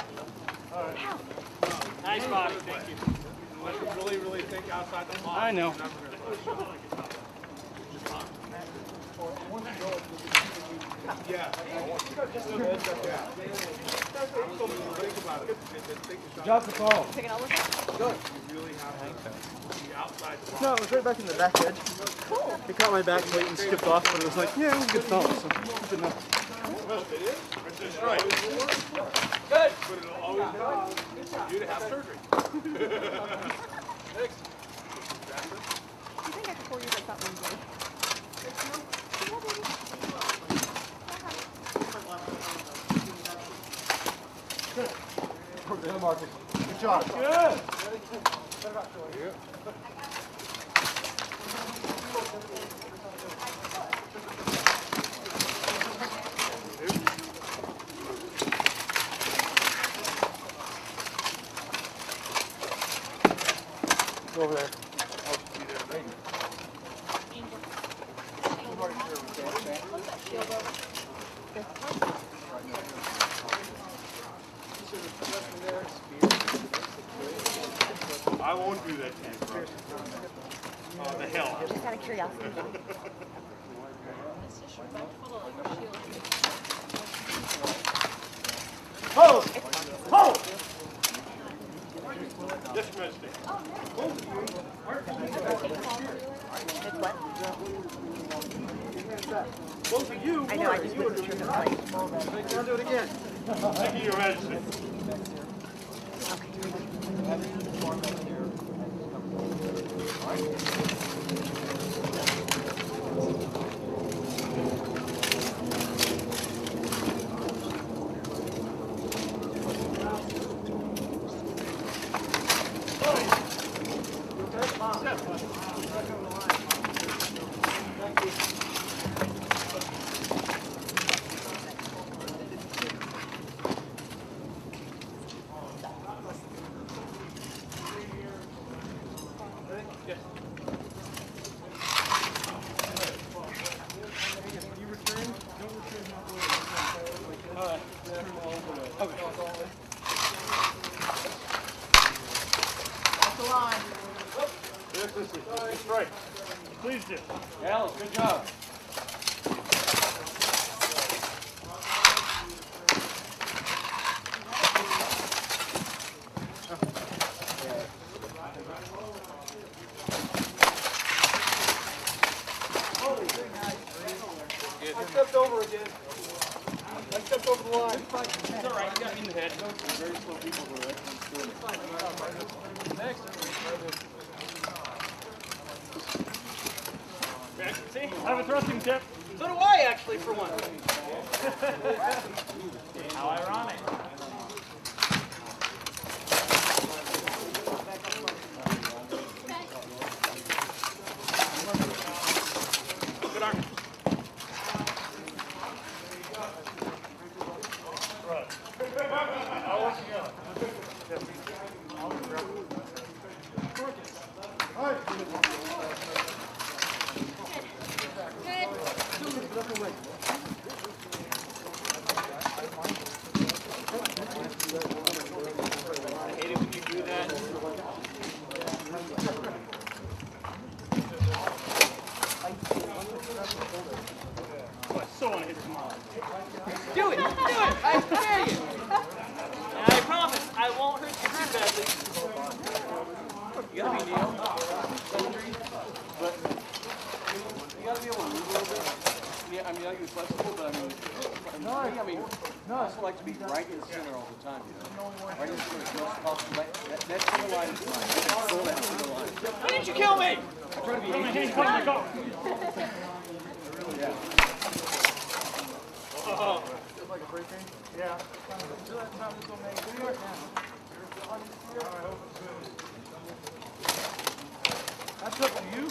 [SPEAKER 9] Nice body, thank you.
[SPEAKER 3] Unless you really, really think outside the box.
[SPEAKER 6] I know.
[SPEAKER 3] Yeah.
[SPEAKER 2] Job to call.
[SPEAKER 8] Taking a look at it?
[SPEAKER 12] No, it was right back in the back edge. It caught my back plate and skipped off, but it was like, yeah, it was a good thump, so good enough.
[SPEAKER 3] Well, it is. It's right. Good. But it'll always be you to have surgery. Next.
[SPEAKER 8] You think I could pour you like that one, buddy?
[SPEAKER 2] Good. Marcus. Good job. Good. Go over there.
[SPEAKER 3] I won't do that to you, bro. Oh, the hell.
[SPEAKER 8] Just out of curiosity.
[SPEAKER 3] Hold! Hold! Just a minute. Both of you.
[SPEAKER 8] I know, I just went to trim the plate.
[SPEAKER 3] I'll do it again. Thank you, Your Majesty. That's right. Please do.
[SPEAKER 11] Alice, good job.
[SPEAKER 9] ahead.
[SPEAKER 12] Very slow people who are actually doing it.
[SPEAKER 2] Next.
[SPEAKER 9] See? I have a thrusting tip.
[SPEAKER 6] So do I, actually, for one.
[SPEAKER 9] How ironic. Good arm. I hate it when you do that. Oh, I so want to hit tomorrow.
[SPEAKER 6] Do it! Do it! I dare you!
[SPEAKER 9] And I promise I won't hurt you too badly.
[SPEAKER 11] You gotta be Neil. But you gotta be able to move a little bit. Yeah, I mean, I can be flexible, but I mean, I also like to be right in the center all the time, you know? Right in the center as close as possible. That center line is mine. I control that center line.
[SPEAKER 9] Why didn't you kill me?
[SPEAKER 11] I try to be
[SPEAKER 9] My
[SPEAKER 11] easy.
[SPEAKER 9] hand caught my goal.
[SPEAKER 11] Yeah.
[SPEAKER 9] Oh.
[SPEAKER 12] Just like a break game?
[SPEAKER 1] Yeah. That's up to you.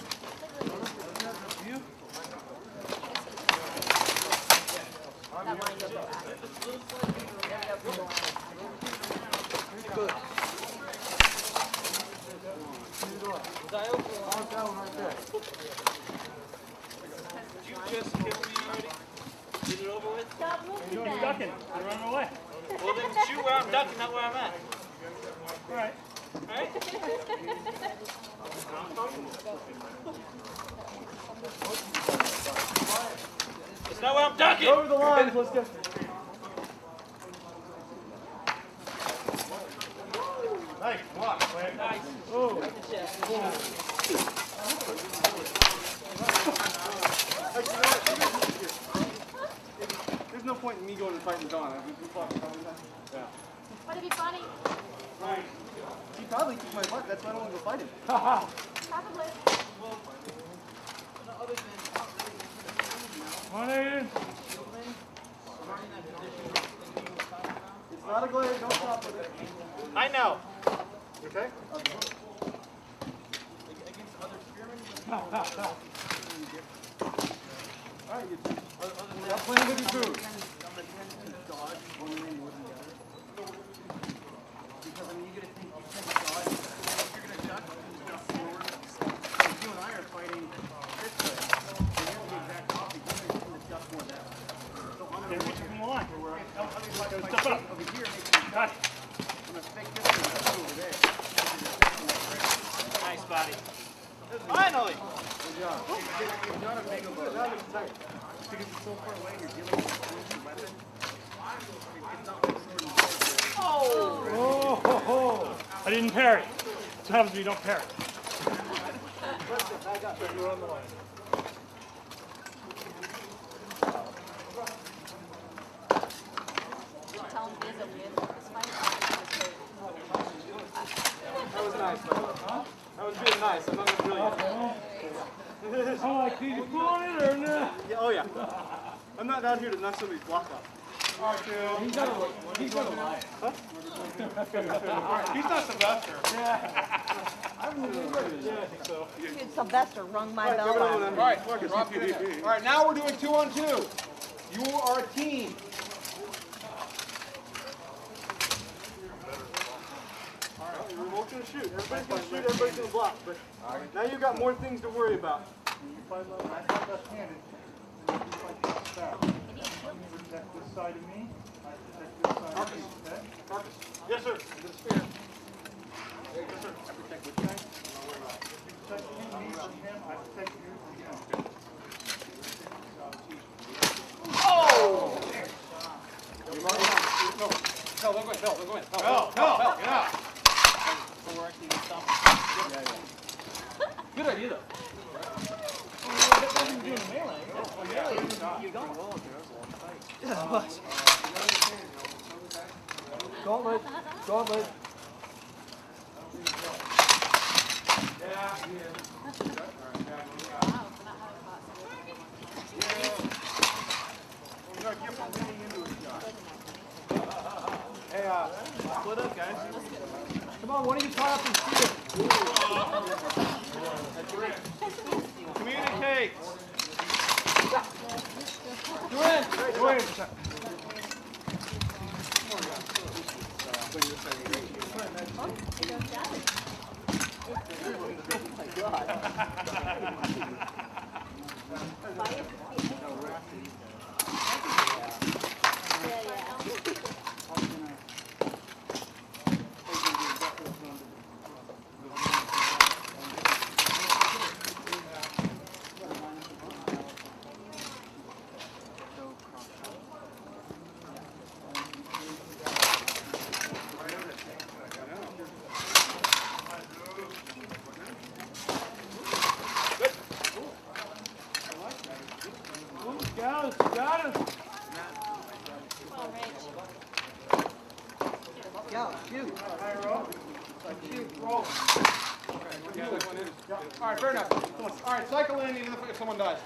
[SPEAKER 1] That's up to you.
[SPEAKER 5] That line goes back.
[SPEAKER 1] Good.
[SPEAKER 6] Was I okay?
[SPEAKER 1] That one right there.
[SPEAKER 9] Did you just kill me already? Get it over with?
[SPEAKER 5] Stop moving
[SPEAKER 9] You're
[SPEAKER 5] that.
[SPEAKER 9] ducking. You're running away. Well, then shoot where I'm ducking, not where I'm at. All right. All right? It's not where I'm ducking.
[SPEAKER 1] Over the lines, let's go. Nice block, man.
[SPEAKER 9] Nice.
[SPEAKER 1] Oh.
[SPEAKER 12] There's no point in me going and fighting Don. Yeah.
[SPEAKER 5] Would it be funny?
[SPEAKER 12] He probably kicked my butt. That's why I don't want to go fight him.
[SPEAKER 5] Probably.
[SPEAKER 1] Come on, Aiden.
[SPEAKER 12] It's not a glare. Don't stop with it.
[SPEAKER 9] I know.
[SPEAKER 12] Okay? Alright, you two. Stop playing with your food.
[SPEAKER 6] Because, I mean, you gotta think, you take a dodge, if you're gonna duck, you duck forward. If you and I are fighting this way, then you're the exact opposite. You're gonna duck more that way. So I'm
[SPEAKER 9] Okay,
[SPEAKER 6] gonna
[SPEAKER 9] reach from the line.
[SPEAKER 6] step up. Over here, makes me
[SPEAKER 9] Got it.
[SPEAKER 6] I'm gonna fake this one and go over there.
[SPEAKER 9] Nice body. Finally.
[SPEAKER 6] Good job. It's not a big of a... Because it's so far away, you're dealing with a close weapon. It's not like sword and sword.
[SPEAKER 9] Oh. Oh. I didn't parry. That's what happens when you don't parry.
[SPEAKER 1] Back up. You're on the line.
[SPEAKER 5] Tell him he is a win. It's fine.
[SPEAKER 12] That was nice, man. That was being nice. I'm not going to really...
[SPEAKER 1] Oh, like, did you pull on it or no?
[SPEAKER 12] Yeah, oh, yeah. I'm not out here to knock somebody's block off.
[SPEAKER 1] He's got a lie.
[SPEAKER 12] Huh?
[SPEAKER 1] He's not Sylvester. Yeah.
[SPEAKER 12] I think so.
[SPEAKER 8] Dude, Sylvester rung my bell
[SPEAKER 12] All
[SPEAKER 8] last
[SPEAKER 12] right, drop it in there. All right, now we're doing 2-on-2. You are a team. All right, we're both going to shoot. Everybody's going to shoot, everybody's going to block. But now you've got more things to worry about.
[SPEAKER 1] You fight left-handed. And you fight left-back. Protect this side of me. I protect this side of you. Okay?
[SPEAKER 12] Marcus.
[SPEAKER 1] Yes, sir.
[SPEAKER 12] The spear.
[SPEAKER 1] Yes, sir.
[SPEAKER 12] I protect which guy?
[SPEAKER 1] You protect me from him. I protect you from him.
[SPEAKER 11] Oh! No, don't go in. Don't go in.
[SPEAKER 1] No, get out.
[SPEAKER 9] So we're actually going to stop.
[SPEAKER 11] Good idea, though.
[SPEAKER 9] That wasn't doing a melee.
[SPEAKER 6] You got well up there. That was a long fight.
[SPEAKER 11] Yeah, it was.
[SPEAKER 2] Gauntlet. Gauntlet. Hey, split up, guys. Come on, one of you tie up and shoot it. Communicate. Go in. Go in. Got it.
[SPEAKER 8] Go, shoot.
[SPEAKER 2] Shoot, roll. All right, fair enough. Come on. All right, cycle in even if someone dies.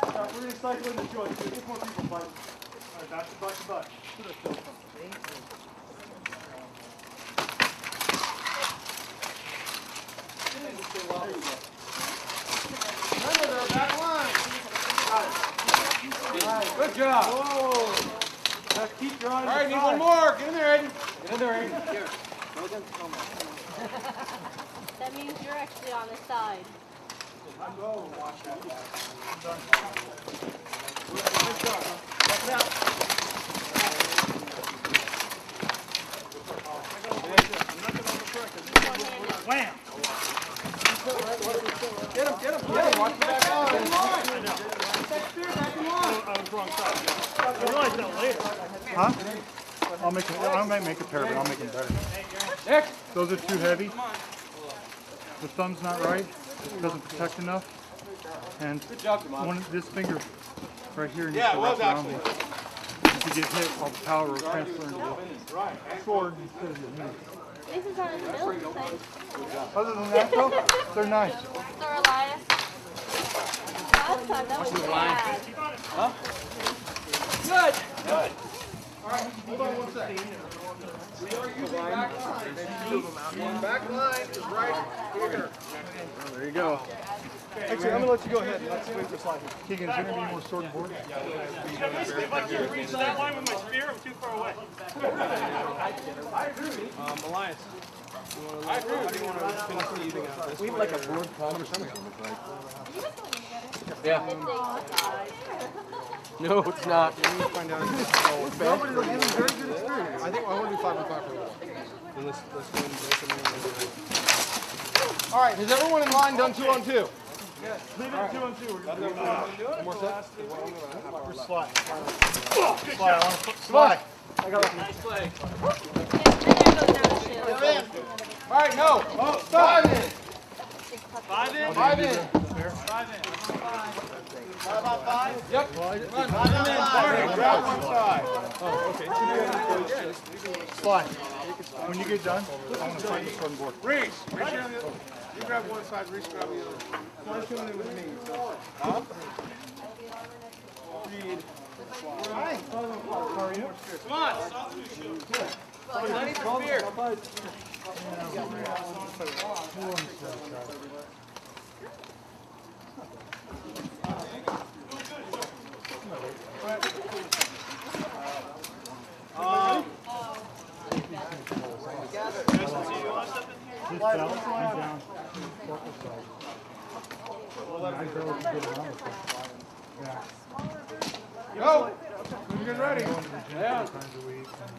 [SPEAKER 2] All right, we're going to cycle in the joint. Get more people fight. All right, back to butt to butt. Remember, they're back line. All right, good job. Whoa. Just keep drawing. All right, need one more. Get in there, Aiden. Get in there, Aiden. Here.
[SPEAKER 5] That means you're actually on the side.
[SPEAKER 2] Go. Watch that. Done. Back it out. Wham! Get him, get him. Watch the back line. That spear back in line.
[SPEAKER 1] I was wrong side. I realized that later.
[SPEAKER 15] Huh? I might make a pair, but I'll make them better.
[SPEAKER 2] Next.
[SPEAKER 15] Those are too heavy. The thumb's not right. It doesn't protect enough. And this finger right here needs to wrap around me. If you get hit, all the power will transfer into the sword instead of your knee.
[SPEAKER 5] This is on the middle side.
[SPEAKER 15] Other than that, though, they're nice.
[SPEAKER 5] Sir Elias. Last time that was bad.
[SPEAKER 2] Huh? Good. Good. All right, hold on one second. We are using back line. Back line is right here.
[SPEAKER 15] Oh, there you go.
[SPEAKER 2] Actually, I'm going to let you go ahead and let's wait for sliding.
[SPEAKER 15] Keegan, is there going to be more sword and board?
[SPEAKER 1] If I can't reach that line with my spear, I'm too far away.
[SPEAKER 2] I agree. Alliance. I agree. How do you want to finish the evening out?
[SPEAKER 11] We have like a board Yeah. No, it's not.
[SPEAKER 2] Find out. Nobody will give him very good experience. I think I want to do 5 on 5 for a while. Let's go and break them in. All right, has everyone in line done 2 on 2? Yes.
[SPEAKER 1] Leave it 2 on 2.
[SPEAKER 2] One more set.
[SPEAKER 15] We're slide. Slide.
[SPEAKER 2] I got it.
[SPEAKER 9] Nice play.
[SPEAKER 2] All right, no. Oh, stop. 5 in.
[SPEAKER 1] 5 in?
[SPEAKER 2] 5 in.
[SPEAKER 1] 5 in.
[SPEAKER 2] 5 on 5? Yep. Run. 5 in. Grab one side. Oh, okay.
[SPEAKER 15] Slide. When you get done, I want to find the sword and board.
[SPEAKER 2] Reese. You grab one side, Reese grab the other. I'm tuning in with me. Huh? Reed. Hi. How are you?
[SPEAKER 1] Come on.
[SPEAKER 2] I need the spear.
[SPEAKER 15] He's down. I barely get around with it. Yeah.
[SPEAKER 2] Go. When you get ready.
[SPEAKER 15] Yeah. Times a week and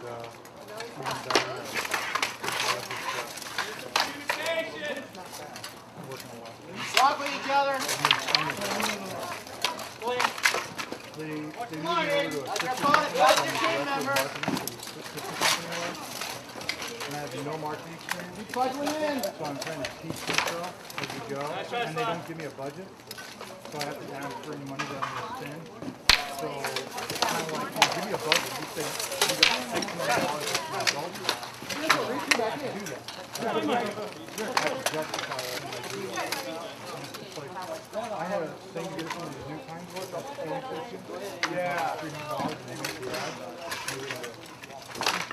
[SPEAKER 2] Walk with each other.
[SPEAKER 15] They need to
[SPEAKER 2] Come on,
[SPEAKER 15] go
[SPEAKER 2] Aiden.
[SPEAKER 15] to a
[SPEAKER 2] That's your team member.
[SPEAKER 15] And I have no marketing experience.
[SPEAKER 2] Keep cycling in.
[SPEAKER 15] So I'm trying to teach myself as we go. And they don't give me a budget. So I have to ask for any money that I'm going to spend. So it's kind of like, give me a budget. You say, you got $6 million for results. have to do that. You have to justify it. I had a thing to get some of these new time boards. Yeah. $300 and they make the ad.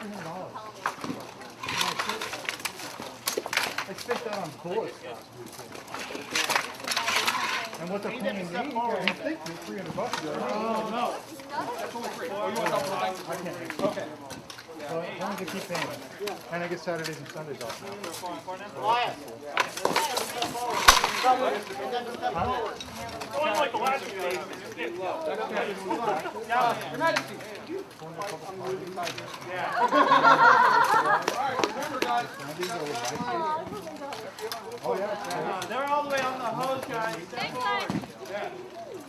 [SPEAKER 15] $300. I spent that on bullets. And what they're paying me, you think they're $300. Oh, no. That's only free. Oh, you want double line? I can't make it. Okay. So as long as they keep paying me. And I get Saturdays and Sundays off now.
[SPEAKER 6] Going like the last few days.
[SPEAKER 2] Your Majesty.
[SPEAKER 6] Yeah.
[SPEAKER 2] Alright, remember guys.
[SPEAKER 15] Oh yeah.
[SPEAKER 6] They're all the way on the hose, guys. Step forward.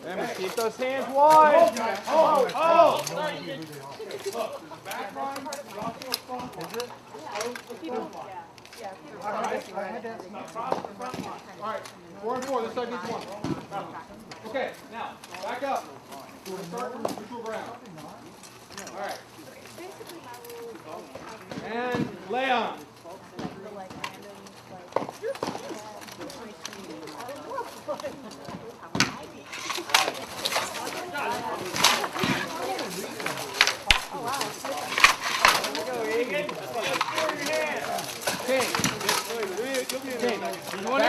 [SPEAKER 2] Remember, keep those hands wide.
[SPEAKER 6] Oh!
[SPEAKER 2] Back line.
[SPEAKER 15] Is it?
[SPEAKER 2] Alright, 4 and 4. This side needs 1. Okay, now, back up. We're going to start with neutral ground. Alright. And lay on. King. One in.
[SPEAKER 6] Hey,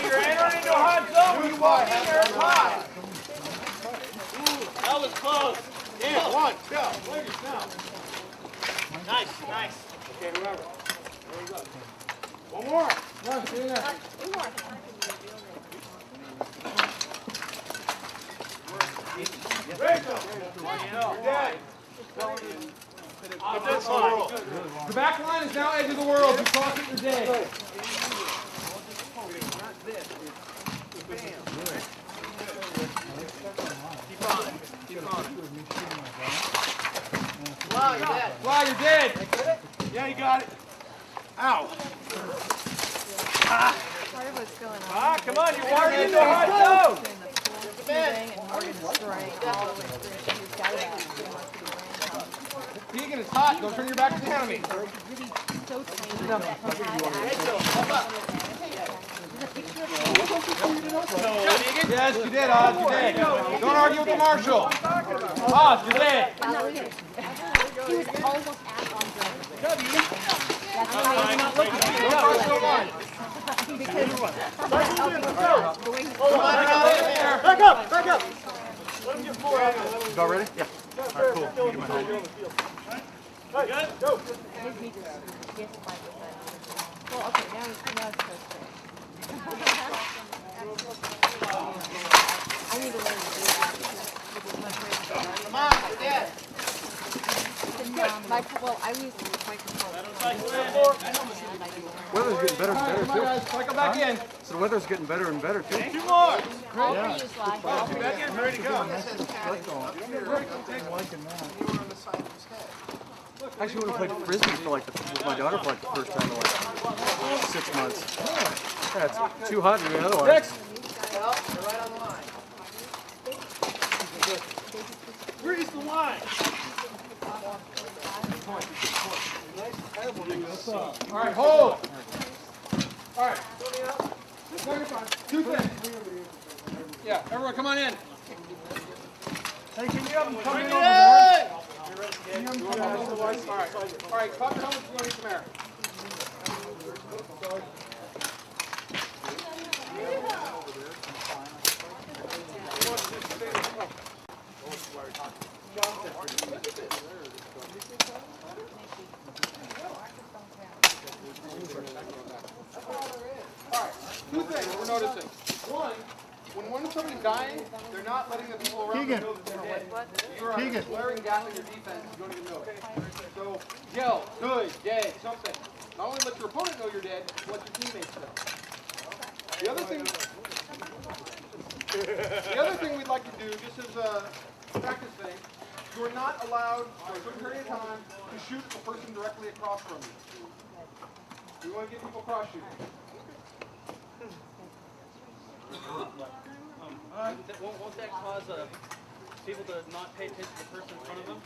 [SPEAKER 6] you're entering into a hot zone. When you walk in there, it's hot. That was close. Yeah, 1, go. Nice, nice.
[SPEAKER 2] Okay, remember. There you go. One more. No, stay in there.
[SPEAKER 6] Rachel, you're dead.
[SPEAKER 2] The back line is now edge of the world. You cross it, you're dead.
[SPEAKER 6] Keep on it. Keep on it.
[SPEAKER 2] Wow, you're dead. Wow, you're dead.
[SPEAKER 6] Yeah, you got it. Ow.
[SPEAKER 8] Part of what's going on.
[SPEAKER 6] Ah, come on, you're walking into a hot zone.
[SPEAKER 2] Keegan, it's hot. Don't turn your back to the enemy. Yes, you did, Oz. You did. Don't argue with the marshal. Oz, you're dead.
[SPEAKER 5] He was almost at on That's why I'm not looking.
[SPEAKER 2] Don't cross the line.
[SPEAKER 6] Back up, back up. Let him get forward.
[SPEAKER 15] About ready? Yeah. All right, cool. Give me my hand.
[SPEAKER 6] Good, go.
[SPEAKER 5] Well, okay, now it's supposed to. I need to learn to do that.
[SPEAKER 6] Come on, you're dead.
[SPEAKER 5] Well, I use my control.
[SPEAKER 15] Weather's getting better and better
[SPEAKER 2] Come on,
[SPEAKER 15] too.
[SPEAKER 2] guys. Cycle back in.
[SPEAKER 15] So the weather's getting better and better too.
[SPEAKER 6] 2 more.
[SPEAKER 15] Yeah.
[SPEAKER 6] Back in, ready to go.
[SPEAKER 15] I'm liking that. Actually, when I played frisbee for like with my daughter for like the first time in like 6 months. Yeah, it's too hot to do otherwise.
[SPEAKER 2] Next.
[SPEAKER 6] Well, you're right on the line. Grease the line.
[SPEAKER 2] All right, hold. All right. 2 things. Yeah, everyone come on in.
[SPEAKER 15] Hey, can you have them come in over
[SPEAKER 6] Bring it
[SPEAKER 15] there?
[SPEAKER 6] in.
[SPEAKER 15] Can you have them come in over there?
[SPEAKER 2] All right, pop your helmets, we're going to need some air. Alright, 2 things we're noticing. One, when somebody's dying, they're not letting the people around them know that they're dead. You are flaring gas on your defense, you don't even know it. So, yell, good, dead, something. Not only let your opponent know you're dead, let your teammates know. The other thing we'd like to do, just as a practice thing, you are not allowed for a certain period of time to shoot the person directly across from you. We want to get people cross shooting.
[SPEAKER 4] Won't that cause a
[SPEAKER 6] people to not pay attention to the person in front of them.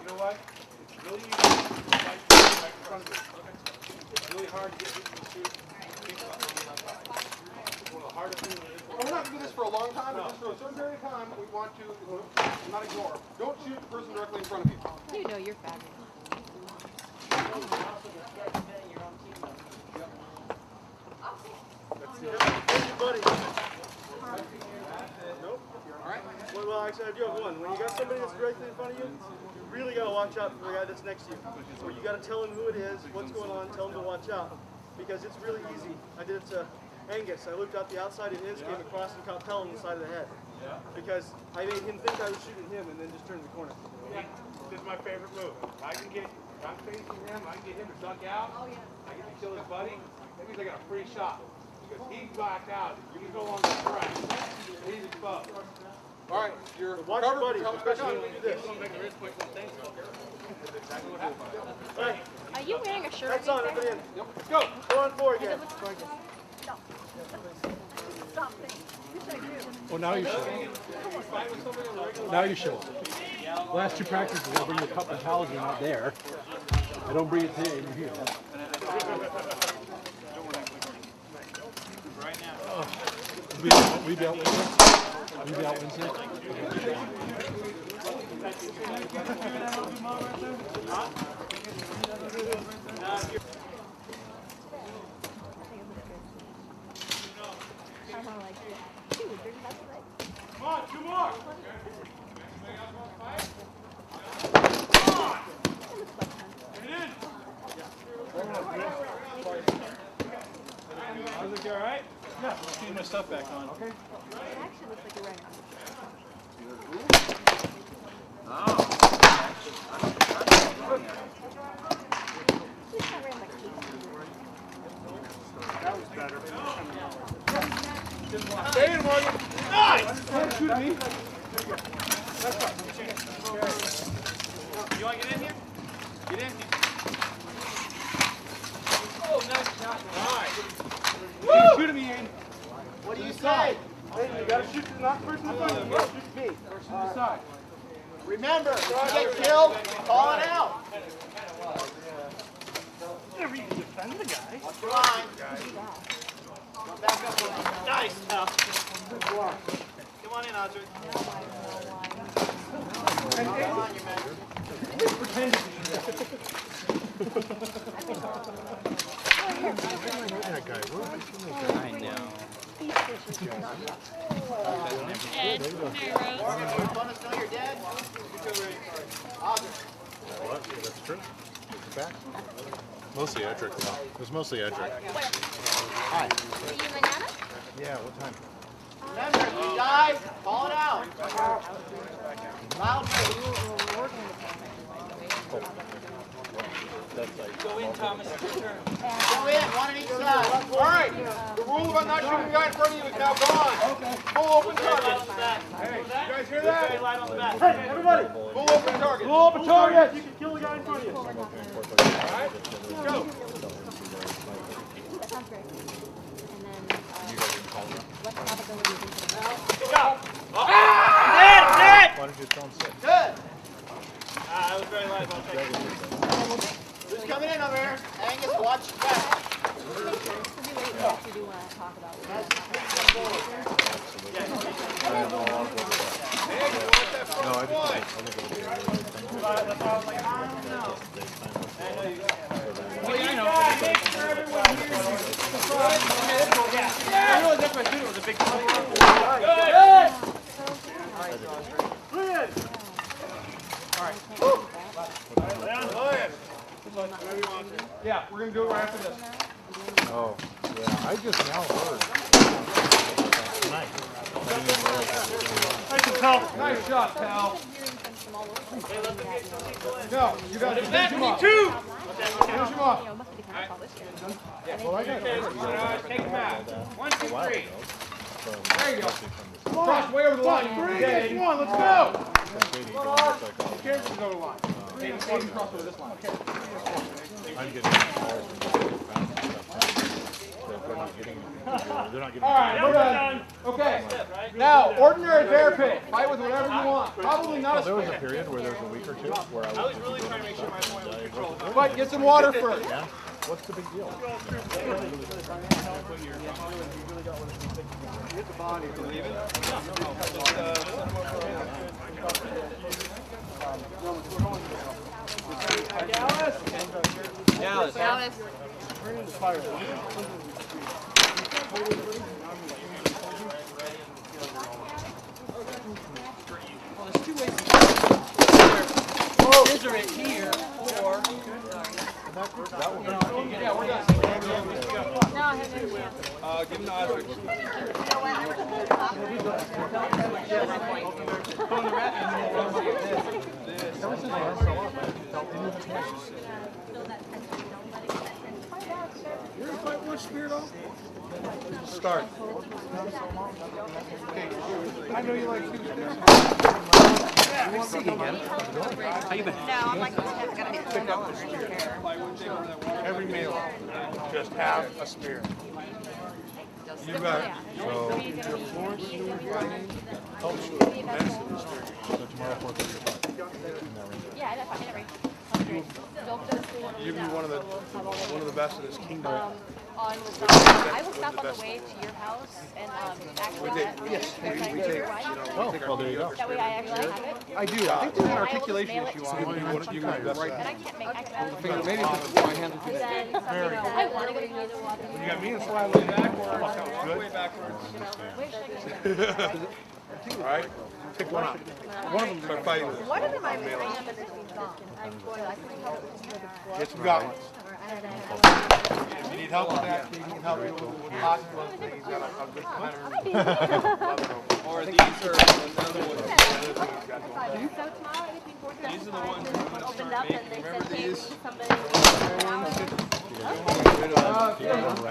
[SPEAKER 2] You know what? It's really easy to right in front of you. It's really hard to get people to shoot. Think about being outside. It's one of the hardest things there is.
[SPEAKER 16] Well, we're not going to do this for a long time, but just for a certain period of time, we want to not ignore. Don't shoot the person directly in front of you.
[SPEAKER 5] You know you're fabulous.
[SPEAKER 12] Nope. Alright. Well, actually, I do have one. When you got somebody that's directly in front of you, you really got to watch out for the guy that's next to you. Or you got to tell him who it is, what's going on, tell him to watch out. Because it's really easy. I did it to Angus. I looked out the outside of his, came across and caught Pell on the side of the head. Because I made him think I was shooting him and then just turned the corner.
[SPEAKER 2] This is my favorite move. If I can get, if I'm facing him, I can get him to duck out. I get to kill his buddy. That means I got a free shot. Because he's backed out. You can go on the track. He's exposed.
[SPEAKER 16] All right, you're
[SPEAKER 12] watch your buddy, especially when we do this.
[SPEAKER 5] Are you wearing a shirt?
[SPEAKER 12] That's on, everybody in. Yep. Let's go. Go on four again.
[SPEAKER 5] It looks gorgeous. Stop. Stop it.
[SPEAKER 1] Oh, now you show. Now you show. Last two practices, I bring you a cup of towels, you're not there. I don't bring it today, you're here.
[SPEAKER 6] Right now.
[SPEAKER 1] We be out Wednesday? We be out Wednesday?
[SPEAKER 2] Come on, two more.
[SPEAKER 6] How's it go, all right? Yeah, let's get my stuff back on. Okay.
[SPEAKER 5] It actually looks like you're wearing
[SPEAKER 15] That was better.
[SPEAKER 2] Stay in, Morgan. Nice!
[SPEAKER 12] Don't shoot at me.
[SPEAKER 6] You want to get in here? Get in. Oh, nice shot.
[SPEAKER 2] Nice.
[SPEAKER 12] Woo! Shoot at me, Ian. What do you say? Hey, you got to shoot the not person in front of you. You got to shoot me. Person to the side.
[SPEAKER 16] Remember, if you get killed, call it out.
[SPEAKER 15] Never even defend the guy.
[SPEAKER 16] Watch your line. Back up.
[SPEAKER 6] Nice, pal. Come on in, Audrey.
[SPEAKER 16] Come on, you man.
[SPEAKER 13] I know.
[SPEAKER 10] Ed, Mary Rose.
[SPEAKER 16] Morgan, you want us to know you're dead?
[SPEAKER 17] What? That's true. Back? Mostly Edric, though. It was mostly Edric. Hi.
[SPEAKER 5] Are you banana?
[SPEAKER 17] Yeah, what time?
[SPEAKER 16] Remember, if you die, call it out. Loudly.
[SPEAKER 6] Go in, Thomas. Your turn.
[SPEAKER 16] Go in, one on each side.
[SPEAKER 2] All right. The rule about not shooting the guy in front of you is now gone.
[SPEAKER 16] Okay.
[SPEAKER 2] Full open target.
[SPEAKER 6] Hey,
[SPEAKER 2] you guys hear that?
[SPEAKER 6] Very light on the back.
[SPEAKER 12] Hey, everybody.
[SPEAKER 2] Full open target.
[SPEAKER 12] Full open target. You can kill the guy in front of you.
[SPEAKER 2] All right. Let's go.
[SPEAKER 5] That sounds great. And then,
[SPEAKER 17] You guys can call him.
[SPEAKER 5] what probability is it?
[SPEAKER 6] Good job.
[SPEAKER 17] Why did you tell him so?
[SPEAKER 16] Good.
[SPEAKER 6] I was very light. I'll take it.
[SPEAKER 16] Who's coming in over here? Angus, watch your back.
[SPEAKER 5] We do want to talk about
[SPEAKER 17] No, I think it'll be a really good thing.
[SPEAKER 6] Well, you know. I realized that's my dude was a big deal.
[SPEAKER 2] Yeah, we're going to do it right after this.
[SPEAKER 17] Oh, yeah. I just now heard. Tonight.
[SPEAKER 2] Nice shot, pal. No, you got to finish him off.
[SPEAKER 6] Two.
[SPEAKER 2] Finish him off.
[SPEAKER 17] Well, I got
[SPEAKER 2] Take him out. 1, 2, 3.
[SPEAKER 17] from
[SPEAKER 2] There you go.
[SPEAKER 17] from
[SPEAKER 2] Cross way over the line. 3, 2, 1, let's go.
[SPEAKER 17] Katie.
[SPEAKER 2] Who cares if we go to the line? Hey, cross over this line.
[SPEAKER 17] I'm getting calls from they're not getting anything. They're not getting
[SPEAKER 16] All right, we're done. Okay. Now, ordinary bear pit. Fight with whatever you want. Probably not a
[SPEAKER 17] There was a
[SPEAKER 16] spear.
[SPEAKER 17] period where there was a week or two where I was really trying to make sure my point was controlled.
[SPEAKER 16] But get some water first.
[SPEAKER 17] Yeah. What's the big deal?
[SPEAKER 3] Hit the body. Believe it?
[SPEAKER 4] Dallas.
[SPEAKER 8] Dallas.
[SPEAKER 4] Well, there's two ways to do it. Scissor it here, or
[SPEAKER 3] Yeah, we're done.
[SPEAKER 5] No, I haven't yet.
[SPEAKER 3] Give him the Osric.
[SPEAKER 16] You're gonna fight one spear though?
[SPEAKER 17] Start.
[SPEAKER 16] Okay. I know you like two spears.
[SPEAKER 8] How you been? No, I'm like, I gotta hit pick up the spear.
[SPEAKER 16] Every male, just have a spear.
[SPEAKER 17] You got it. So,
[SPEAKER 16] Your Florence doing fighting.
[SPEAKER 17] oh, sure. Medicine is very good. So tomorrow, 4:35.
[SPEAKER 5] Yeah, that's fine. Never.
[SPEAKER 16] You'd be one of the best in this kingdom.
[SPEAKER 5] I will stop on the way to your house and actually
[SPEAKER 16] we take,
[SPEAKER 17] Oh, well, there you go.
[SPEAKER 5] that way I actually have it.
[SPEAKER 16] I do. I think there's an
[SPEAKER 5] And I will
[SPEAKER 16] articulation
[SPEAKER 5] mail it
[SPEAKER 16] issue
[SPEAKER 5] to
[SPEAKER 16] on
[SPEAKER 5] you.
[SPEAKER 16] it. You can do
[SPEAKER 5] And I can't make
[SPEAKER 16] Maybe it's my hand will do that.
[SPEAKER 5] then something else. I want to go to the water.
[SPEAKER 16] You got me and Sly way backwards. That was
[SPEAKER 3] Way backwards.
[SPEAKER 16] good. All right. Pick one up. One of them start fighting with us.
[SPEAKER 8] What am I missing up in this gone?
[SPEAKER 16] Get some gauntlets. If you need help with that, you can help you with lots of other things. He's got a good planner.
[SPEAKER 3] Or these are another one.
[SPEAKER 5] So tomorrow, anything for
[SPEAKER 3] These are the ones I'm going to
[SPEAKER 5] opened
[SPEAKER 3] start
[SPEAKER 5] up
[SPEAKER 3] making.
[SPEAKER 5] and they
[SPEAKER 3] Remember
[SPEAKER 5] said, hey,
[SPEAKER 3] these?
[SPEAKER 5] somebody.
[SPEAKER 3] I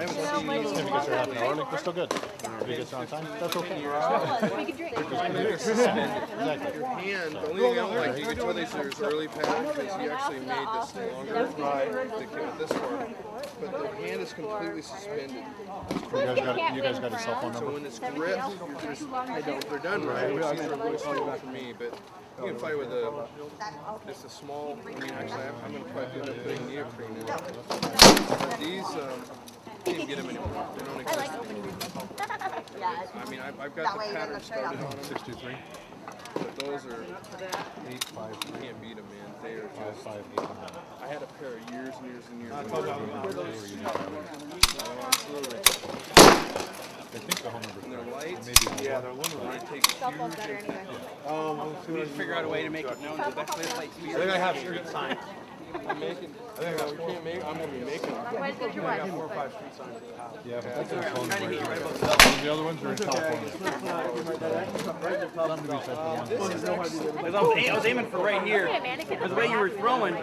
[SPEAKER 3] haven't seen these.
[SPEAKER 17] If you get there half an hour, like, we're still good. If you get there on time, that's okay.
[SPEAKER 5] We could drink.
[SPEAKER 3] They're suspended.
[SPEAKER 17] Exactly.
[SPEAKER 3] Your hand, the only thing I don't like, you can tell these are his early pattern because he actually made this longer to get this far. But the hand is completely suspended.
[SPEAKER 17] You guys got a cell phone
[SPEAKER 3] So
[SPEAKER 17] number?
[SPEAKER 3] when it's gripped, you're just, if they're done right, these are really slow for me, but you can fight with just a small, I mean, actually, I'm going to probably end up putting neoprene in. But these, you can't get them anymore. They don't exist anymore. I mean, I've got the pattern started on them.
[SPEAKER 17] 623.
[SPEAKER 3] But those are,
[SPEAKER 17] 853.
[SPEAKER 3] you can't beat them, man. They are just,
[SPEAKER 17] 558.
[SPEAKER 3] I had a pair of years and years and years.
[SPEAKER 17] I think the home number.
[SPEAKER 3] And they're light.
[SPEAKER 17] Maybe.
[SPEAKER 16] Yeah, they're limited.
[SPEAKER 3] And it takes
[SPEAKER 5] Cell phone's better
[SPEAKER 3] huge
[SPEAKER 5] anyway.
[SPEAKER 6] We need to figure out a way to make it known that that's what it's like.
[SPEAKER 16] I think I have street
[SPEAKER 6] signs.
[SPEAKER 3] I'm making, I think we can't make, I'm going to be making them.
[SPEAKER 5] Otherwise, get your
[SPEAKER 16] I got
[SPEAKER 5] wife.
[SPEAKER 16] 4 or 5 street signs at the house.
[SPEAKER 17] Yeah, but that's a phone
[SPEAKER 6] Trying to hit you right
[SPEAKER 17] number.
[SPEAKER 6] above the belt.
[SPEAKER 17] The other ones are in California. Somebody said the ones.
[SPEAKER 6] I was aiming for right here. But the way you were throwing,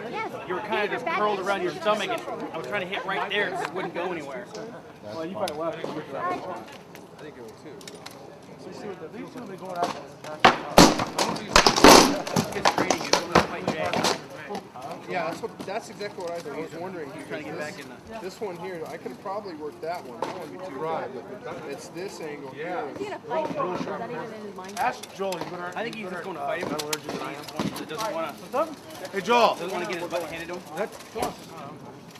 [SPEAKER 6] you were kind of just curled around your stomach, and I was trying to hit right there because it wouldn't go anywhere.
[SPEAKER 16] Well, you fight left.
[SPEAKER 3] I think it will too.
[SPEAKER 16] These two, they going out.
[SPEAKER 6] It's training you, don't fight Jack.
[SPEAKER 3] Yeah, that's exactly what I was wondering. He's
[SPEAKER 6] trying to get back in
[SPEAKER 3] this one here, I could have probably worked that one. That wouldn't be too right. It's this angle
[SPEAKER 16] Yeah.
[SPEAKER 3] here.
[SPEAKER 5] Is he gonna fight him? Is that even in his mind?
[SPEAKER 16] Ask Joel. He's gonna.
[SPEAKER 6] I think he's just going to fight him. He's one that doesn't want to.
[SPEAKER 16] Hey, Joel.
[SPEAKER 6] Doesn't want to get his butt handed to him.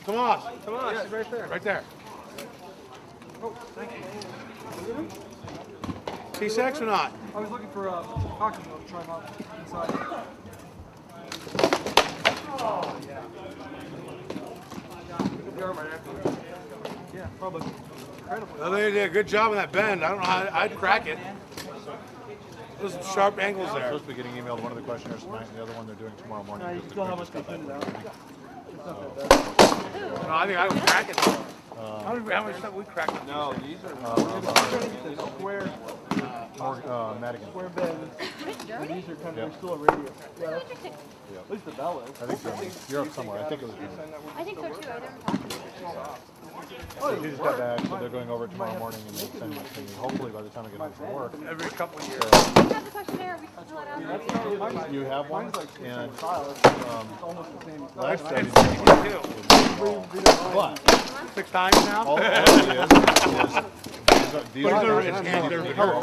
[SPEAKER 16] Come on. Come on. Yeah, right there. Right there. Oh, thank you. T6 or not?
[SPEAKER 15] I was looking for a hockey ball to try them out inside.
[SPEAKER 16] Oh, yeah.
[SPEAKER 15] Yeah, probably. Incredible.
[SPEAKER 16] I think they did a good job on that bend. I don't know how I'd crack it. There's some sharp angles
[SPEAKER 17] I'm
[SPEAKER 16] there.
[SPEAKER 17] supposed to be getting emailed one of the questionnaires tonight, and the other one they're doing tomorrow morning.
[SPEAKER 15] You
[SPEAKER 17] because
[SPEAKER 15] still
[SPEAKER 17] the
[SPEAKER 15] have
[SPEAKER 17] print
[SPEAKER 15] much
[SPEAKER 17] just got
[SPEAKER 15] to
[SPEAKER 17] back.
[SPEAKER 16] No, I think I would crack it. How much stuff we cracked?
[SPEAKER 3] No, these are
[SPEAKER 16] square.
[SPEAKER 17] Madigan.
[SPEAKER 2] Square bends.
[SPEAKER 5] Dirty?
[SPEAKER 2] And these are kind of,
[SPEAKER 17] Yep.
[SPEAKER 2] they're still a radio. Yeah, that's,
[SPEAKER 5] Interesting.
[SPEAKER 2] at least the bell is.
[SPEAKER 17] I think Germany. Europe somewhere. I think it was Germany.
[SPEAKER 5] I think so too. I never talked to her.
[SPEAKER 17] So he just got back, so they're going over tomorrow morning and they'll send it to me. Hopefully by the time I get home from work.
[SPEAKER 2] Every couple of years.
[SPEAKER 5] We have the questionnaire. We can fill it out.
[SPEAKER 17] You have one? And
[SPEAKER 2] Almost the same.
[SPEAKER 17] last time you
[SPEAKER 16] What? 6 times now?
[SPEAKER 17] all it is these
[SPEAKER 16] But
[SPEAKER 17] are
[SPEAKER 16] his hand never been hurt.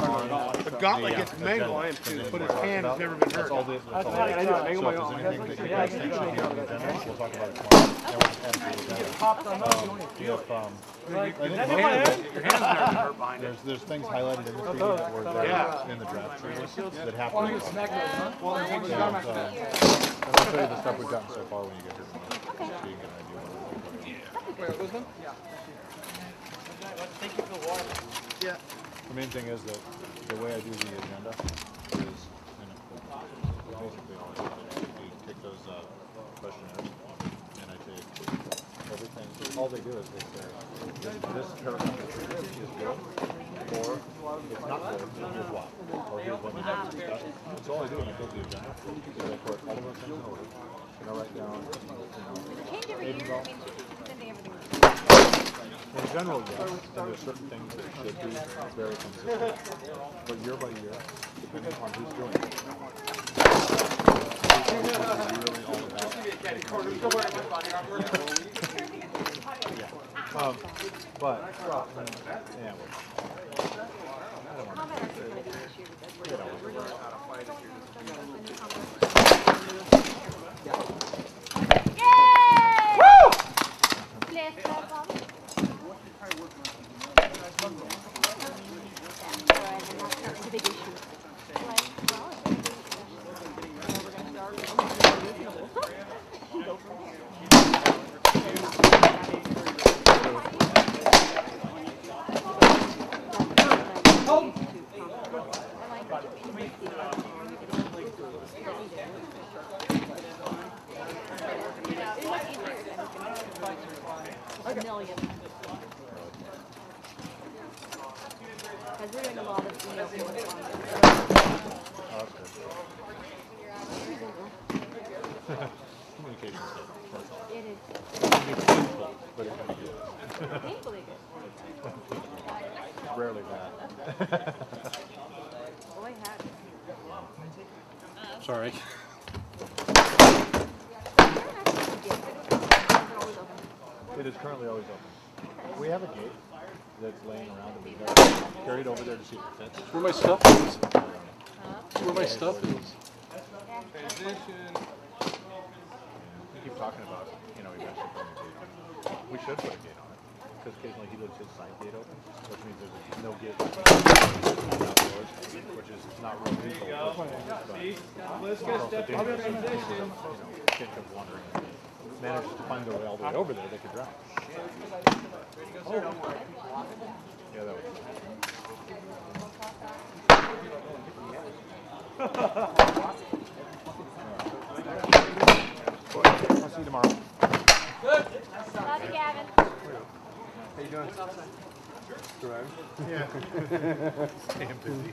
[SPEAKER 16] The gauntlet gets mangled, but his hand has never been hurt.
[SPEAKER 17] That's all this. That's all
[SPEAKER 2] I do. I mangle my
[SPEAKER 17] So
[SPEAKER 2] own.
[SPEAKER 17] if there's anything that you guys think should be on the agenda, we'll talk about it tomorrow. And we'll add it to the agenda.
[SPEAKER 2] Popped on those, you only feel it.
[SPEAKER 17] I think
[SPEAKER 16] Your hand's never been hurt behind it.
[SPEAKER 17] there's things highlighted in the treaty that were there in the draft treaty that have to be. And I'll show you the stuff we've gotten so far when you get here tomorrow. So you can get an idea of what
[SPEAKER 2] Where was them?
[SPEAKER 9] Thank you for the water.
[SPEAKER 2] Yeah.
[SPEAKER 17] the main thing is that the way I do the agenda is, basically all I do is we take those questionnaires and I take everything. All they do is they say, this paragraph is good, or it's not good, and here's why. Or here's what needs to be discussed. That's all I do when I build the agenda. Is I put all of those things in order. And I write down,
[SPEAKER 5] Change every year. I mean, sending everything.
[SPEAKER 17] in general, yes, and there's certain things that should be very consistent. But year by year, depending on who's doing it, it's really all about. Yeah. But yeah, I don't want
[SPEAKER 5] A million. Because we're doing a lot of
[SPEAKER 17] communication skills.
[SPEAKER 5] It is.
[SPEAKER 17] It's painful, but it can be good.
[SPEAKER 5] Painfully good.
[SPEAKER 17] Rarely bad.
[SPEAKER 5] Boy, had
[SPEAKER 17] Sorry. It is currently always open. We have a gate that's laying around and we've never carried over there to see if it fits.
[SPEAKER 2] Where my stuff is? Where my stuff is?
[SPEAKER 17] We keep talking about, eventually putting a gate on. We should put a gate on it. Because occasionally he leaves his side gate open, which means there's no gate outdoors, which is not real legal. Let's get stepped in position. Kid comes wandering and manages to find their way all the way over there, they could drown. Yeah, that was. I'll see you tomorrow.
[SPEAKER 5] Good. Love you, Gavin.
[SPEAKER 2] How you doing? Driving?
[SPEAKER 17] Yeah. Staying busy.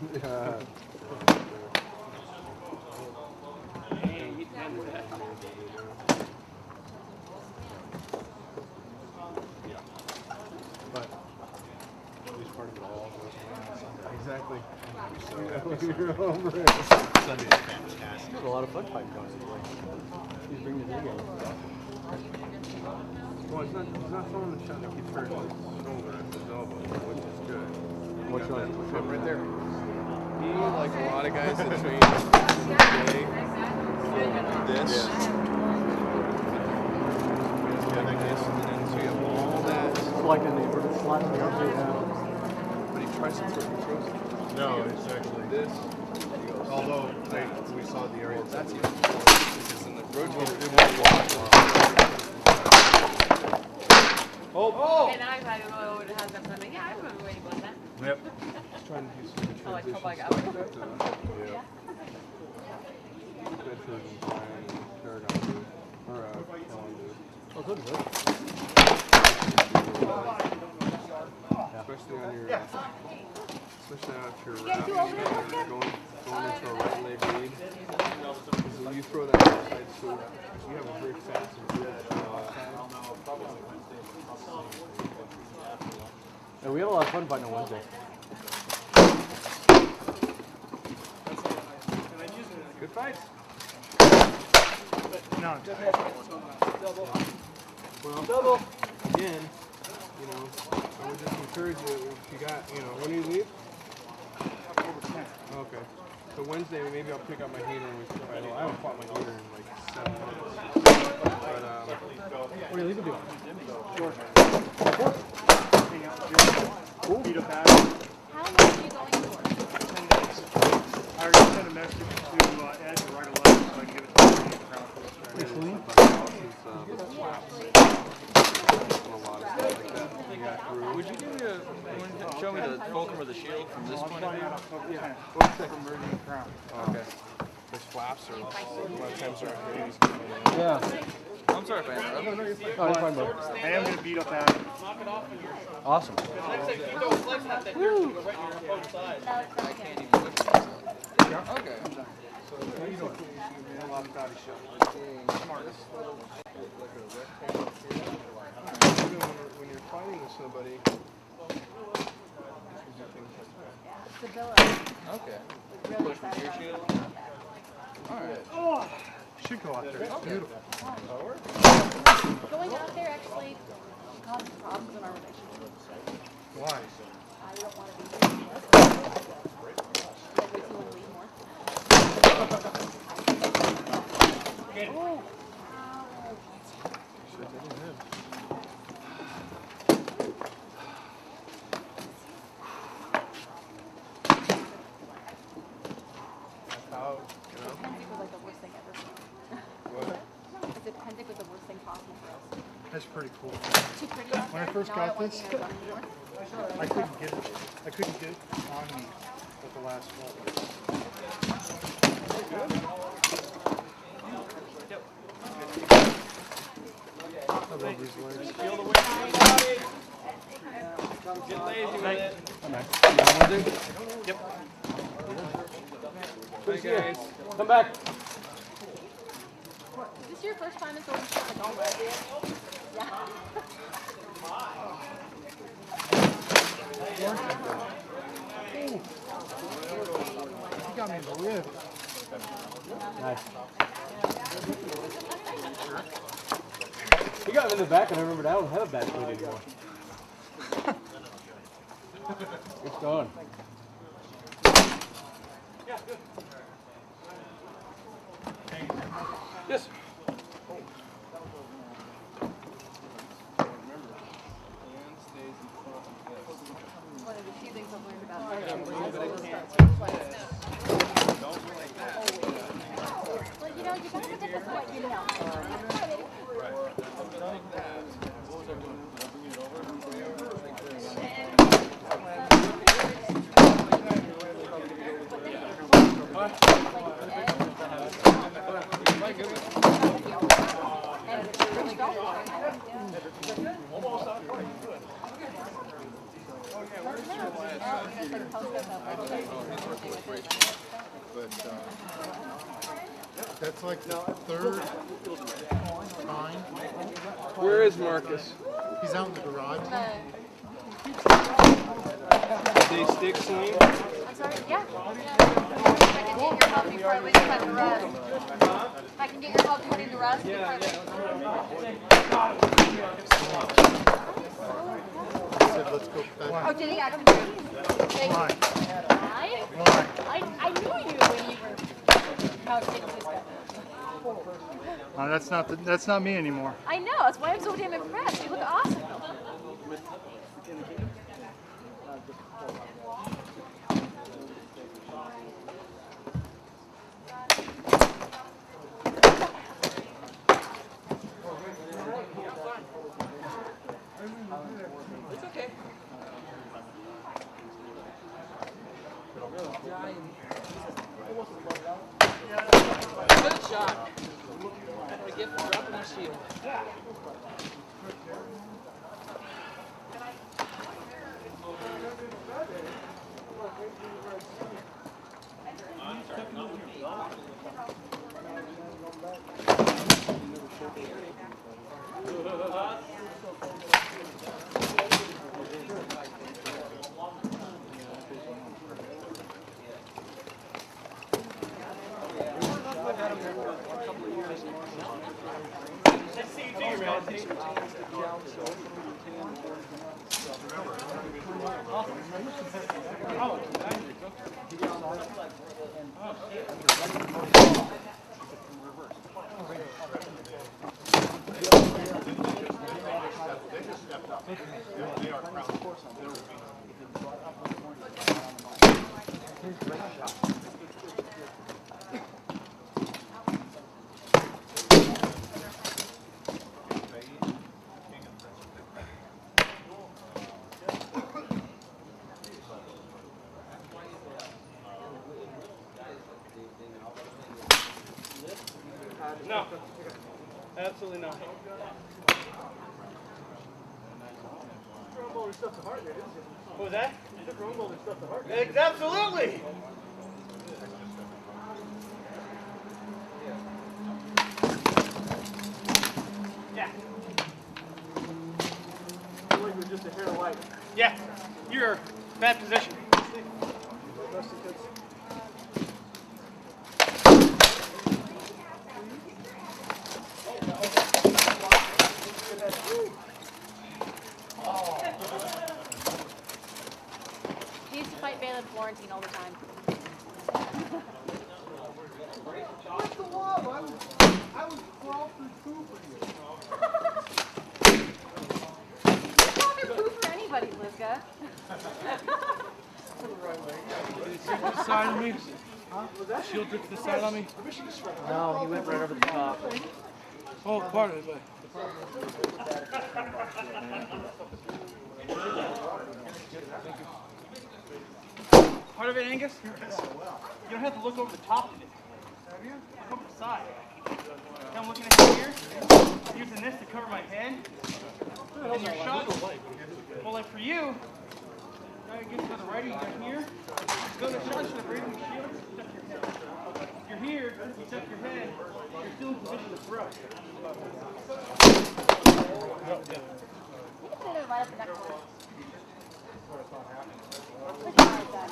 [SPEAKER 17] But at least part of it all goes Sunday. Exactly. Sunday is fantastic.
[SPEAKER 2] There's a lot of foot pipe going anyway. He's bringing the dig
[SPEAKER 3] Well, it's not someone that's trying to keep hurting his shoulder and his elbow, which is good.
[SPEAKER 2] Which one?
[SPEAKER 3] Right there. He, like a lot of guys that train today, do this. Yeah, like this, and then so you have all that.
[SPEAKER 2] It's like an inverted slot in the upside down.
[SPEAKER 3] But he tries to throws it.
[SPEAKER 17] No, it's actually
[SPEAKER 3] this.
[SPEAKER 17] Although we saw the area.
[SPEAKER 3] That's even because in the rotator, it won't walk.
[SPEAKER 10] Oh! And I thought it over to have them something. Yeah, I remember when you bought that.
[SPEAKER 17] Yep.
[SPEAKER 3] Just trying to do some
[SPEAKER 10] Oh, I told my guy.
[SPEAKER 3] Yeah. Bedford and Brian and Paragon do. Or, Helen do.
[SPEAKER 2] Oh, good.
[SPEAKER 3] Especially on your Especially now if you're
[SPEAKER 5] You guys do overhead workout?
[SPEAKER 3] going into a right leg lead. Because if you throw that outside swoop, you have a very fast and good
[SPEAKER 1] Yeah, we had a lot of fun fighting on Wednesday.
[SPEAKER 3] Good fights.
[SPEAKER 15] No.
[SPEAKER 3] Well, again, you know, I would just encourage you if you got, you know, when do you leave? Okay. So Wednesday, maybe I'll pick up my heater and we can fight. I haven't fought my heater in like 7 months. But,
[SPEAKER 1] what are you leaving to?
[SPEAKER 15] Georgia.
[SPEAKER 5] Cool. How long are you going for?
[SPEAKER 15] 10 days. I already sent a message to Ed to write a letter so I can give it to him.
[SPEAKER 2] Would you give me show me the fulcrum of the shield from this point of view?
[SPEAKER 15] Yeah. Emerging crown.
[SPEAKER 3] okay. There's flaps or a lot of times they're not
[SPEAKER 1] Yeah.
[SPEAKER 2] I'm sorry if I interrupted.
[SPEAKER 1] Oh, you're fine, bro.
[SPEAKER 15] I am going to beat up Adam.
[SPEAKER 1] Awesome.
[SPEAKER 2] Woo! Okay.
[SPEAKER 3] So basically, you have a lot of body show. Smartest. Even when you're fighting with somebody,
[SPEAKER 2] Okay. Push with your shield. Alright.
[SPEAKER 15] Oh, should go out there. It's beautiful.
[SPEAKER 5] Going out there actually causes problems in our relationship.
[SPEAKER 15] Why?
[SPEAKER 5] I don't want to be here. Like, makes you want to leave more. Oh. Pensic was like the worst thing ever.
[SPEAKER 3] What?
[SPEAKER 5] I said Pensic was the worst thing possible for us.
[SPEAKER 15] That's pretty cool.
[SPEAKER 5] Too pretty out
[SPEAKER 15] When I
[SPEAKER 5] there.
[SPEAKER 15] first
[SPEAKER 5] Now
[SPEAKER 15] got
[SPEAKER 5] don't want
[SPEAKER 15] this,
[SPEAKER 5] to be around anymore.
[SPEAKER 15] I couldn't get it. I couldn't get it on me with the last one.
[SPEAKER 3] I love these legs.
[SPEAKER 2] Feel the weight in your body. Get lazy with it.
[SPEAKER 1] Yep.
[SPEAKER 3] Hey guys.
[SPEAKER 1] Come back.
[SPEAKER 5] Is this your first time in Golden State? Like already? Yeah.
[SPEAKER 15] You got me in the rib.
[SPEAKER 1] Nice. He got him in the back, and I remembered I don't have a back foot anymore. It's gone. Yes.
[SPEAKER 5] One of the few things I've learned about well, you know, you gotta look at this what you know.
[SPEAKER 16] That's like the third time.
[SPEAKER 3] Where is Marcus?
[SPEAKER 16] He's out in the garage.
[SPEAKER 3] They stick swing?
[SPEAKER 5] I'm sorry, yeah. If I can get your help, you probably just have the rest. If I can get your help putting the rest, you probably
[SPEAKER 16] Said, let's go back.
[SPEAKER 5] Oh, did he? I don't know.
[SPEAKER 15] Why?
[SPEAKER 5] I knew you when you were couching this guy.
[SPEAKER 15] That's not me anymore.
[SPEAKER 5] I know, that's why I'm so damn impressed. You look awesome.
[SPEAKER 2] It's okay. Good shot. That's what I get for dropping my shield.
[SPEAKER 6] No, absolutely not. What was that? Absolutely. Yeah. I feel like we're just a hair light. Yeah, you're bad position.
[SPEAKER 10] He used to fight Balin Florentine all the time.
[SPEAKER 2] What's the wall? I was crawling through two for you.
[SPEAKER 10] You call me poo for anybody, Lizka.
[SPEAKER 2] To the side of me? Huh? Shield to the side on me?
[SPEAKER 4] No, he went right over the top.
[SPEAKER 2] Oh, part of it, but.
[SPEAKER 6] Part of it, Angus? You don't have to look over the top of it. Look over the side. Now I'm looking at you here, using this to cover my head. And your shot, well, like for you, now you get to the righty, you're here. Go to the shot, should have raised the shield, tuck your head. You're here, you tuck your head, you're still in position to throw.
[SPEAKER 10] Right up the next one. Look at that.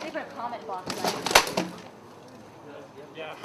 [SPEAKER 10] They put a comment box right.
[SPEAKER 6] Yeah.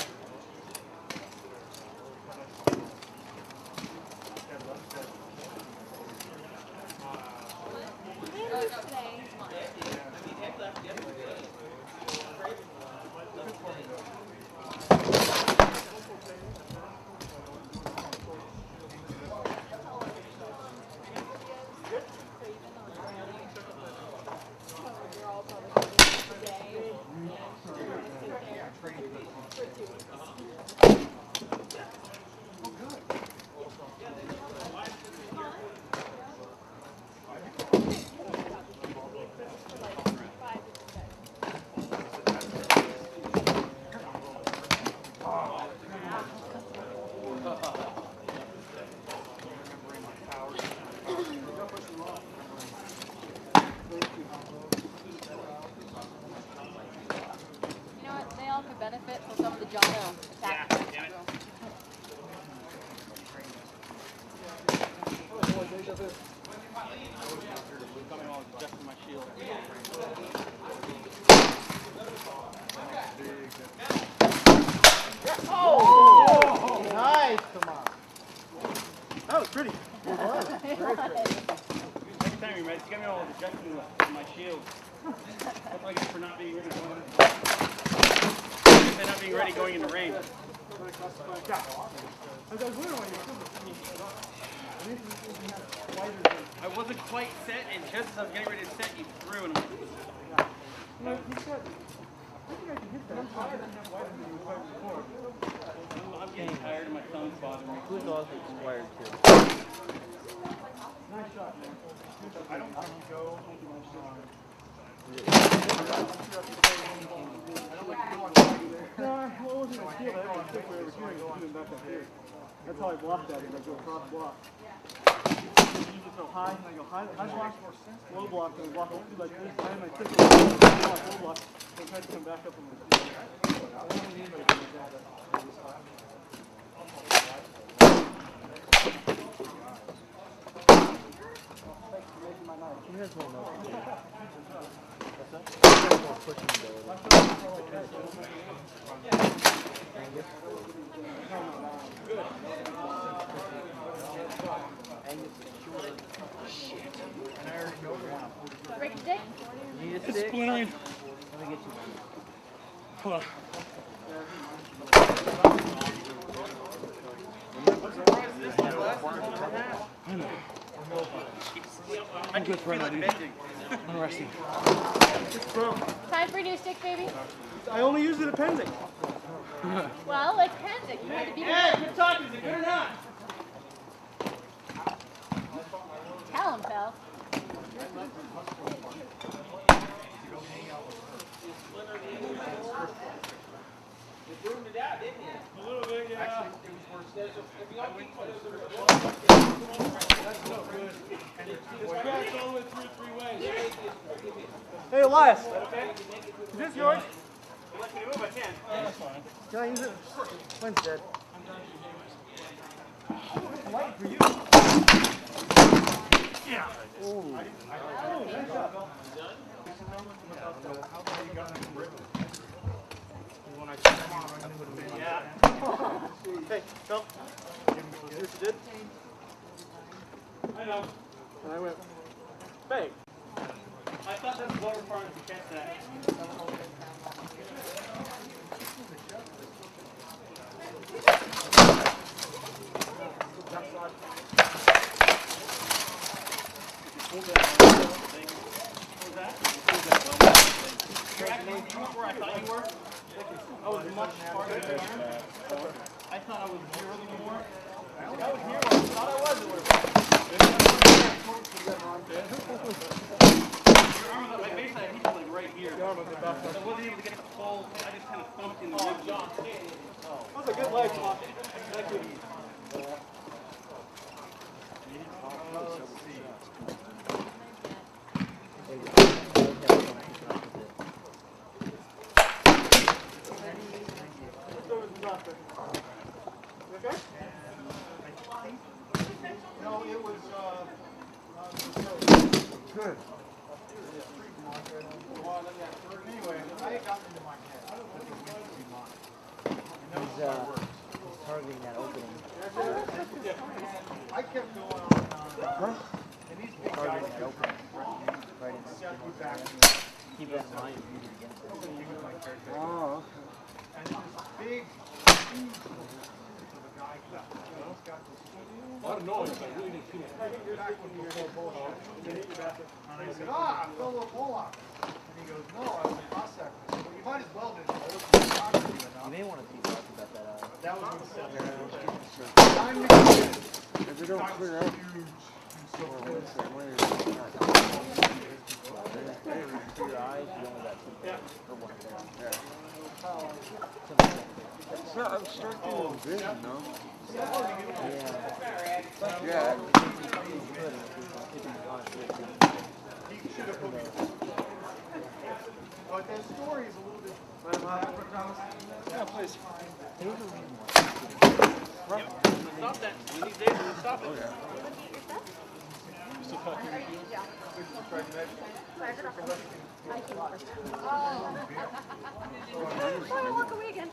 [SPEAKER 10] Benefit from some of the jump attacks.
[SPEAKER 6] Yeah, my shield.
[SPEAKER 2] Oh! Nice, come on. That was pretty.
[SPEAKER 6] Every time you get me all ejecting my shield. That's like for not being ready going. Not being ready going into range. I wasn't quite set, and just as I was getting ready to set, you threw, and I'm getting tired, and my thumb's bothering me.
[SPEAKER 4] Who's also wired too?
[SPEAKER 6] Nice shot, man. I don't go.
[SPEAKER 2] That's how I block that, is I go cross block. So high, and I go high block, low block, and I block it like this, and I take it low block, and try to come back up on my feet.
[SPEAKER 1] He has no note.
[SPEAKER 5] Break a stick?
[SPEAKER 6] Need a stick? It's splintering.
[SPEAKER 4] Let me get you one.
[SPEAKER 6] Hold on.
[SPEAKER 1] I'm good for right now, dude. I'm resting.
[SPEAKER 5] Time for a new stick, baby.
[SPEAKER 2] I only use it at pending.
[SPEAKER 5] Well, it's pending. You had to be
[SPEAKER 6] Hey, good talk. Is it good or not?
[SPEAKER 5] Tell him, Phil.
[SPEAKER 6] A little bit, yeah. That's no good. This cracks all the way through 3 ways.
[SPEAKER 2] Hey, Elias.
[SPEAKER 6] Is that okay?
[SPEAKER 2] Is this yours?
[SPEAKER 6] Let me move, I can. That's fine.
[SPEAKER 2] Can I use it? Mine's dead. Light for you.
[SPEAKER 6] Yeah.
[SPEAKER 2] Oh, nice job.
[SPEAKER 6] Yeah.
[SPEAKER 2] Hey, Phil. You see what you did?
[SPEAKER 6] I know.
[SPEAKER 2] And I went, hey.
[SPEAKER 6] I thought that was lower part to catch that. Where I thought you were? I was much farther than you. I thought I was here a little more. I was here. I thought I was a little more. My base I hit like right here. I wasn't able to get the full. I just kind of thumped in the rib. That
[SPEAKER 2] was a good leg, Tom. Thank you. Okay? No, it was, good. Anyway, I got into my head.
[SPEAKER 4] He's targeting that opening.
[SPEAKER 2] I kept going on. And these big guys
[SPEAKER 4] Targeting that opening. Right in the skin. Keep that in mind.
[SPEAKER 2] Oh, and this big,
[SPEAKER 1] A lot of noise, but I really didn't feel it.
[SPEAKER 2] I said, I fell a pull-off. And he goes, no, I was a prospect. I said, well, you might as well do it.
[SPEAKER 4] You may want to keep talking about that.
[SPEAKER 2] That was
[SPEAKER 4] If they don't clear out, your eyes, you only got 2 or 1 pair.
[SPEAKER 12] Yeah, I'm starting to vision, no?
[SPEAKER 4] Yeah.
[SPEAKER 12] Yeah.
[SPEAKER 2] He should have put me. But that story is a little bit. Yeah, please.
[SPEAKER 6] Stop that. We need David to stop it.
[SPEAKER 2] Still talking to you?
[SPEAKER 5] Oh, walk away again.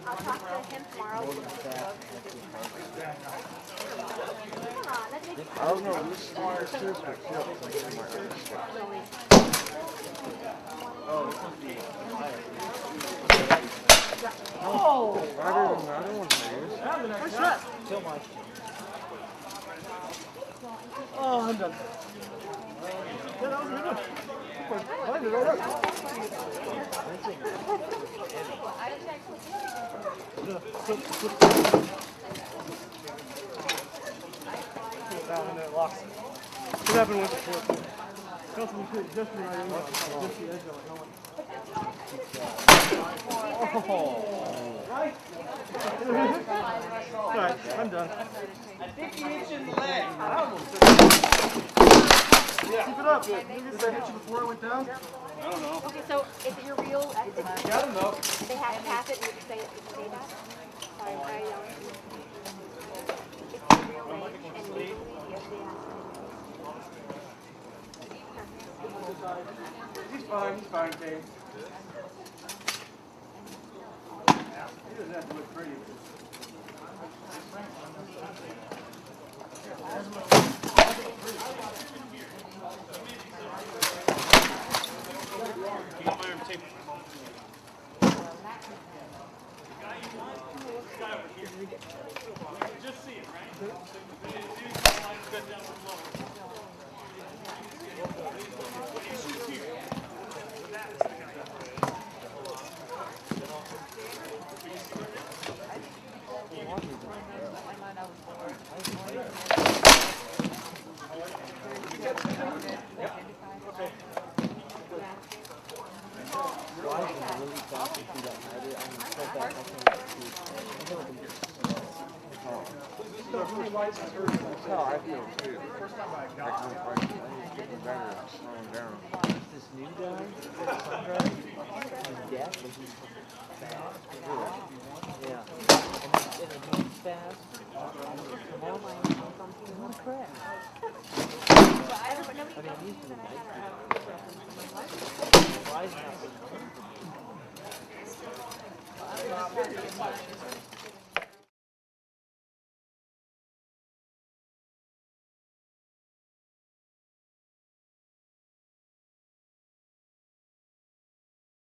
[SPEAKER 5] I'll talk to him tomorrow.
[SPEAKER 12] I don't know, this is
[SPEAKER 4] Oh, this must be higher.
[SPEAKER 5] Oh!
[SPEAKER 12] I don't want to use.
[SPEAKER 2] What's that?
[SPEAKER 4] So much.
[SPEAKER 2] Oh, I'm done. Yeah, that was good. Find it right up. And it locks. What happened with the foot? Just the right end. Just the edge of it. Alright, I'm done.
[SPEAKER 4] 50 inch in the leg.
[SPEAKER 2] Keep it up. Did I hit you before I went down?
[SPEAKER 3] I don't know.
[SPEAKER 10] Okay, so is it your real estimate?
[SPEAKER 2] I don't know.
[SPEAKER 10] They have to have it and you say it. Say that? Sorry, it's your real range and legally, yes, they have
[SPEAKER 2] He's fine, Kate. He doesn't have to look pretty.
[SPEAKER 6] Just see it, right?
[SPEAKER 14] This new guy, this sun guy, he's deaf, but he's fast. Yeah. And he's fast. Tomorrow might be something on crack. I mean, he's been why is not